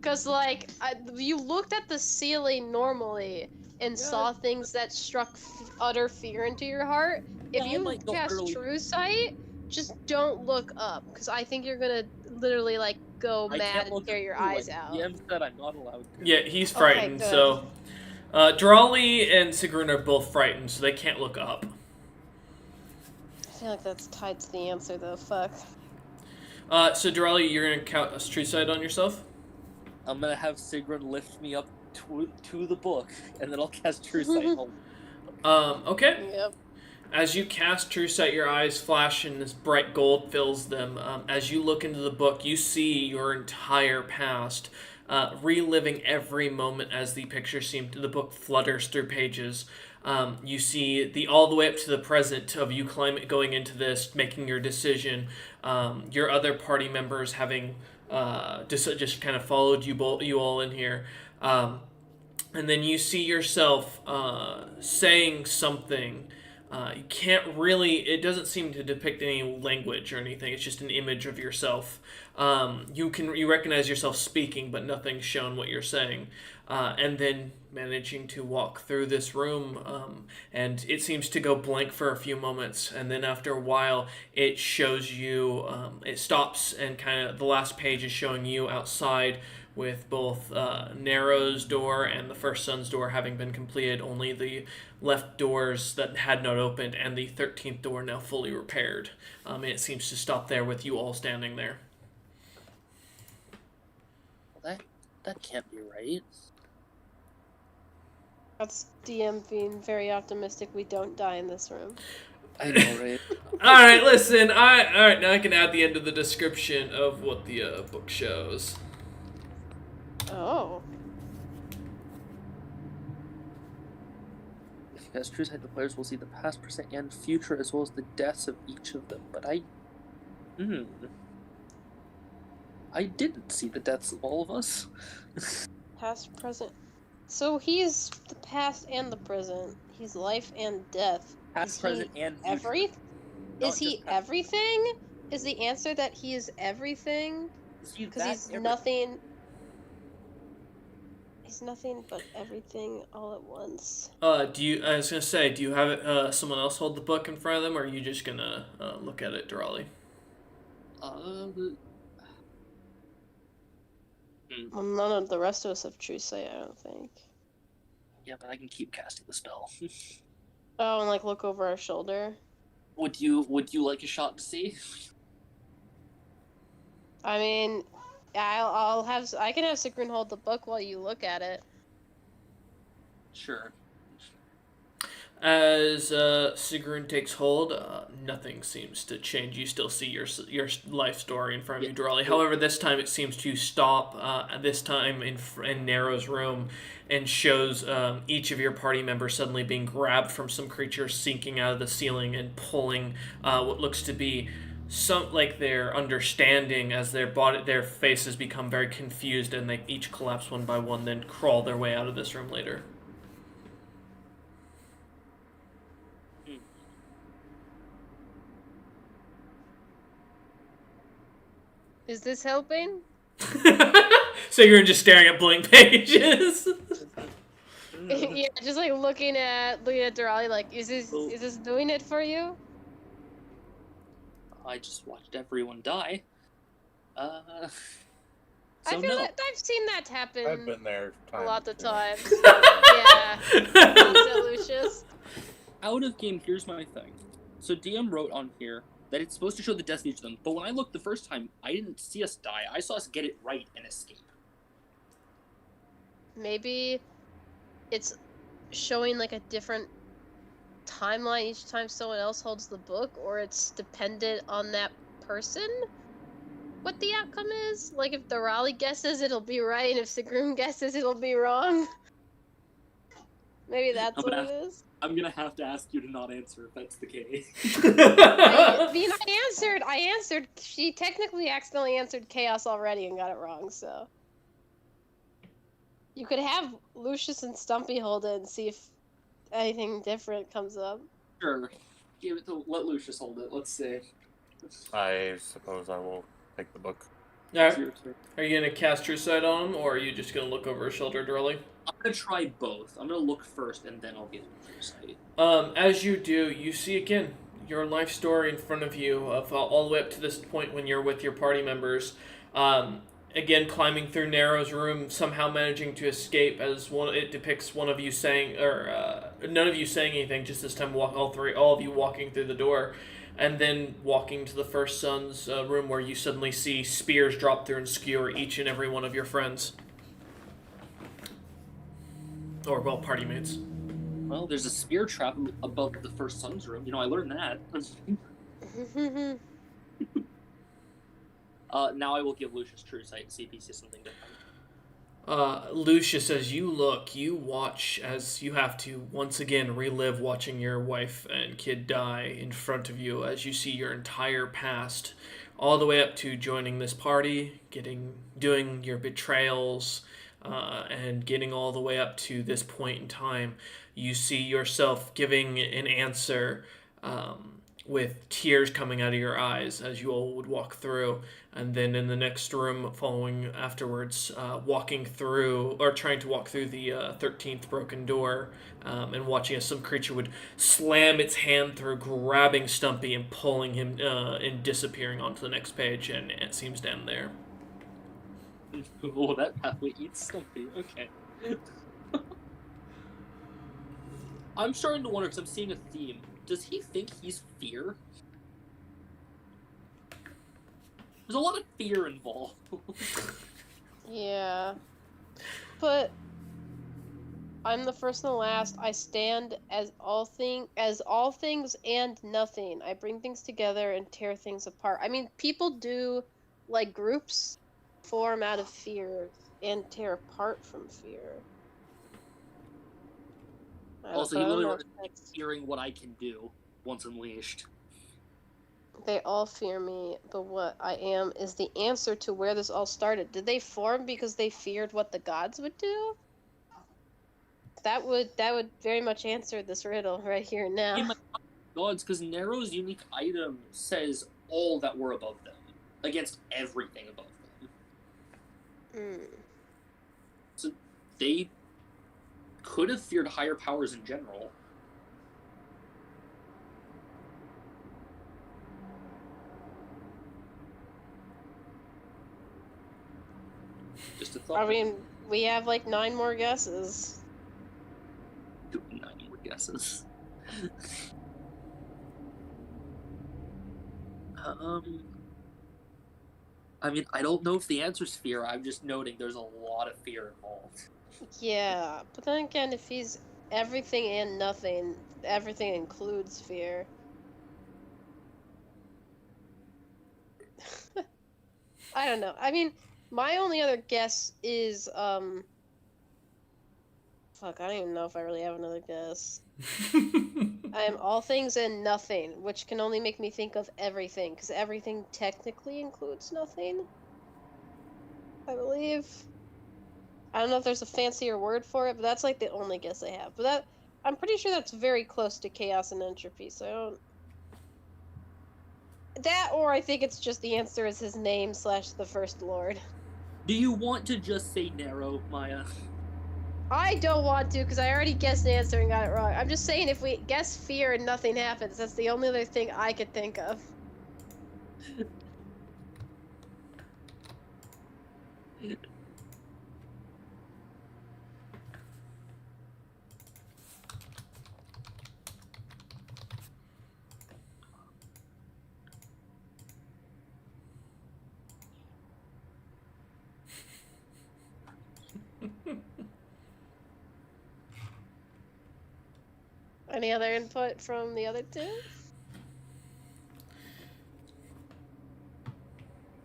Cause like you looked at the ceiling normally and Yeah. saw things that struck utter fear into your heart. If Yeah, I you might go cast early. True Sight, just don't look up, cause I think you're gonna literally like go I mad can't and look tear at your you, eyes and out. DM said I'm not allowed to. Yeah, he's Okay, frightened, good. so... Drawley and Sigrun are both frightened, so they can't look up. I feel like that's tied to the answer though. Fuck. So Drawley, you're gonna count a True Sight on yourself? I'm gonna have Sigrun lift me up to the book, and then I'll cast True Sight. Okay. Yep. As you cast True Sight, your eyes flash and this bright gold fills them. As you look into the book, you see your entire past, reliving every moment as the the book flutters through pages. You see all the way up to the present of you going into this, making your decision. Your other party members having just kind of followed you all in here. And then you see yourself saying something. You can't really. It doesn't seem to depict any language or anything. It's just an image of yourself. You recognize yourself speaking, but nothing's shown what you're saying. And then managing to walk through this room, and it seems to go blank for a few moments, and then after a while, it shows you. It stops, and kind of the last page is showing you outside, with both Narrow's door and the First Son's door having been completed, only the left doors that had not opened and the 13th door now fully repaired. And it seems to stop there with you all standing there. That can't be right. That's DM being very optimistic. We don't die in this room. I know, right? Alright, listen, alright, now I can add the end of the description of what the book shows. Oh. If you cast True Sight, the players will see the past, present, and future, as well as the deaths of each of them. But I didn't see the deaths of all of us. Past, present. So he's the past and the present. He's life and death. Past, Is present, he and future. Not Is he just past. everything? Is the answer that he is everything? See, Because that's he's nothing. He's nothing but everything all at once. I was gonna say, do you have someone else hold the book in front of them, or are you just gonna look at it, Drawley? Well, none of the rest of us have True Sight, I don't think. Yeah, but I can keep casting the spell. Oh, and like look over our shoulder. Would you like a shot to see? I mean, I can have Sigrun hold the book while you look at it. Sure. As Sigrun takes hold, nothing seems to change. You still see your life story in front of you, Drawley. However, this time it seems to stop, this time in Narrow's room, and shows each of your party members suddenly being grabbed from some creature sinking out of the ceiling and pulling what looks to be their understanding, as their faces become very confused, and they each collapse one by one, then crawl their way out of this room later. Is this helping? So you're just staring at blank pages. Yeah, just like looking at Durali, like, is this doing it for you? I just watched everyone die. I feel like I've seen that happen I've been there a lot of too. times. Yeah. So, Lucius. Out of game, here's my thing. So DM wrote on here that it's supposed to show the deaths of each of them, but when I looked the first time, I didn't see us die. I saw us get it right and escape. Maybe it's showing like a different timeline each time someone else holds the book, or it's dependent on that person what the outcome is. Like if the Raleigh guesses, it'll be right, and if Sigrun guesses, it'll be wrong. Maybe that's what it is. I'm gonna have to ask you to not answer if that's the case. I mean, I answered. She technically accidentally answered chaos already and got it wrong, so. You could have Lucius and Stumpy hold it and see if anything different comes up. Sure. Let Lucius hold it. Let's see. I suppose I will take the book. Alright. Your turn. Are you gonna cast True Sight on him, or are you just gonna look over his shoulder, Dorley? I'm gonna try both. I'm gonna look first, and then I'll get True Sight. As you do, you see again your life story in front of you of all the way up to this point when you're with your party members. Again, climbing through Narrow's room, somehow managing to escape. As it depicts one of you saying, or none of you saying anything. Just this time, all of you walking through the door, and then walking to the First Son's room, where you suddenly see spears drop through and skewer each and every one of your friends, or well, party mates. Well, there's a spear trap above the First Son's room. You know, I learned that. Now I will give Lucius True Sight and see if he sees something different. Lucius, as you look, you watch as you have to once again relive watching your wife and kid die in front of you as you see your entire past, all the way up to joining this party, doing your betrayals, and getting all the way up to this point in time. You see yourself giving an answer with tears coming out of your eyes as you all would walk through, and then in the next room following afterwards, walking through, or trying to walk through the 13th broken door, and watching as some creature would slam its hand through, grabbing Stumpy and pulling him and disappearing onto the next page, and it seems to end there. Oh, that pathway eats Stumpy. Okay. I'm starting to wonder, because I'm seeing a theme. Does he think he's fear? There's a lot of fear involved. Yeah. But I'm the first and the last. I stand as all things and nothing. I bring things together and tear things apart. I mean, people do, like, groups form out of fear and tear apart from fear. Also, But he I don't literally know if that's- hearing what I can do once unleashed. They all fear me, but what I am is the answer to where this all started. Did they form because they feared what the gods would do? That would very much answer this riddle right here and now. Hey, my gods, because Narrow's unique item says all that were above them, against everything above them. So they could have feared higher powers in general. Just a thought. I mean, we have like 9 more guesses. 9 more guesses. I mean, I don't know if the answer's fear. I'm just noting there's a lot of fear involved. Yeah, but then again, if he's everything and nothing, everything includes fear. I don't know. I mean, my only other guess is, fuck, I don't even know if I really have another guess. I am all things and nothing, which can only make me think of everything, because everything technically includes nothing. I believe. I don't know if there's a fancier word for it, but that's like the only guess I have. But I'm pretty sure that's very close to chaos and entropy, so I don't... That, or I think it's just the answer is his name / the First Lord. Do you want to just say Narrow, Maya? I don't want to, because I already guessed the answer and got it wrong. I'm just saying if we guess fear and nothing happens, that's the only other thing I could think of. Any other input from the other two?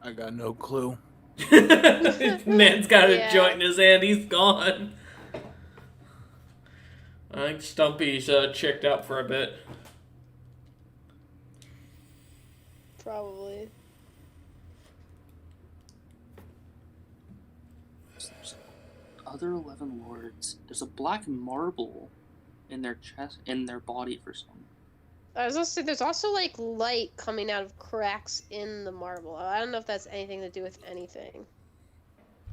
I got no clue. Man's got a Yeah. joint in his hand. He's gone. I think Stumpy's checked out for a bit. Probably. Other 11 lords. There's a black marble in their chest, in their body for some. I was also there's also like light coming out of cracks in the marble. I don't know if that's anything to do with anything.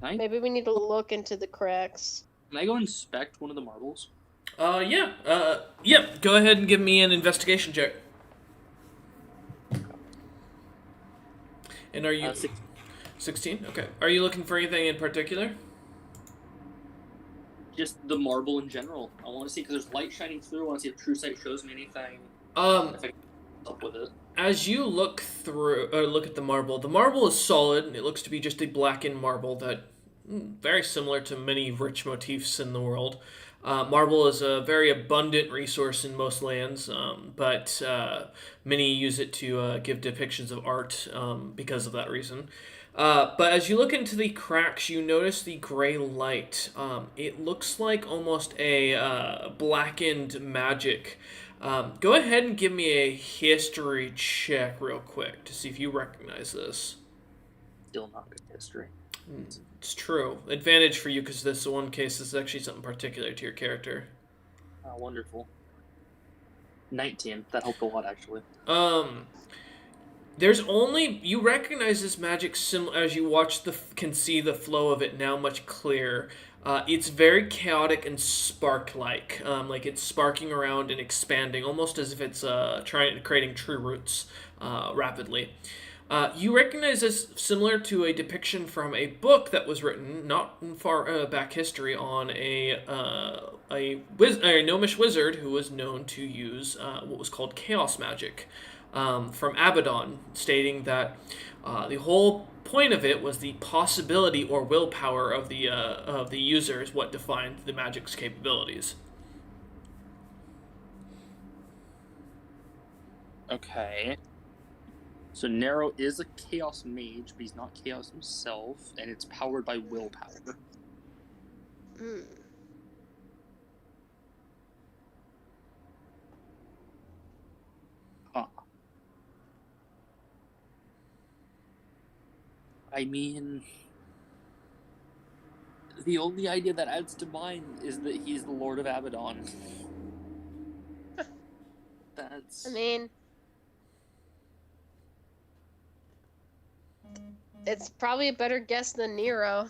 Maybe we need to look into the cracks. Can I go inspect one of the marbles? Yeah. Yep. Go ahead and give me an investigation check. And are you 16? Okay. Are you looking for anything in particular? Just the marble in general. I want to see, because there's light shining through. I want to see if True Sight shows me anything. If I can help with it. As you look through, or look at the marble is solid. It looks to be just a blackened marble that, very similar to many rich motifs in the world. Marble is a very abundant resource in most lands, but many use it to give depictions of art because of that reason. But as you look into the cracks, you notice the gray light. It looks like almost a blackened magic. Go ahead and give me a history check real quick to see if you recognize this. Still not good history. It's true. Advantage for you because this one case is actually something particular to your character. Oh, wonderful. 19. That helped a lot, actually. There's only you recognize this magic as you watch can see the flow of it now much clearer. It's very chaotic and spark-like, like it's sparking around and expanding, almost as if it's creating true roots rapidly. You recognize this similar to a depiction from a book that was written not in far back history on a gnomish wizard who was known to use what was called chaos magic. From Abaddon, stating that the whole point of it was the possibility or willpower of the user is what defined the magic's capabilities. Okay. So Nero is a chaos mage, but he's not chaos himself, and it's powered by willpower. Huh. I mean, the only idea that adds to mine is that he's the Lord of Abaddon. That's... I mean, it's probably a better guess than Nero.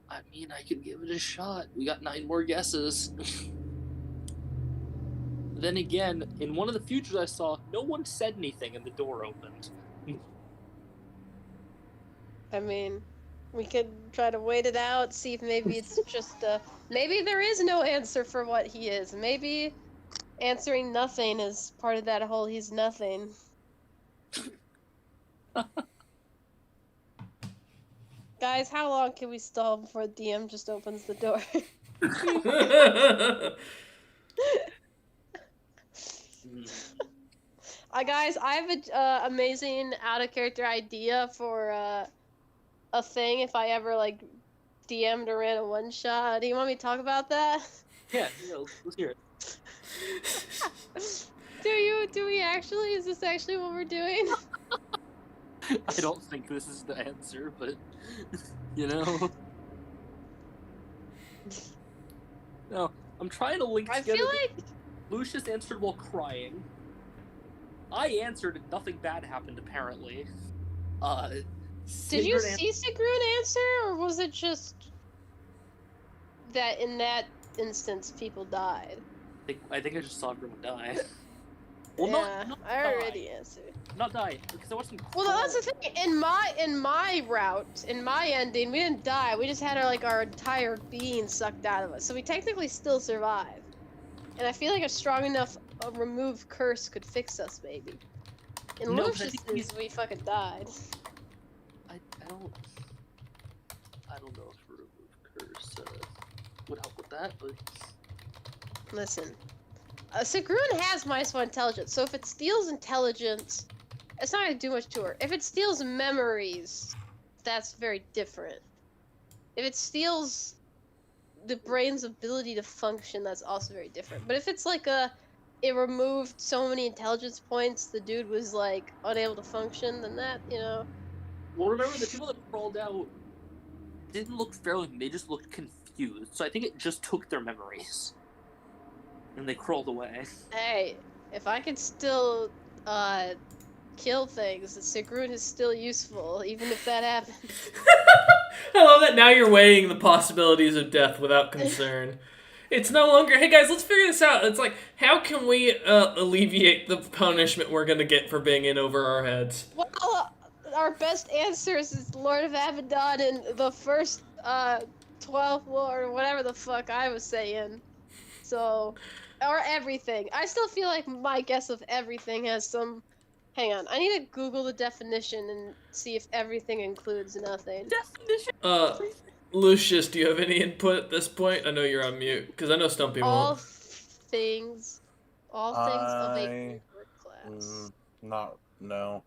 I mean, I could give it a shot. We got 9 more guesses. Then again, in one of the futures I saw, no one said anything and the door opened. I mean, we could try to wait it out, see if maybe it's just maybe there is no answer for what he is. Maybe answering nothing is part of that whole he's nothing. Guys, how long can we stall before DM just opens the door? Guys, I have an amazing out-of-character idea for a thing if I ever, like, DM'd or ran a one-shot. Do you want me to talk about that? Yeah, let's hear it. Do we actually? Is this actually what we're doing? I don't think this is the answer, but, you know. No, I'm trying to link I together. feel like... Lucius answered while crying. I answered and nothing bad happened, apparently. Did you see Sigrun answer, or was it just that in that instance people died? I think I just saw everyone die. Well, yeah, not I die. already answered. Not die, because I watched them. Well, that's the thing. In my route, in my ending, we didn't die. We just had our entire being sucked out of us. So we technically still survived. And I feel like a strong enough remove curse could fix us, maybe. In Lucius's, we fucking died. I don't know if remove curse would help with that, but Listen, Sigrun has -1 intelligence, so if it steals intelligence, it's not gonna do much to her. If it steals memories, that's very different. If it steals the brain's ability to function, that's also very different. But if it's like it removed so many intelligence points, the dude was like unable to function, then that, you know, Well, remember, the people that crawled out didn't look feral, they just looked confused. So I think it just took their memories. And they crawled away. Hey, if I can still kill things, Sigrun is still useful, even if that happens. I love that now you're weighing the possibilities of death without concern. It's no longer, hey guys, let's figure this out. It's like, how can we alleviate the punishment we're gonna get for being in over our heads? Well, our best answers is Lord of Abaddon and the first 12th Lord, or whatever the fuck I was saying. So, or everything. I still feel like my guess of everything has some... Hang on, I need to Google the definition and see if everything includes nothing. Definition. Lucius, do you have any input at this point? I know you're on mute, because I know Stumpy All won't. things of a word class. No.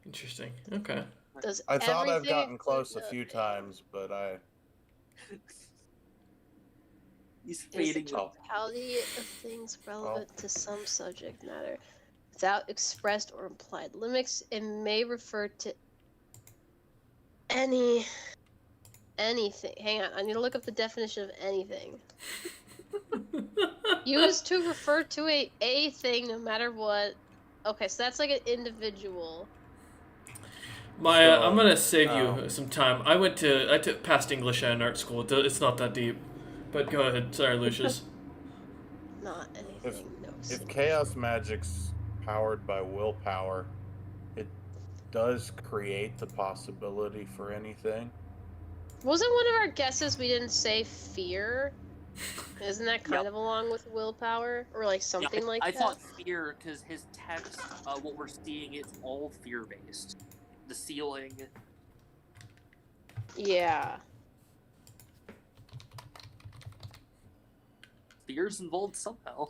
Interesting. Okay. Does I thought I've everything gotten include close a few nothing? times, but He's Is the fading up. totality of things relevant to some subject matter without expressed or implied limits? It may refer to anything. Hang on, I need to look up the definition of anything. Used to refer to a thing no matter what. Okay, so that's like an individual. Maya, So, I'm gonna save you some time. I took past English at an art school. It's not that deep. But go ahead. Sorry, Lucius. Not anything. No. if chaos magic's powered by willpower, it does create the possibility for anything. Wasn't one of our guesses we didn't say fear? Isn't that kind of along with willpower? Or like something like I that? thought fear, because his text, what we're seeing, it's all fear-based. The ceiling. Yeah. Fear's involved somehow.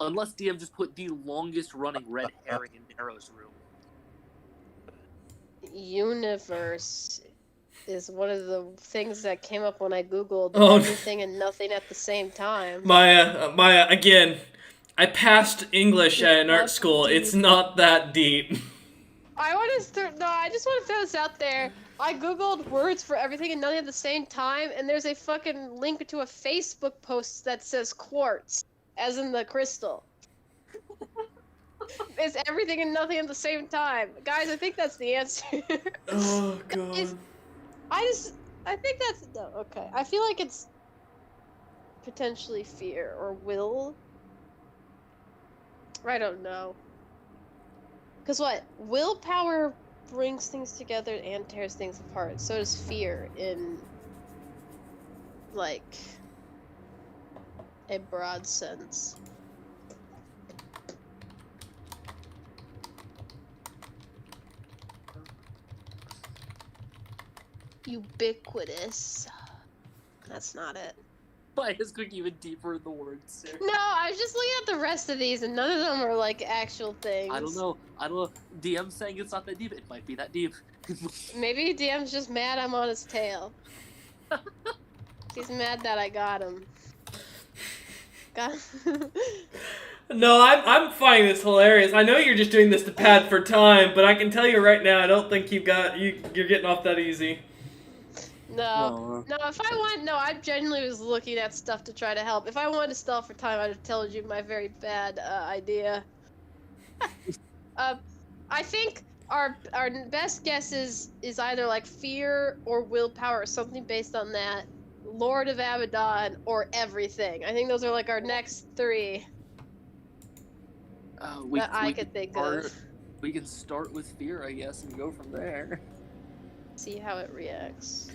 Unless DM just put the longest running red herring in Narrow's room. Universe is one of the things that came up when I googled Oh. everything and nothing at the same time. Maya, again, I passed English at an art school. It's not that deep. I just want to throw this out there. I googled words for everything and nothing at the same time, and there's a fucking link to a Facebook post that says quartz, as in the crystal. It's everything and nothing at the same time. Guys, I think that's the answer. Oh, God. I think that's, no, okay. I feel like it's potentially fear or will. I don't know. Because what? Willpower brings things together and tears things apart. So does fear in, like, a broad sense. Ubiquitous. That's not it. Why is going even deeper in the words, sir? No, I was just looking at the rest of these, and none of them are like actual things. I don't know. DM saying it's not that deep. It might be that deep. Maybe DM's just mad I'm on his tail. He's mad that I got him. No, I'm finding this hilarious. I know you're just doing this to pad for time, but I can tell you right now, I don't think you're getting off that easy. No, if I want, no, I genuinely was looking at stuff to try to help. If I wanted to stall for time, I'd have told you my very bad idea. I think our best guess is either like fear or willpower or something based on that. Lord of Abaddon or everything. I think those are like our next three that I could think of. We can start with fear, I guess, and go from there. See how it reacts.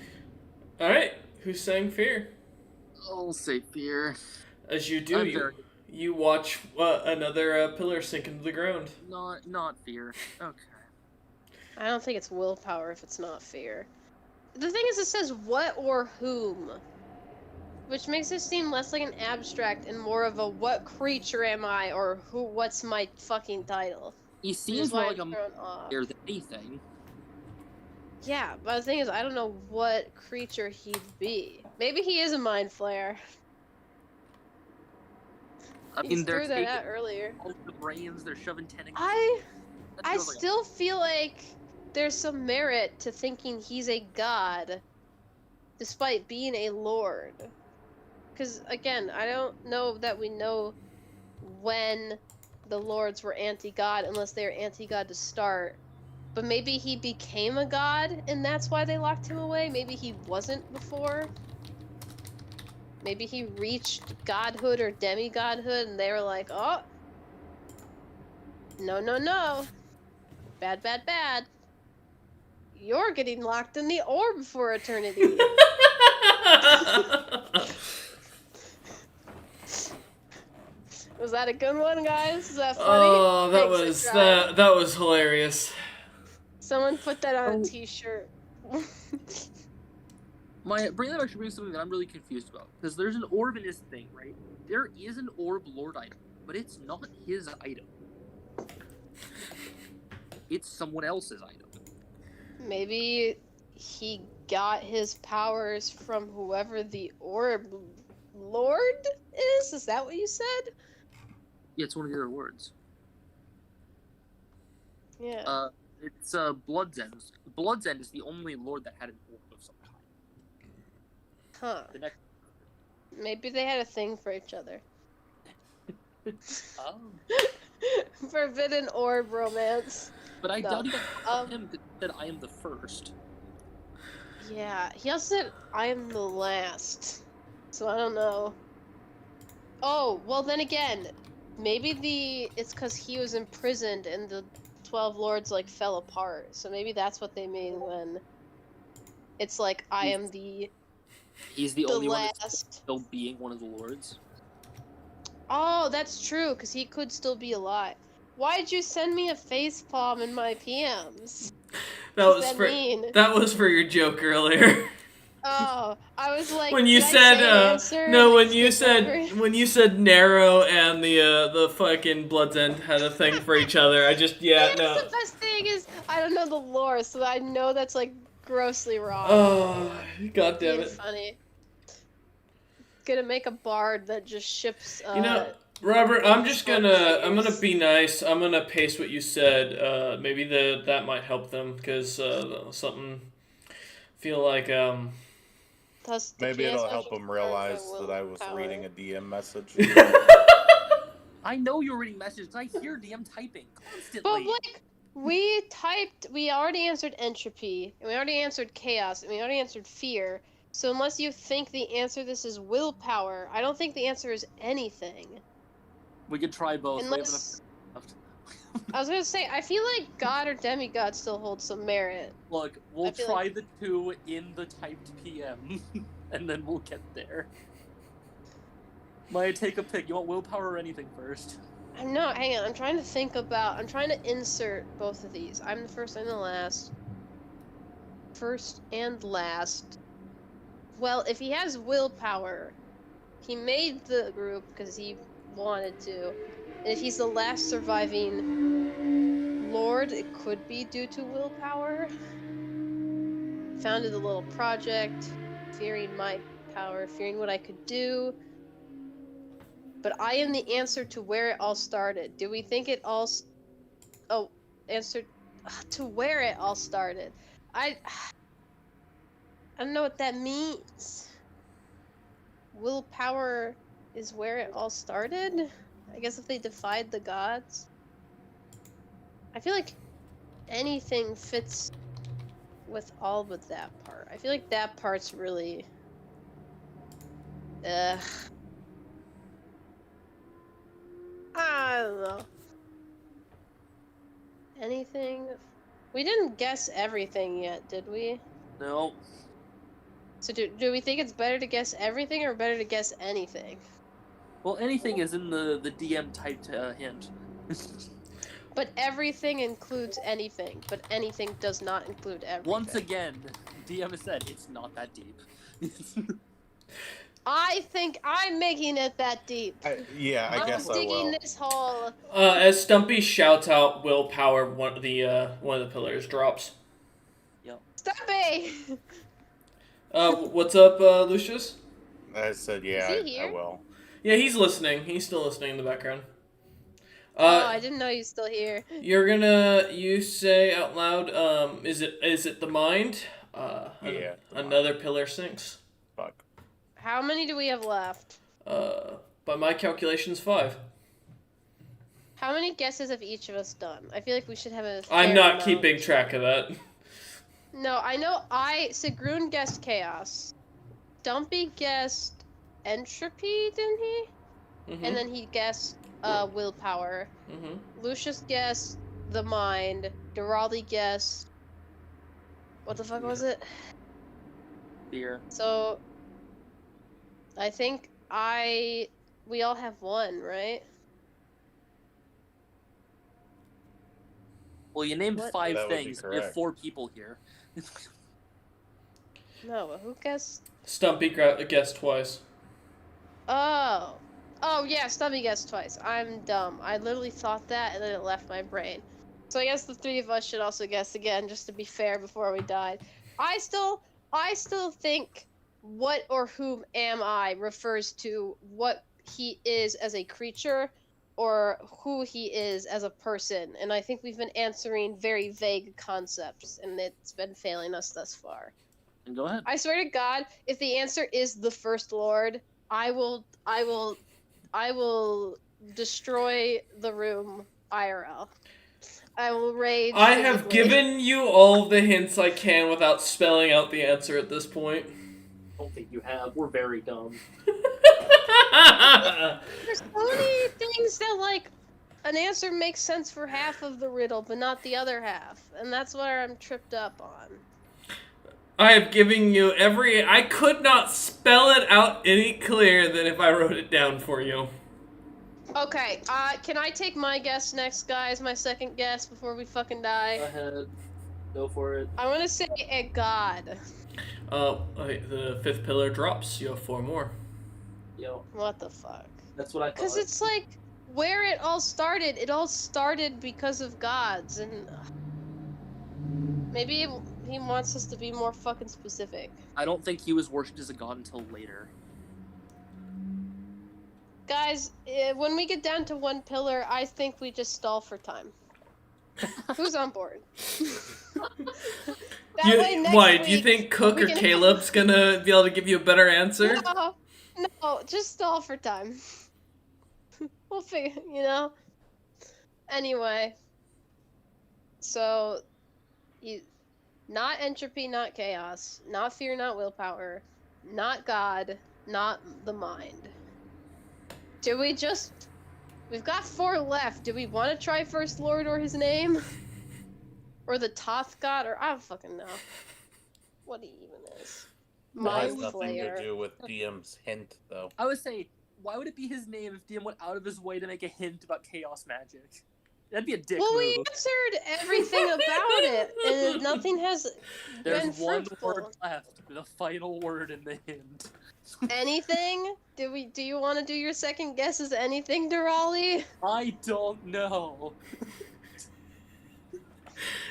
Alright, who's saying fear? I'll say fear. As you do, you watch another pillar sink into the ground. Not fear. Okay. I don't think it's willpower if it's not fear. The thing is, it says what or whom, which makes it seem less like an abstract and more of a what creature am I or what's my fucking title. He seems more like a fear than anything. Yeah, but the thing is, I don't know what creature he'd be. Maybe he is a mind flayer. I He mean, they're threw that taking out earlier. all the brains, they're shoving tentacles. I That I feels like a- still feel like there's some merit to thinking he's a god, despite being a lord. Because again, I don't know that we know when the lords were anti-god unless they were anti-god to start. But maybe he became a god and that's why they locked him away. Maybe he wasn't before. Maybe he reached godhood or demigodhood and they were like, oh, no, no, no. Bad, bad, bad. You're getting locked in the orb for eternity. Was that a good one, guys? Is that funny? Oh, that Thanks, I was tried. that was hilarious. Someone put that on Oh. a t-shirt. Bring that actually brings something that I'm really confused about. Because there's an orb in his thing, right? There is an orb lord item, but it's not his item. It's someone else's item. Maybe he got his powers from whoever the orb lord is? Is that what you said? Yeah, it's one of the other words. Yeah. It's Blood's End. Blood's End is the only lord that had an orb of some kind. Huh. The next. Maybe they had a thing for each other. Oh. Forbidden orb romance. But I No. doubt he got Um, him because he said I am the first. Yeah, he also said, I am the last. So I don't know. Oh, well then again, maybe it's because he was imprisoned and the 12 lords like fell apart. So maybe that's what they mean when it's like, I am the He's the only one that's last. still being one of the lords. Oh, that's true, because he could still be alive. Why'd you send me a facepalm in my PMs? That What was does for mean? that was for your joke earlier. Oh, I was like, when you did I said say an answer and no, I when you skipped said over? when you said Narrow and the fucking Blood's End had a thing for each other, I just That's no. the best thing is I don't know the lore, so I know that's like grossly wrong. Oh, god damn Being it. funny. Gonna make a bard that just ships. You know, Robert, I'm gonna be nice. I'm gonna paste what you said. Maybe that might help them because something. Feel like Maybe it'll help them realize that I was reading a DM message. I know you're reading messages. I hear DM typing But constantly. like, we already answered entropy, and we already answered chaos, and we already answered fear. So unless you think the answer to this is willpower, I don't think the answer is anything. We could try both. We have Unless, enough left. I was gonna say, I feel like God or demigod still holds some merit. Look, I we'll feel try the two in the typed PM, and then we'll get there. Maya, take a pick. You want willpower or anything first? I'm not, hang on, I'm trying to insert both of these. I'm the first and the last. First and last. Well, if he has willpower, he made the group because he wanted to. And if he's the last surviving lord, it could be due to willpower. Founded a little project, fearing my power, fearing what I could do. But I am the answer to where it all started. Do we think it all... answer to where it all started. I don't know what that means. Willpower is where it all started? I guess if they defied the gods. I feel like anything fits with all but that part. I feel like that part's really... I don't know. Anything? We didn't guess everything yet, did we? No. So do we think it's better to guess everything or better to guess anything? Well, anything is in the DM typed hint. But everything includes anything, but anything does not include everything. Once again, DM has said it's not that deep. I think I'm making it that deep. I guess I I'm digging will. this hole. as Stumpy shouts out willpower, one of the pillars drops. Stop it! What's up, Lucius? I said, Is he here? I will. Yeah, he's listening. He's still listening in the background. Oh, I didn't know you still here. You say out loud, is it the mind? Yeah, the Another pillar sinks. Fuck. How many do we have left? By my calculations, 5. How many guesses have each of us done? I feel like we should have a. I'm fair not amount. keeping track of that. No, I know. Sigrun guessed chaos. Dumpy guessed entropy, didn't he? Mm-hmm. And then he guessed willpower. Mm-hmm. Lucius guessed the mind. Durali guessed. What the fuck was it? Fear. So. I think we all have 1, right? Well, you named What? 5 That would be things. We have correct. 4 people here. No, but who guessed? Stumpy guessed twice. Oh. Oh, yeah, Stubby guessed twice. I'm dumb. I literally thought that and then it left my brain. So I guess the 3 of us should also guess again, just to be fair before we died. I still think what or whom am I refers to what he is as a creature or who he is as a person. And I think we've been answering very vague concepts and it's been failing us thus far. And go ahead. I swear to God, if the answer is the First Lord, I will destroy the room IRL. I will rage. I have physically. given you all the hints I can without spelling out the answer at this point. I don't think you have. We're very dumb. There's so many things that, like, an answer makes sense for half of the riddle, but not the other half. And that's where I'm tripped up on. I have given you I could not spell it out any clearer than if I wrote it down for you. Okay, can I take my guess next, guys? My second guess before we fucking die? Go ahead. Go for it. I want to say a god. The 5th pillar drops. You have 4 more. Yo, What the fuck? that's what I thought. Because it's like, where it all started because of gods, and maybe he wants us to be more fucking specific. I don't think he was worshipped as a god until later. Guys, when we get down to 1 pillar, I think we just stall for time. Who's on board? That way next Why? Do you week, think Cook we or can- Caleb's gonna be able to give you a better answer? No, just stall for time. We'll figure, Anyway. So, not entropy, not chaos, not fear, not willpower, not God, not the mind. We've got 4 left. Do we want to try First Lord or his name? Or the Toth God? Or I don't fucking know. What he even is. That has Mind nothing Flayer. to do with DM's hint, though. I would say, why would it be his name if DM went out of his way to make a hint about chaos magic? That'd be a dick Well, move. we answered everything about it, and nothing has been There's 1 fruitful. word left, the final word in the hint. Anything? Do you want to do your second guess as anything, Durali? I don't know.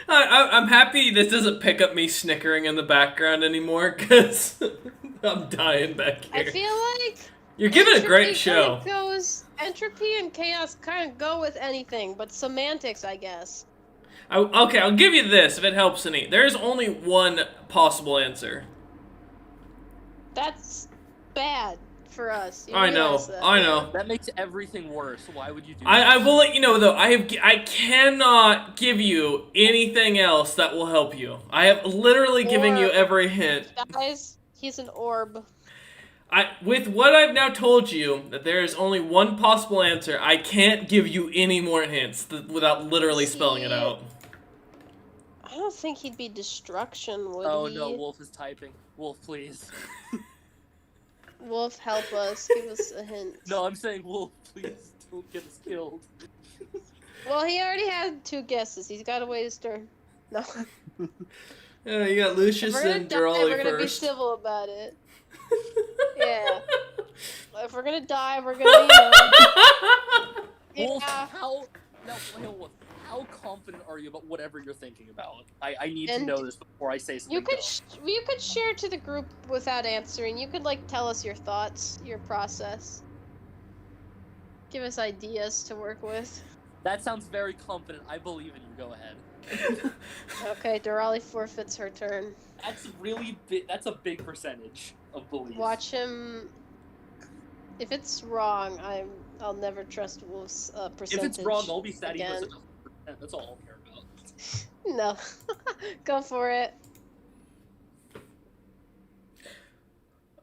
I'm happy this doesn't pick up me snickering in the background anymore, because I'm dying back here. I feel like You're giving a great entropy show. kinda entropy and chaos kind of go with anything, but semantics, I guess. Okay, I'll give you this if it helps any. There is only 1 possible answer. That's bad for us. You I know, realize that. I know. That makes everything worse. Why would you do I that? will let you know though. I cannot give you anything else that will help you. I have literally given you Or- every hint. Guys, he's an orb. With what I've now told you, that there is only 1 possible answer, I can't give you any more hints without literally spelling it See? out. I don't think he'd be destruction, would Oh he? no, Wolf is typing. Wolf, please. Wolf, help us. Give us a hint. No, I'm saying Wolf, please don't get us killed. Well, he already had 2 guesses. He's got to wait his turn. No. Yeah, you got If Lucius we're gonna and die, Durali we're gonna be first. civil about it. Yeah. If we're gonna die, we're gonna, Wolf, Yeah. how confident are you about whatever you're thinking about? I need to And know this before I say something. You could dumb. you could share to the group without answering. You could tell us your thoughts, your process. give us ideas to work with. That sounds very confident. I believe in you. Go ahead. Okay, Durali forfeits her turn. That's really big. That's a big percentage of belief. Watch him. If it's wrong, I'll never trust Wolf's percentage. If it's wrong, I'll be sad he again. was 100%. That's all I'll care about. No, go for it.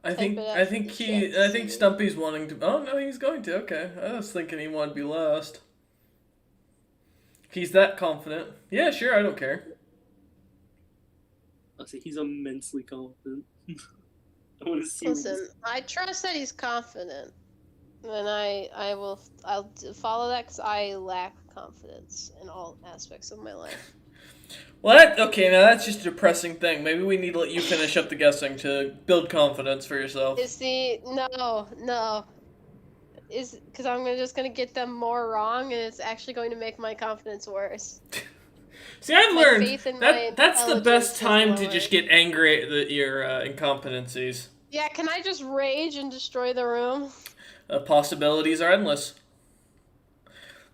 I think Type it out I for think the he chat, I think see. Stumpy's wanting to. Oh no, he's going to. Okay, I was thinking he wanted to be last. He's that confident. Yeah, sure, I don't care. I'll say he's immensely confident. I want to see. what Listen, I trust that he's confident, and I'll follow that because I lack confidence in all aspects of my life. What? Okay, now that's just a depressing thing. Maybe we need to let you finish up the guessing to build confidence for yourself. No. Is because I'm just gonna get them more wrong, and it's actually going to make my confidence worse. See, I've My learned faith in my that's the best intelligence time is to just lower. get angry at your incompetencies. Yeah, can I just rage and destroy the room? Possibilities are endless.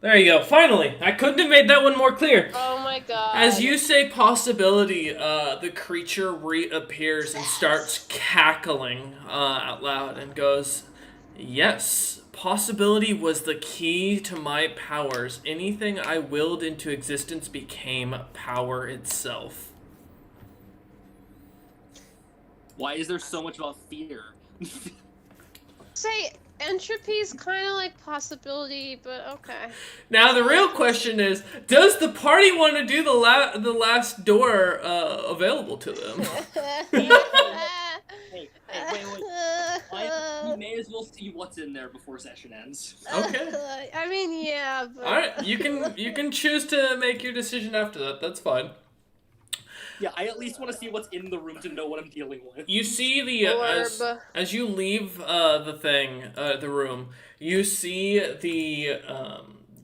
There you go. Finally, I couldn't have made that one more clear. Oh my god. As you say possibility, the creature reappears and starts cackling out loud and goes, "Yes, possibility was the key to my powers. Anything I willed into existence became power itself." Why is there so much about fear? say entropy is kind of like possibility, but okay. Now the real question is, does the party want to do the last door available to them? Hey, wait. We may as well see what's in there before session ends. Okay. I mean, yeah, but... All right, you can choose to make your decision after that. That's fine. Yeah, I at least want to see what's in the room to know what I'm dealing with. You see the as you leave the room, you see the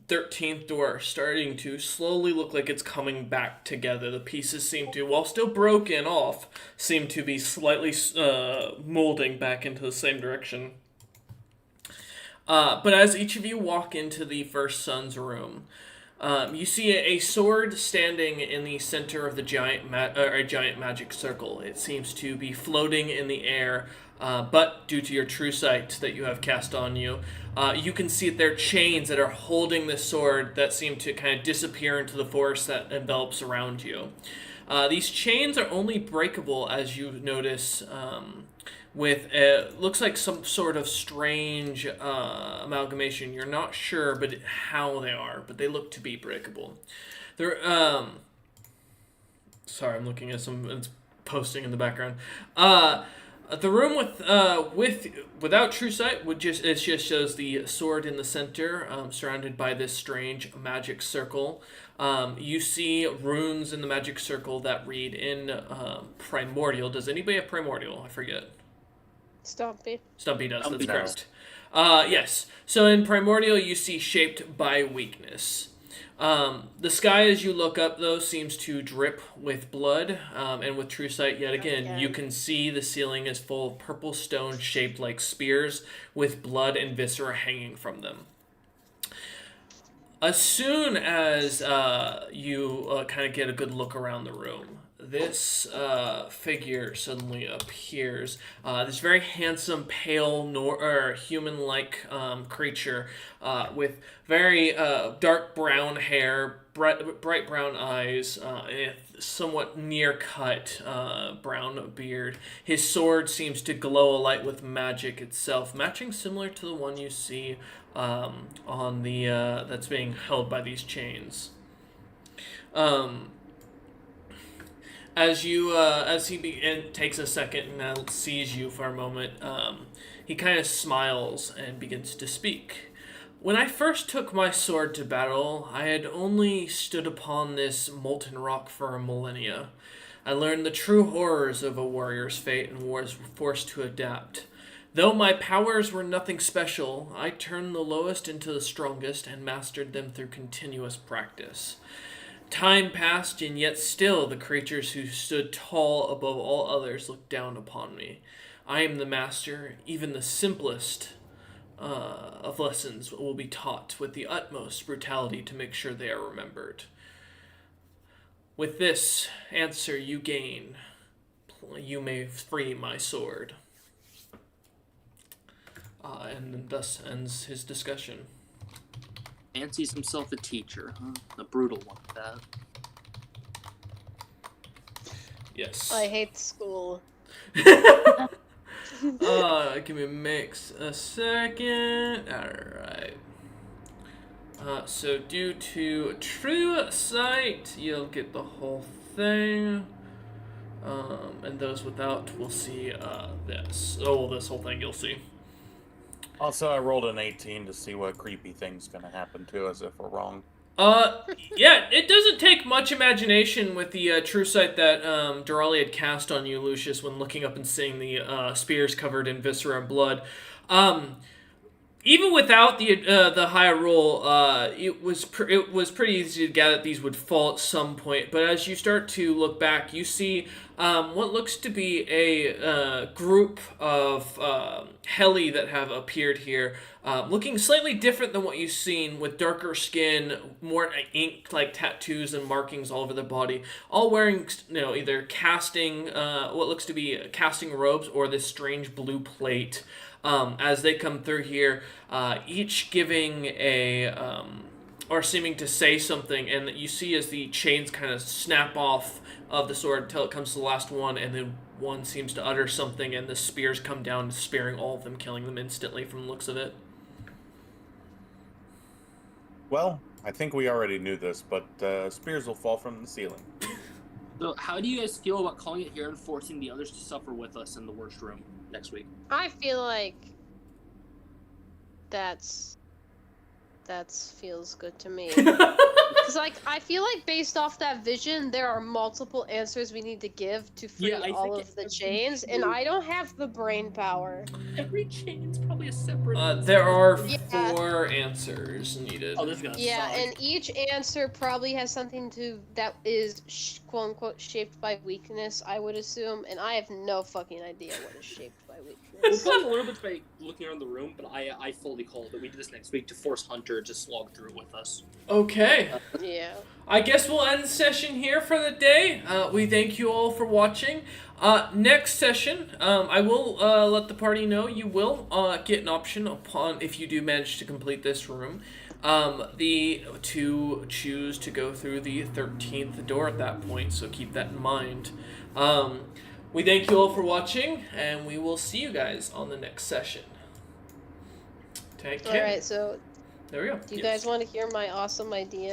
13th door starting to slowly look like it's coming back together. The pieces seem to, while still broken off, seem to be slightly molding back into the same direction. But as each of you walk into the first son's room, you see a sword standing in the center of the giant magic circle. It seems to be floating in the air, but due to your true sight that you have cast on you, you can see that there are chains that are holding the sword that seem to kind of disappear into the forest that envelops around you. These chains are only breakable, as you notice, with looks like some sort of strange amalgamation. You're not sure but how they are, but they look to be breakable. They're sorry, I'm looking at some it's posting in the background. The room without true sight it just shows the sword in the center, surrounded by this strange magic circle. You see runes in the magic circle that read in Primordial. Does anybody have Primordial? I forget. Stumpy. Stumpy does, that's Stumpy correct. Yes. So in Primordial, you see shaped by weakness. The sky, as you look up, though, seems to drip with blood, and with true sight, yet again, you can see the ceiling is full of purple stone shaped like spears with blood and viscera hanging from them. As soon as you kind of get a good look around the room, this figure suddenly appears. This very handsome, pale, human-like creature with very dark brown hair, bright brown eyes, and somewhat near-cut brown beard. His sword seems to glow a light with magic itself, matching similar to the one you see on the that's being held by these chains. As he takes a second and sees you for a moment, he kind of smiles and begins to speak. When I first took my sword to battle, I had only stood upon this molten rock for a millennia. I learned the true horrors of a warrior's fate and was forced to adapt. Though my powers were nothing special, I turned the lowest into the strongest and mastered them through continuous practice. Time passed, and yet still the creatures who stood tall above all others looked down upon me. I am the master, even the simplest of lessons will be taught with the utmost brutality to make sure they are remembered. With this answer you gain, you may free my sword. And thus ends his discussion. Fancies himself a teacher, huh? A brutal one at that. Yes. I hate school. Give me a second. Alright. So due to true sight, you'll get the whole thing. And those without will see this. Oh, this whole thing you'll see. Also, I rolled an 18 to see what creepy thing's gonna happen to us if we're wrong. Yeah, it doesn't take much imagination with the true sight that Durali had cast on you, Lucius, when looking up and seeing the spears covered in viscera and blood. Even without the high roll, it was pretty easy to gather that these would fall at some point. But as you start to look back, you see what looks to be a group of heli that have appeared here, looking slightly different than what you've seen, with darker skin, more ink like tattoos and markings all over their body, all wearing either casting what looks to be casting robes or this strange blue plate. As they come through here, each giving or seeming to say something, and you see as the chains kind of snap off of the sword until it comes to the last one, and then one seems to utter something, and the spears come down, spearing all of them, killing them instantly from the looks of it. Well, I think we already knew this, but spears will fall from the ceiling. So, how do you guys feel about calling it here and forcing the others to suffer with us in the worst room next week? I feel like that feels good to me. Because, I feel like based off that vision, there are multiple answers we need to give to free all of the chains, and I don't have the brain power. Every chain's probably a separate... There are 4 answers needed. Oh, this is gonna suck. And each answer probably has something that is quote-unquote shaped by weakness, I would assume, and I have no fucking idea what is shaped by weakness. We'll probably learn it by looking around the room, but I fully call it that we do this next week to force Hunter to slog through with us. Okay. Yeah. I guess we'll end the session here for the day. We thank you all for watching. Next session, I will let the party know you will get an option upon, if you do manage to complete this room, to choose to go through the 13th door at that point, so keep that in mind. We thank you all for watching, and we will see you guys on the next session. Take care. Alright, so There we go. do you guys want to hear my awesome idea?